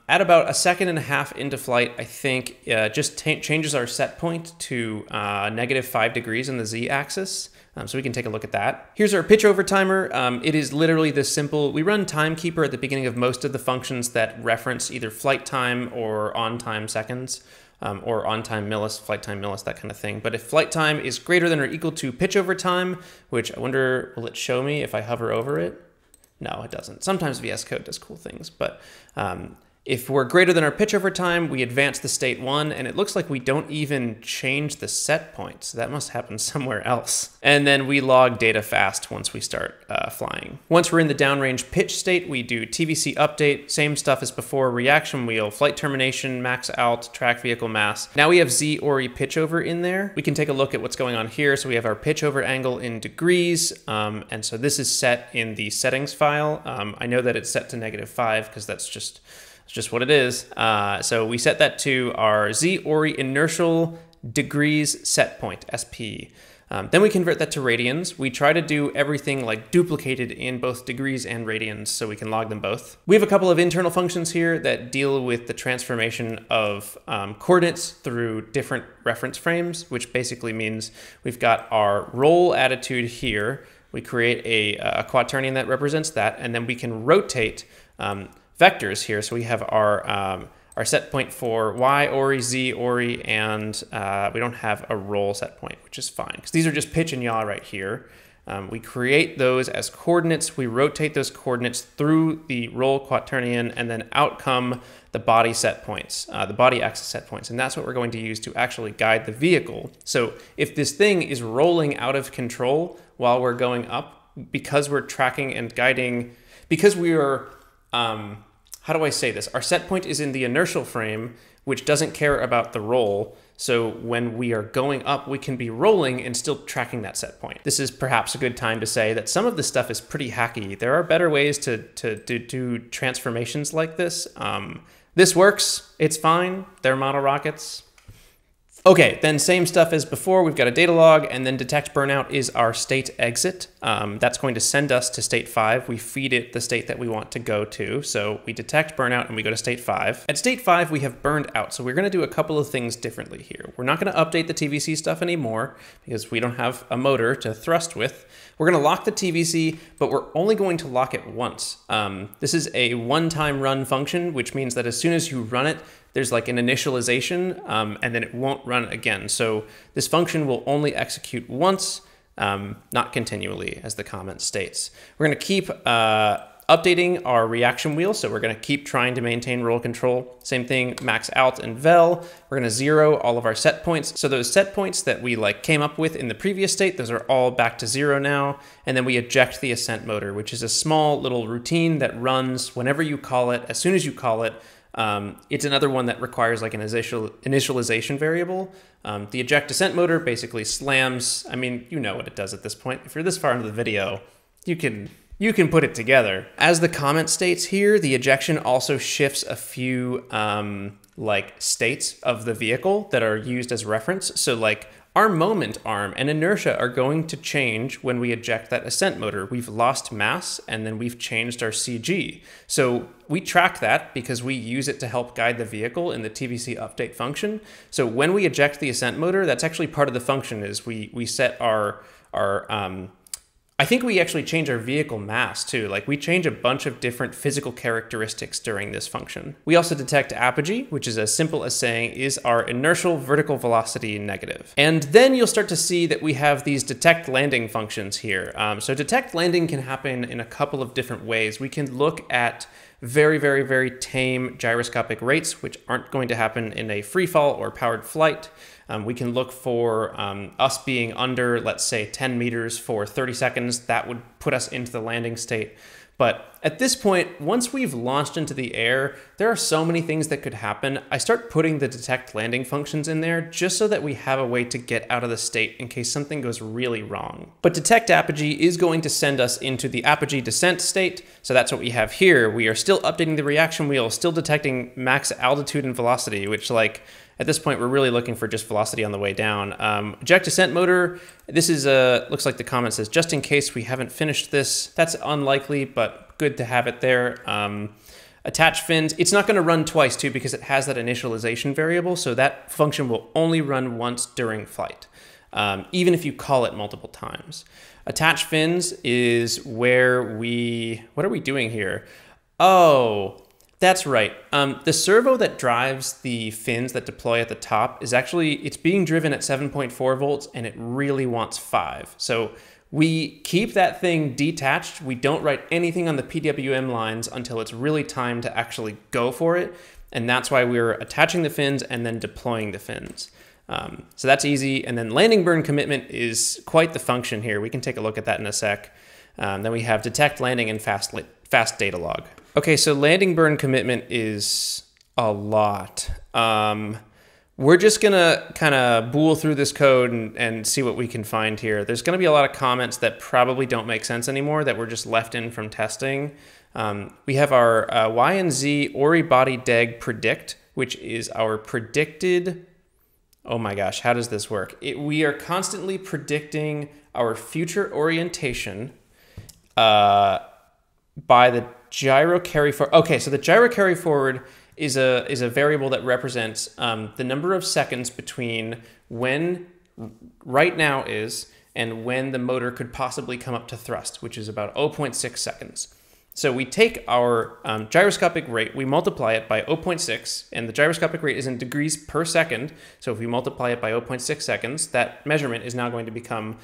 at about 1.5 seconds into flight, I think just changes our set point to -5 degrees in the z-axis. So we can take a look at that. Here's our pitch over timer. It is literally this simple. We run timekeeper at the beginning of most of the functions that reference either flight time or on-time seconds, or on-time millis, flight time millis, that kind of thing. But if flight time is greater than or equal to pitch over time, which I wonder, will it show me if I hover over it? No, it doesn't. Sometimes VS Code does cool things, but if we're greater than our pitch over time, we advance the state 1, and it looks like we don't even change the set point, so that must happen somewhere else. And then we log data fast once we start flying. Once we're in the downrange pitch state, we do TVC update, same stuff as before, reaction wheel, flight termination, max alt, track vehicle mass. Now we have Z-ORI pitch over in there. We can take a look at what's going on here. So we have our pitch over angle in degrees, and so this is set in the settings file. I know that it's set to -5 because that's just what it is. So we set that to our Z-ORI inertial degrees set point, SP. Then we convert that to radians. We try to do everything duplicated in both degrees and radians so we can log them both. We have a couple of internal functions here that deal with the transformation of coordinates through different reference frames, which basically means we've got our roll attitude here. We create a quaternion that represents that, and then we can rotate vectors here. So we have our set point for Y, ORI, Z, ORI, and we don't have a roll set point, which is fine because these are just pitch and yaw right here. We create those as coordinates. We rotate those coordinates through the roll quaternion, and then out come the body set points, the body axis set points. And that's what we're going to use to actually guide the vehicle. So if this thing is rolling out of control while we're going up, because we're tracking and guiding, because we are, how do I say this? Our set point is in the inertial frame, which doesn't care about the roll. So when we are going up, we can be rolling and still tracking that set point. This is perhaps a good time to say that some of this stuff is pretty hacky. There are better ways to do transformations like this. This works, it's fine. They're model rockets. Okay, then same stuff as before. We've got a data log, and then detect burnout is our state exit. That's going to send us to state 5. We feed it the state that we want to go to. So we detect burnout and we go to state 5. At state 5, we have burned out. So we're going to do a couple of things differently here. We're not going to update the TVC stuff anymore because we don't have a motor to thrust with. We're going to lock the TVC, but we're only going to lock it once. This is a one-time run function, which means that as soon as you run it, there's like an initialization, and then it won't run again. So this function will only execute once, not continually, as the comment states. We're going to keep updating our reaction wheel, so we're going to keep trying to maintain roll control. Same thing, max alt and vel. We're going to 0 all of our set points. So those set points that we came up with in the previous state, those are all back to 0 now. And then we eject the ascent motor, which is a small little routine that runs whenever you call it, as soon as you call it. It's another one that requires like an initialization variable. The eject descent motor basically slams. I mean, you know what it does at this point. If you're this far into the video, you can put it together. As the comment states here, the ejection also shifts a few states of the vehicle that are used as reference. So like our moment arm and inertia are going to change when we eject that ascent motor. We've lost mass and then we've changed our CG. So we track that because we use it to help guide the vehicle in the TVC update function. So when we eject the ascent motor, that's actually part of the function is we set our I think we actually change our vehicle mass too. Like we change a bunch of different physical characteristics during this function. We also detect apogee, which is as simple as saying, is our inertial vertical velocity negative? And then you'll start to see that we have these detect landing functions here. So detect landing can happen in a couple of different ways. We can look at very, very, very tame gyroscopic rates, which aren't going to happen in a free fall or powered flight. We can look for us being under, let's say, 10 meters for 30 seconds. That would put us into the landing state. But at this point, once we've launched into the air, there are so many things that could happen. I start putting the detect landing functions in there just so that we have a way to get out of the state in case something goes really wrong. But detect apogee is going to send us into the apogee descent state. So that's what we have here. We are still updating the reaction wheel, still detecting max altitude and velocity, which at this point, we're really looking for just velocity on the way down. Eject descent motor, this is looks like the comment says, just in case we haven't finished this. That's unlikely, but good to have it there. Attach fins, it's not gonna run twice too because it has that initialization variable, so that function will only run once during flight, even if you call it multiple times. Attach fins is where what are we doing here? Oh, that's right. The servo that drives the fins that deploy at the top is it's being driven at 7.4 volts and it really wants 5. So we keep that thing detached. We don't write anything on the PWM lines until it's really time to actually go for it. And that's why we're attaching the fins and then deploying the fins. So that's easy. And then landing burn commitment is quite the function here. We can take a look at that in a sec. Then we have detect landing and fast data log. Okay, so landing burn commitment is a lot. We're just gonna kind of bool through this code and see what we can find here. There's gonna be a lot of comments that probably don't make sense anymore that were just left in from testing. We have our Y and Z Ori body deg predict, which is our predicted, oh my gosh, how does this work? We are constantly predicting our future orientation by the gyro carry forward. Okay, so the gyro carry forward is a variable that represents the number of seconds between when right now is and when the motor could possibly come up to thrust, which is about 0.6 seconds. So we take our gyroscopic rate, we multiply it by 0.6, and the gyroscopic rate is in degrees per second. So if we multiply it by 0.6 seconds, that measurement is now going to become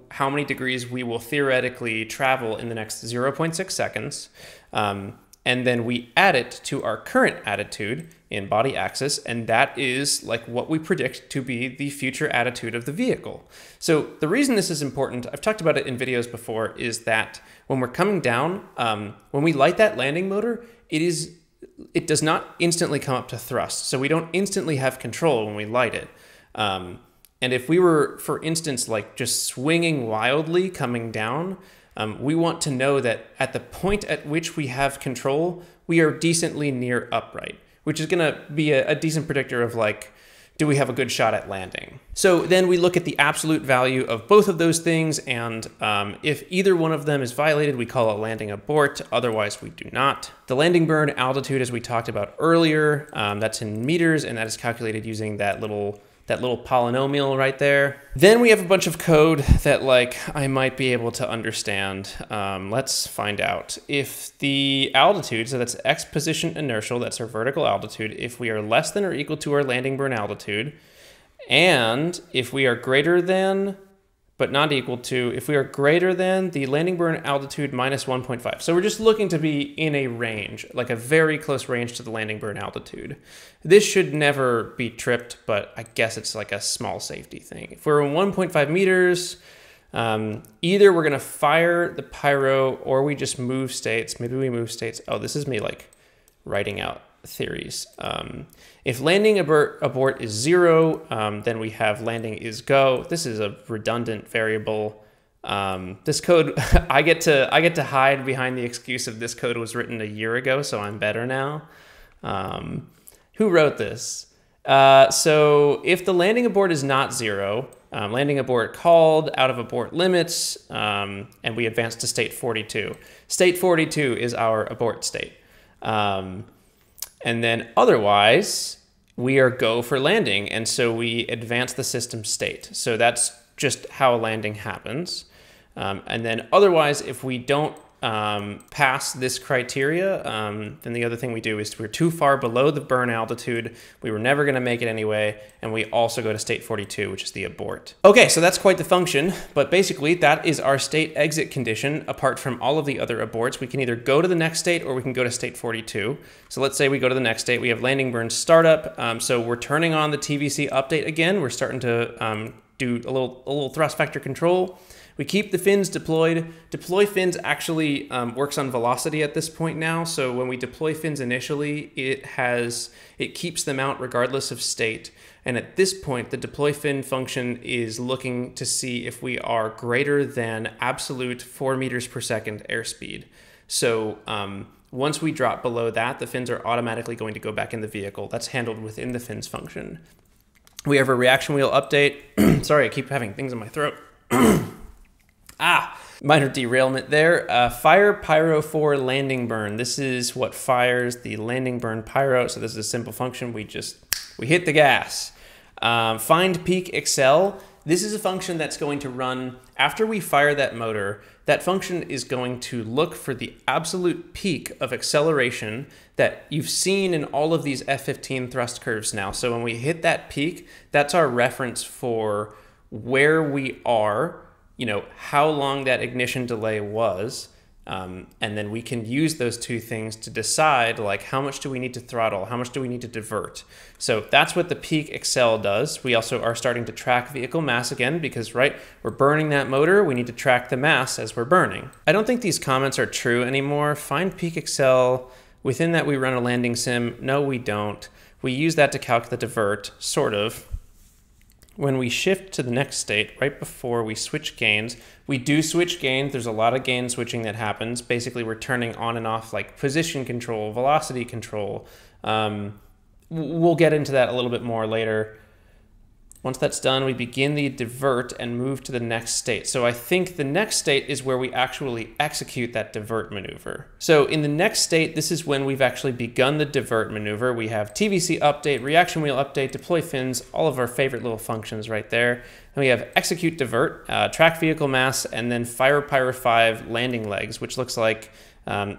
how many degrees we will theoretically travel in the next 0.6 seconds. And and then we add it to our current attitude in body axis, and that is like what we predict to be the future attitude of the vehicle. So the reason this is important, I've talked about it in videos before, is that when we're coming down, when we light that landing motor, it does not instantly come up to thrust. So we don't instantly have control when we light it. And if we were, for instance, like just swinging wildly coming down, we want to know that at the point at which we have control, we are decently near upright, which is going to be a decent predictor of like, do we have a good shot at landing? So then we look at the absolute value of both of those things, and if either one of them is violated, we call a landing abort, otherwise we do not. The landing burn altitude, as we talked about earlier, that's in meters, and that is calculated using that little polynomial right there. Then we have a bunch of code that like I might be able to understand. Let's find out. If the altitude, so that's x position inertial, that's our vertical altitude, if we are less than or equal to our landing burn altitude, and if we are greater than, but not equal to, if we are greater than the landing burn altitude minus 1.5. So we're just looking to be in a range, like a very close range to the landing burn altitude. This should never be tripped, but I guess it's like a small safety thing. If we're in 1.5 meters, either we're gonna fire the pyro or we just move states. Maybe we move states. Oh, this is me like writing out theories. If landing abort is 0, then we have landing is go. This is a redundant variable. This code, I get to hide behind the excuse of this code was written a year ago, so I'm better now. Who wrote this? So if the landing abort is not 0, landing abort called, out of abort limits, and we advance to state 42. State 42 is our abort state. And then otherwise, we are go for landing, and so we advance the system state. So that's just how landing happens. And then otherwise, if we don't pass this criteria, then the other thing we do is we're too far below the burn altitude, we were never gonna make it anyway, and we also go to state 42, which is the abort. Okay, so that's quite the function, but basically that is our state exit condition. Apart from all of the other aborts, we can either go to the next state or we can go to state 42. So let's say we go to the next state, we have landing burn startup, so we're turning on the TVC update again, we're starting to do a little thrust vector control. We keep the fins deployed. Deploy fins actually works on velocity at this point now. So when we deploy fins initially, it keeps them out regardless of state. And at this point, the deploy fin function is looking to see if we are greater than absolute 4 meters per second airspeed. So once we drop below that, the fins are automatically going to go back in the vehicle. That's handled within the fins function. We have a reaction wheel update. Sorry, I keep having things in my throat. Minor derailment there. Fire pyro for landing burn. This is what fires the landing burn pyro. So this is a simple function. We hit the gas. Find peak excel. This is a function that's going to run after we fire that motor. That function is going to look for the absolute peak of acceleration that you've seen in all of these F15 thrust curves now. So when we hit that peak, that's our reference for where we are, you know, how long that ignition delay was, and then we can use those two things to decide like how much do we need to throttle, how much do we need to divert. So that's what the peak excel does. We also are starting to track vehicle mass again because, right, we're burning that motor, we need to track the mass as we're burning. I don't think these comments are true anymore. Find peak excel, within that we run a landing sim. No, we don't. We use that to calculate the divert, sort of. When we shift to the next state, right before we switch gains, we do switch gains. There's a lot of gain switching that happens. Basically, we're turning on and off like position control, velocity control. We'll get into that a little bit more later. Once that's done, we begin the divert and move to the next state. So I think the next state is where we actually execute that divert maneuver. So in the next state, this is when we've actually begun the divert maneuver. We have TVC update, reaction wheel update, deploy fins, all of our favorite little functions right there. And we have execute divert, track vehicle mass, and then fire pyro 5 landing legs, which looks like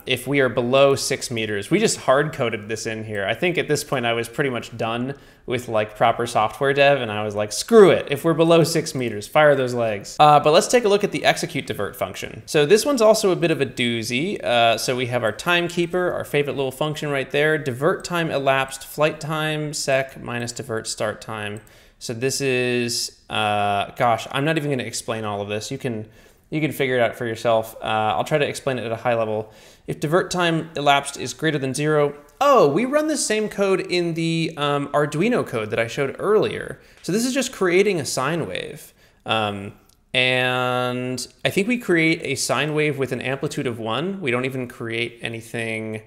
if we are below 6 meters. We just hard-coded this in here. I think at this point I was pretty much done with like proper software dev, and I was like, screw it. If we're below 6 meters, fire those legs. But let's take a look at the execute divert function. So this one's also a bit of a doozy. So we have our timekeeper, our favorite little function right there, divert time elapsed, flight time, sec, minus divert start time. So this is, gosh, I'm not even gonna explain all of this. You can figure it out for yourself. I'll try to explain it at a high level. If divert time elapsed is greater than 0, oh, we run the same code in the Arduino code that I showed earlier. So this is just creating a sine wave. And I think we create a sine wave with an amplitude of 1. We don't even create anything.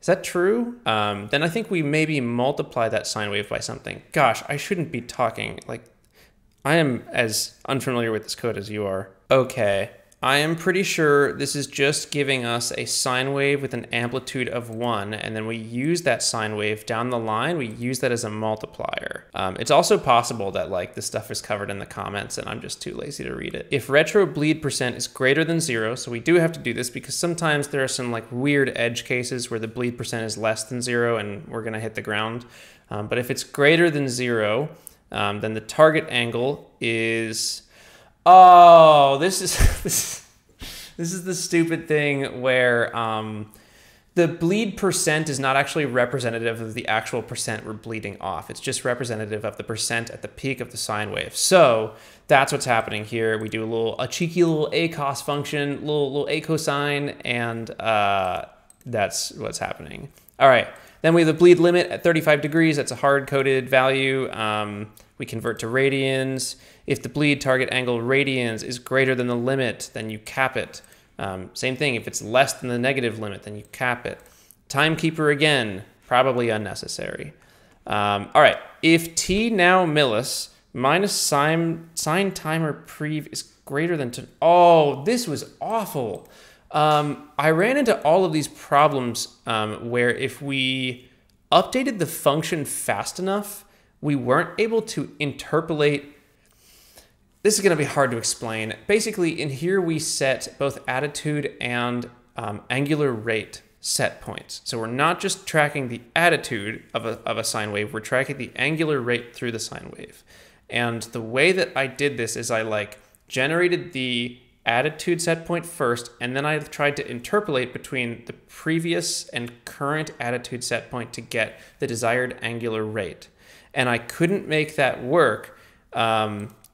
Is that true? Then I think we maybe multiply that sine wave by something. Gosh, I shouldn't be talking. Like, I am as unfamiliar with this code as you are. Okay, I am pretty sure this is just giving us a sine wave with an amplitude of 1, and then we use that sine wave down the line. We use that as a multiplier. It's also possible that like this stuff is covered in the comments and I'm just too lazy to read it. If retro bleed percent is greater than 0, so we do have to do this because sometimes there are some like weird edge cases where the bleed percent is less than 0 and we're gonna hit the ground. But if it's greater than 0, then the target angle is, oh, this is the stupid thing where the bleed percent is not actually representative of the actual percent we're bleeding off. It's just representative of the percent at the peak of the sine wave. So that's what's happening here. We do a cheeky little acos function, little acosine, and that's what's happening. All right. Then we have the bleed limit at 35 degrees. That's a hard-coded value. We convert to radians. If the bleed target angle radians is greater than the limit, then you cap it. Same thing, if it's less than the negative limit, then you cap it. Timekeeper again, probably unnecessary. All right, if t now millis minus sine timer prev is greater than 10. Oh, this was awful. I ran into all of these problems where if we updated the function fast enough, we weren't able to interpolate. This is going to be hard to explain. Basically, in here we set both attitude and angular rate set points. So we're not just tracking the attitude of a sine wave, we're tracking the angular rate through the sine wave. And the way that I did this is I like generated the attitude set point first, and then I tried to interpolate between the previous and current attitude set point to get the desired angular rate. And I couldn't make that work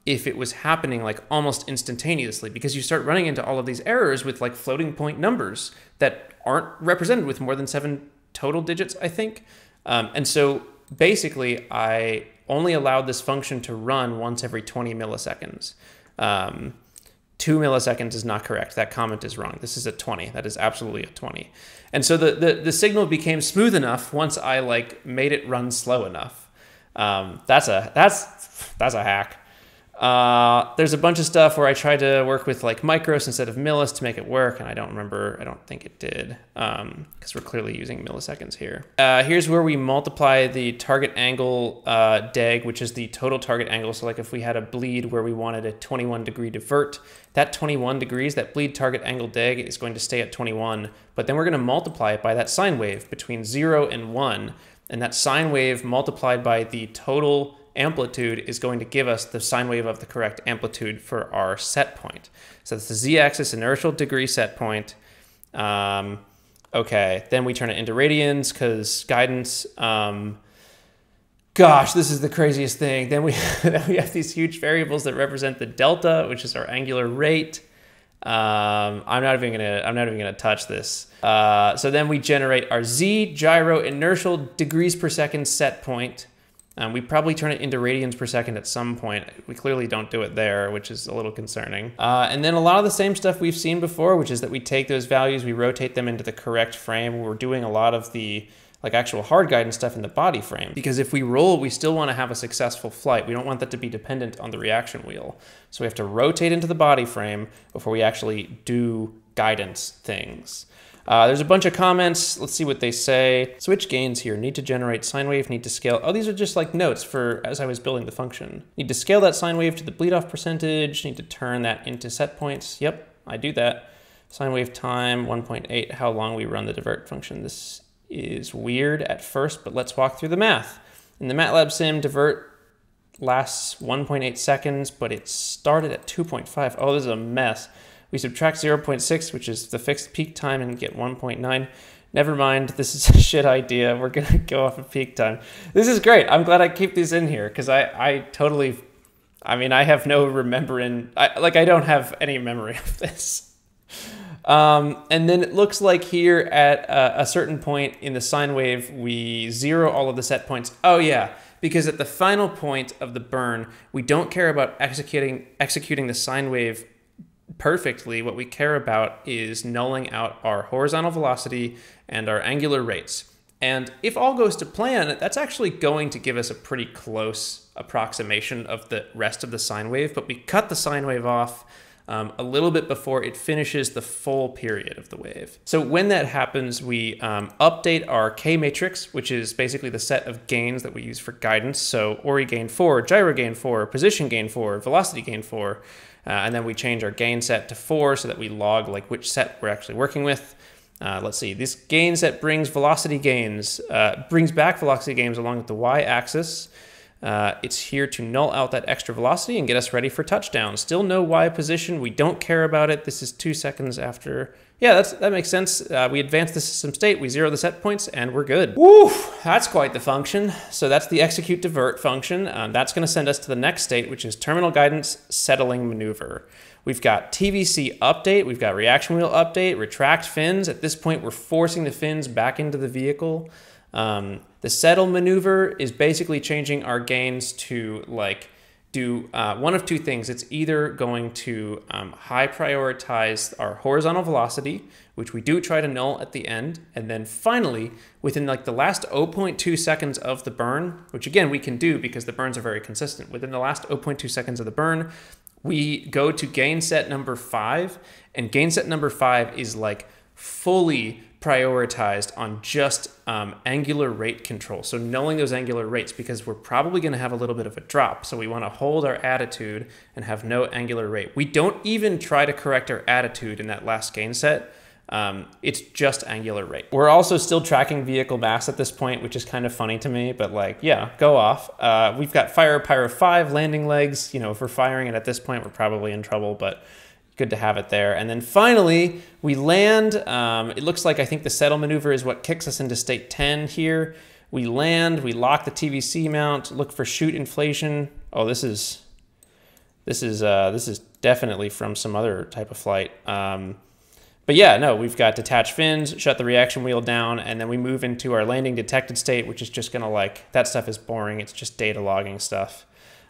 if it was happening like almost instantaneously, because you start running into all of these errors with like floating point numbers that aren't represented with more than 7 total digits, I think. And so basically I only allowed this function to run once every 20 milliseconds. 2 milliseconds is not correct. That comment is wrong. This is a 20. That is absolutely a 20. And so the signal became smooth enough once I like made it run slow enough. That's a hack. There's a bunch of stuff where I tried to work with like micros instead of millis to make it work, and I don't think it did, because we're clearly using milliseconds here. Here's where we multiply the target angle deg, which is the total target angle. So like if we had a bleed where we wanted a 21 degree divert, that 21 degrees, that bleed target angle deg is going to stay at 21, but then we're going to multiply it by that sine wave between 0 and 1, and that sine wave multiplied by the total amplitude is going to give us the sine wave of the correct amplitude for our set point. So it's the z-axis inertial degree set point. Okay, then we turn it into radians because guidance. Gosh, this is the craziest thing. Then we have these huge variables that represent the delta, which is our angular rate. I'm not even gonna touch this. So then we generate our z gyro inertial degrees per second set point. We probably turn it into radians per second at some point. We clearly don't do it there, which is a little concerning. And then a lot of the same stuff we've seen before, which is that we take those values, we rotate them into the correct frame. We're doing a lot of the like actual hard guidance stuff in the body frame, because if we roll, we still want to have a successful flight. We don't want that to be dependent on the reaction wheel. So we have to rotate into the body frame before we actually do guidance things. There's a bunch of comments. Let's see what they say. Switch gains here. Need to generate sine wave, need to scale. Oh, these are just like notes for as I was building the function. Need to scale that sine wave to the bleed off percentage. Need to turn that into set points. Yep, I do that. Sine wave time, 1.8, how long we run the divert function. This is weird at first, but let's walk through the math. In the MATLAB sim, divert lasts 1.8 seconds, but it started at 2.5. Oh, this is a mess. We subtract 0.6, which is the fixed peak time, and get 1.9. Never mind, this is a shit idea. We're gonna go off of peak time. This is great. I'm glad I keep these in here, because I have no remembering. I don't have any memory of this. And then it looks like here at a certain point in the sine wave, we zero all of the set points. Oh yeah, because at the final point of the burn, we don't care about executing the sine wave perfectly. What we care about is nulling out our horizontal velocity and our angular rates. And if all goes to plan, that's actually going to give us a pretty close approximation of the rest of the sine wave, but we cut the sine wave off a little bit before it finishes the full period of the wave. So when that happens, we update our K matrix, which is basically the set of gains that we use for guidance. So Ori gain 4, gyro gain 4, position gain 4, velocity gain 4, and then we change our gain set to 4 so that we log like which set we're actually working with. Let's see, this gain set brings velocity gains, brings back velocity gains along with the y-axis. It's here to null out that extra velocity and get us ready for touchdown. Still no Y position. We don't care about it. This is 2 seconds after. Yeah, that makes sense. We advance the system state, we zero the set points, and we're good. Woo, that's quite the function. So that's the execute divert function. That's going to send us to the next state, which is terminal guidance settling maneuver. We've got TVC update, we've got reaction wheel update, retract fins. At this point, we're forcing the fins back into the vehicle. The settle maneuver is basically changing our gains to like do one of two things. It's either going to high prioritize our horizontal velocity, which we do try to null at the end, and then finally within like the last 0.2 seconds of the burn, which again we can do because the burns are very consistent, within the last 0.2 seconds of the burn, we go to gain set number 5, and gain set number 5 is like fully prioritized on just angular rate control. So knowing those angular rates, because we're probably going to have a little bit of a drop. So we want to hold our attitude and have no angular rate. We don't even try to correct our attitude in that last gain set. It's just angular rate. We're also still tracking vehicle mass at this point, which is kind of funny to me, but like, yeah, go off. We've got fire pyro 5 landing legs. You know, if we're firing it at this point, we're probably in trouble, but good to have it there. And then finally, we land. It looks like I think the settle maneuver is what kicks us into state 10 here. We land, we lock the TVC mount, look for chute inflation. Oh, this is definitely from some other type of flight. But yeah, no, we've got detach fins, shut the reaction wheel down, and then we move into our landing detected state, which is just gonna like, that stuff is boring. It's just data logging stuff.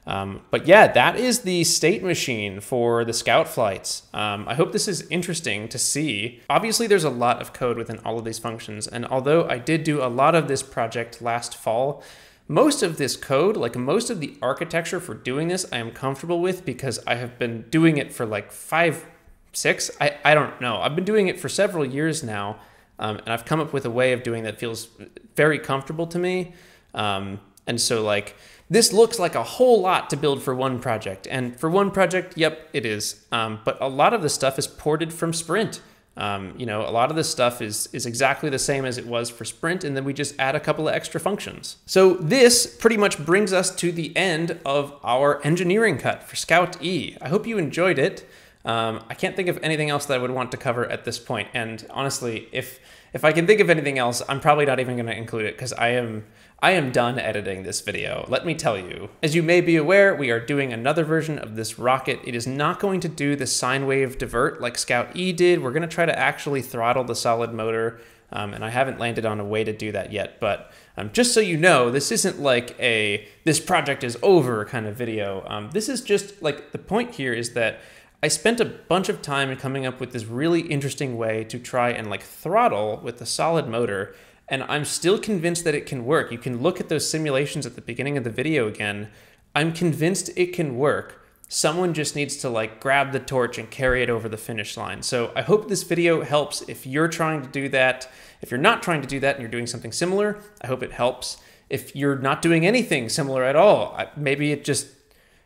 But yeah, that is the state machine for the Scout flights. I hope this is interesting to see. Obviously, there's a lot of code within all of these functions, and although I did do a lot of this project last fall, most of this code, like most of the architecture for doing this, I am comfortable with because I have been doing it for like 5, 6, I don't know. I've been doing it for several years now, and I've come up with a way of doing that feels very comfortable to me. And so like, this looks like a whole lot to build for one project. And for one project, yep, it is. But a lot of the stuff is ported from Sprint. You know, a lot of this stuff is exactly the same as it was for Sprint, and then we just add a couple of extra functions. So this pretty much brings us to the end of our engineering cut for Scout E. I hope you enjoyed it. I can't think of anything else that I would want to cover at this point. And honestly, if I can think of anything else, I'm probably not even going to include it because I am done editing this video, let me tell you. As you may be aware, we are doing another version of this rocket. It is not going to do the sine wave divert like Scout E did. We're going to try to actually throttle the solid motor, and I haven't landed on a way to do that yet. But just so you know, this isn't like this project is over kind of video. This is just like, the point here is that I spent a bunch of time coming up with this really interesting way to try and like throttle with the solid motor, and I'm still convinced that it can work. You can look at those simulations at the beginning of the video again. I'm convinced it can work. Someone just needs to like grab the torch and carry it over the finish line. So I hope this video helps if you're trying to do that. If you're not trying to do that and you're doing something similar, I hope it helps. If you're not doing anything similar at all, maybe it just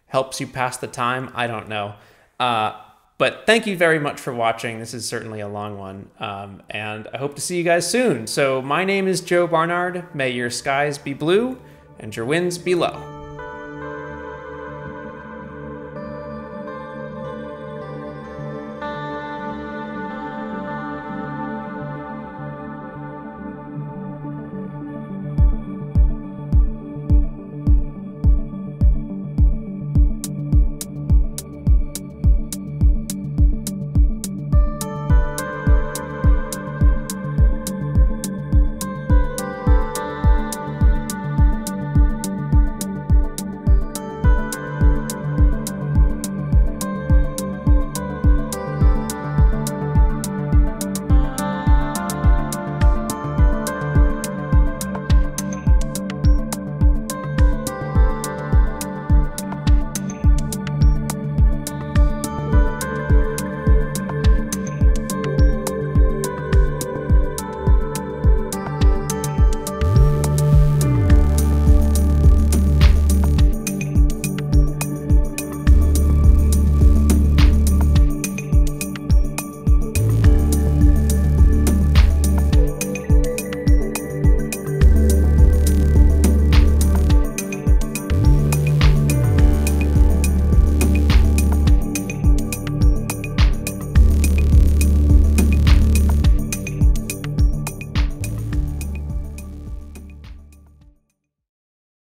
helps you pass the time. I don't know. But thank you very much for watching. This is certainly a long one, and I hope to see you guys soon. So my name is Joe Barnard. May your skies be blue and your winds be low.